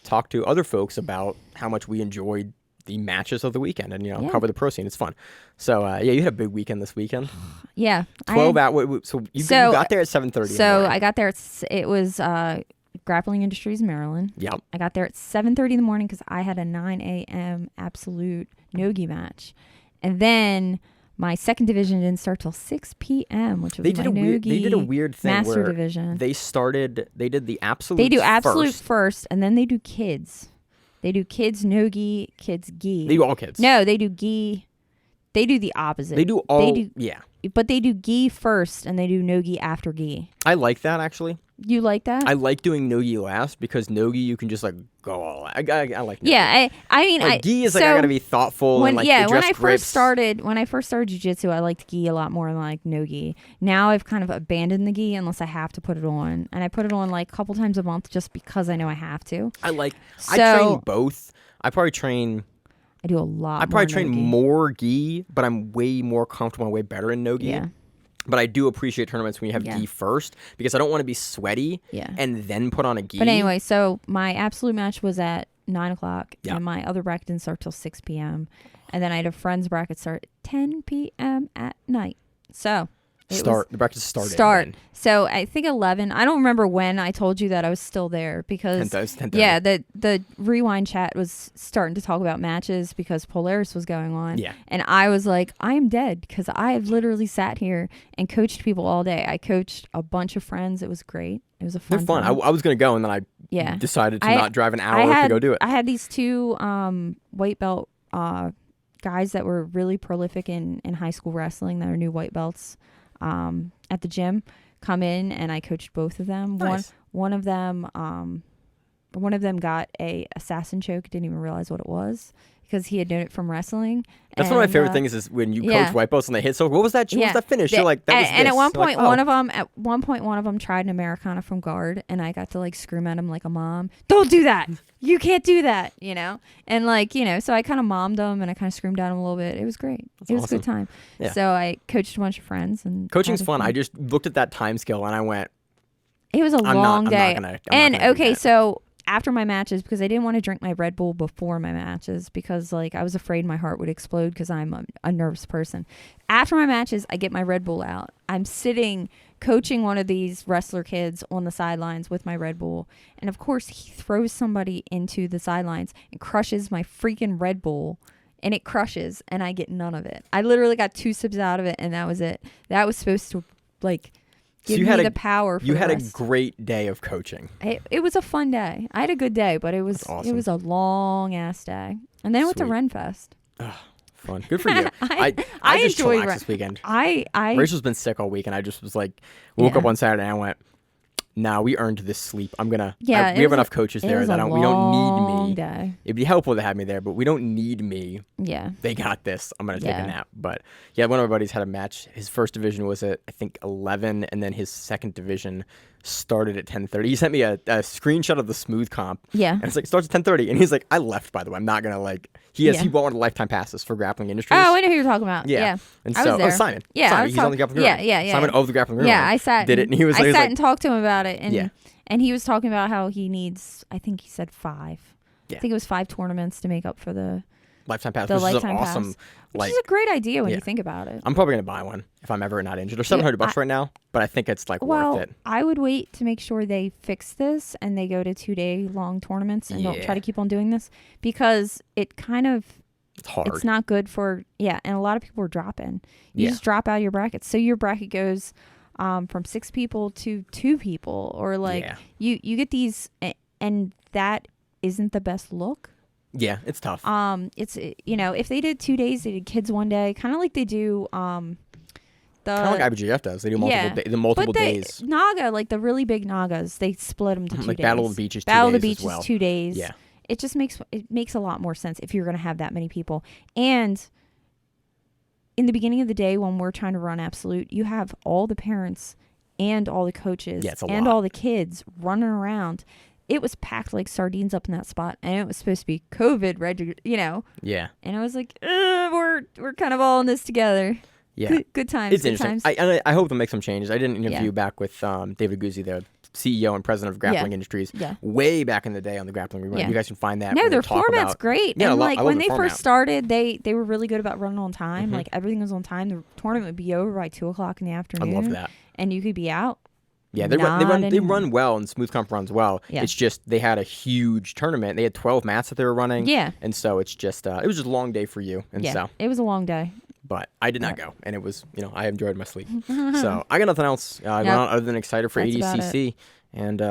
Speaker 2: talk to other folks about how much we enjoyed the matches of the weekend and, cover the pro scene. It's fun. So, you had a big weekend this weekend.
Speaker 3: Yeah.
Speaker 2: 12 hours. So you got there at 7:30.
Speaker 3: So I got there. It was Grappling Industries, Maryland.
Speaker 2: Yep.
Speaker 3: I got there at 7:30 in the morning because I had a 9 a.m. absolute no-gi match. And then my second division didn't start till 6 p.m., which was
Speaker 2: they did a weird thing
Speaker 3: master
Speaker 2: where
Speaker 3: division.
Speaker 2: They did the absolute
Speaker 3: They do absolute first, and then they do kids. They do kids no-gi, kids gi.
Speaker 2: They do all kids.
Speaker 3: No, they do gi. They do the opposite.
Speaker 2: They do all, yeah.
Speaker 3: But they do gi first, and they do no-gi after gi.
Speaker 2: I like that, actually.
Speaker 3: You like that?
Speaker 2: I like doing no-gi last because no-gi you can just like go all out. I like no-gi.
Speaker 3: Yeah, I mean,
Speaker 2: like, gi is like I gotta be thoughtful and like
Speaker 3: when I
Speaker 2: grips.
Speaker 3: first started jiu-jitsu, I liked gi a lot more than like no-gi. Now I've kind of abandoned the gi unless I have to put it on, and I put it on like a couple times a month just because I know I have to.
Speaker 2: I train both. I do a lot. I probably train more gi, but I'm way more comfortable and way better in no-gi.
Speaker 3: Yeah.
Speaker 2: But I do appreciate tournaments when you have gi first because I don't want to be sweaty and then put on a gi.
Speaker 3: But anyway, so my absolute match was at 9 o'clock and my other bracket didn't start till 6 p.m. And then I had a friend's bracket start at 10 p.m. at night. So
Speaker 2: the bracket started.
Speaker 3: Then. So I think 11. I don't remember when I told you that I was still there because
Speaker 2: 10:30.
Speaker 3: Yeah, the rewind chat was starting to talk about matches because Polaris was going on.
Speaker 2: Yeah.
Speaker 3: And I was like, I am dead because I have literally sat here and coached people all day. I coached a bunch of friends. It was great. It was a fun.
Speaker 2: They're fun. I was gonna go and then I decided to not drive an hour to go do it.
Speaker 3: I had these two white belt guys that were really prolific in high school wrestling that are new white belts. At the gym, come in and I coached both of them.
Speaker 2: Nice.
Speaker 3: One of them got a assassin choke. Didn't even realize what it was because he had known it from wrestling.
Speaker 2: That's one of my favorite things is when you coach white belts and they hit. So what was that? What was that finish? You're like, that was this.
Speaker 3: And at one point, one of them tried an Americana from guard, and I got to like scream at him like a mom. Don't do that. You can't do that. And like so I kind of mommed him and I kind of screamed at him a little bit. It was great. It was a good time. Yeah. So I coached a bunch of friends and
Speaker 2: coaching's fun. I just looked at that time scale and I went.
Speaker 3: It was a long day.
Speaker 2: I'm not gonna
Speaker 3: so after my matches, because I didn't want to drink my Red Bull before my matches because like I was afraid my heart would explode because I'm a nervous person. After my matches, I get my Red Bull out. I'm sitting coaching one of these wrestler kids on the sidelines with my Red Bull. And of course, he throws somebody into the sidelines and crushes my freaking Red Bull. And it crushes and I get none of it. I literally got 2 sips out of it and that was it. That was supposed to like... Give me the power for
Speaker 2: you had
Speaker 3: the
Speaker 2: rest. A great day of coaching.
Speaker 3: It was a fun day. I had a good day, but it was
Speaker 2: awesome.
Speaker 3: It was a long ass day. And then I went to Renfest.
Speaker 2: Fun. Good for you. I just chillaxed this weekend. Rachel's been sick all week, and I just was like, woke up on Saturday and I went, nah, we earned this sleep. I'm gonna. We have enough coaches there that we don't need me.
Speaker 3: Day.
Speaker 2: It'd be helpful to have me there, but we don't need me.
Speaker 3: Yeah.
Speaker 2: They got this. I'm gonna take a nap. But yeah, one of my buddies had a match. His first division was at I think 11, and then his second division started at 10:30. He sent me a screenshot of the smooth comp.
Speaker 3: Yeah.
Speaker 2: And it's like starts at 10:30, and he's like, I left by the way. I'm not gonna like. He wanted lifetime passes for Grappling Industries.
Speaker 3: Oh, I know who you're talking about. Yeah.
Speaker 2: And
Speaker 3: I was there.
Speaker 2: Simon.
Speaker 3: Yeah.
Speaker 2: Simon. He's on the Grappling.
Speaker 3: Yeah.
Speaker 2: Simon of the Grappling.
Speaker 3: Yeah, I sat.
Speaker 2: Did it, and he was.
Speaker 3: I sat and talked to him about it, and he was talking about how he needs. I think he said 5. Yeah. I think it was 5 tournaments to make up for the
Speaker 2: lifetime pass.
Speaker 3: The
Speaker 2: which
Speaker 3: lifetime
Speaker 2: is an awesome.
Speaker 3: pass. Which is a great idea when you think about it.
Speaker 2: I'm probably gonna buy one if I'm ever not injured. They're $700 right now, but I think it's like worth it.
Speaker 3: I would wait to make sure they fix this and they go to 2-day long tournaments and don't try to keep on doing this because it kind of.
Speaker 2: It's hard.
Speaker 3: It's not good for and a lot of people are dropping. You just drop out of your bracket. So your bracket goes from 6 people to 2 people, or like you get these, and that isn't the best look.
Speaker 2: Yeah, it's tough.
Speaker 3: It's if they did 2 days, they did kids one day, kind of like they do
Speaker 2: Kind of like IBJJF does. They do multiple days.
Speaker 3: Naga, like the really big Nagas, they split them to 2
Speaker 2: like
Speaker 3: days.
Speaker 2: Battle of the Beach is 2
Speaker 3: Battle
Speaker 2: days
Speaker 3: of the Beach
Speaker 2: as well.
Speaker 3: is 2 days.
Speaker 2: Yeah.
Speaker 3: It just makes a lot more sense if you're going to have that many people. And in the beginning of the day when we're trying to run Absolute, you have all the parents and all the coaches and all the kids running around. It was packed like sardines up in that spot, and it was supposed to be COVID ready,
Speaker 2: Yeah.
Speaker 3: And I was like, we're kind of all in this together.
Speaker 2: Yeah.
Speaker 3: Good times.
Speaker 2: It's interesting. I hope they'll make some changes. I did an interview back with David Guzzi, the CEO and president of Grappling Industries, way back in the day on the Grappling Rewind. You guys can find that.
Speaker 3: No, their format's great.
Speaker 2: Yeah,
Speaker 3: and when they
Speaker 2: format.
Speaker 3: first started, they were really good about running on time. Like everything was on time. The tournament would be over by 2:00 in the afternoon.
Speaker 2: I love that.
Speaker 3: And you could be out.
Speaker 2: Yeah, they run well, and Smooth Comp runs well. Yeah. It's just they had a huge tournament. They had 12 mats that they were running. Yeah. And so it's just it was just a long day for you. And so
Speaker 3: it was a long day.
Speaker 2: But I did not go, and it was I enjoyed my sleep. So I got nothing else other than excited for ADCC and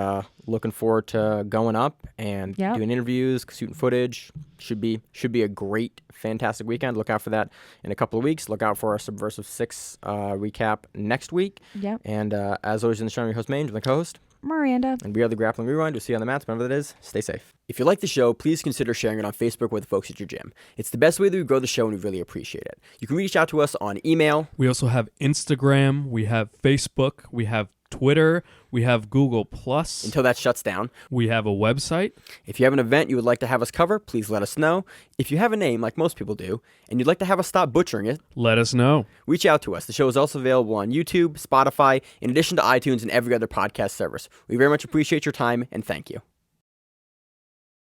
Speaker 2: looking forward to going up and doing interviews, shooting footage. Should be a great, fantastic weekend. Look out for that in a couple of weeks. Look out for our Subversiv 6 recap next week. Yep. And as always, in the show, I'm your host, Maine, with my co-host
Speaker 3: Miranda.
Speaker 2: And we are the Grappling Rewind. We'll see you on the mats. Whenever that is, stay safe. If you like the show, please consider sharing it on Facebook with the folks at your gym. It's the best way that we grow the show, and we really appreciate it. You can reach out to us on email.
Speaker 4: We also have Instagram. We have Facebook. We have Twitter. We have Google+.
Speaker 2: Until that shuts down.
Speaker 4: We have a website.
Speaker 2: If you have an event you would like to have us cover, please let us know. If you have a name, like most people do, and you'd like to have us stop butchering it,
Speaker 4: let us know.
Speaker 2: Reach out to us. The show is also available on YouTube, Spotify, in addition to iTunes and every other podcast service. We very much appreciate your time, and thank you.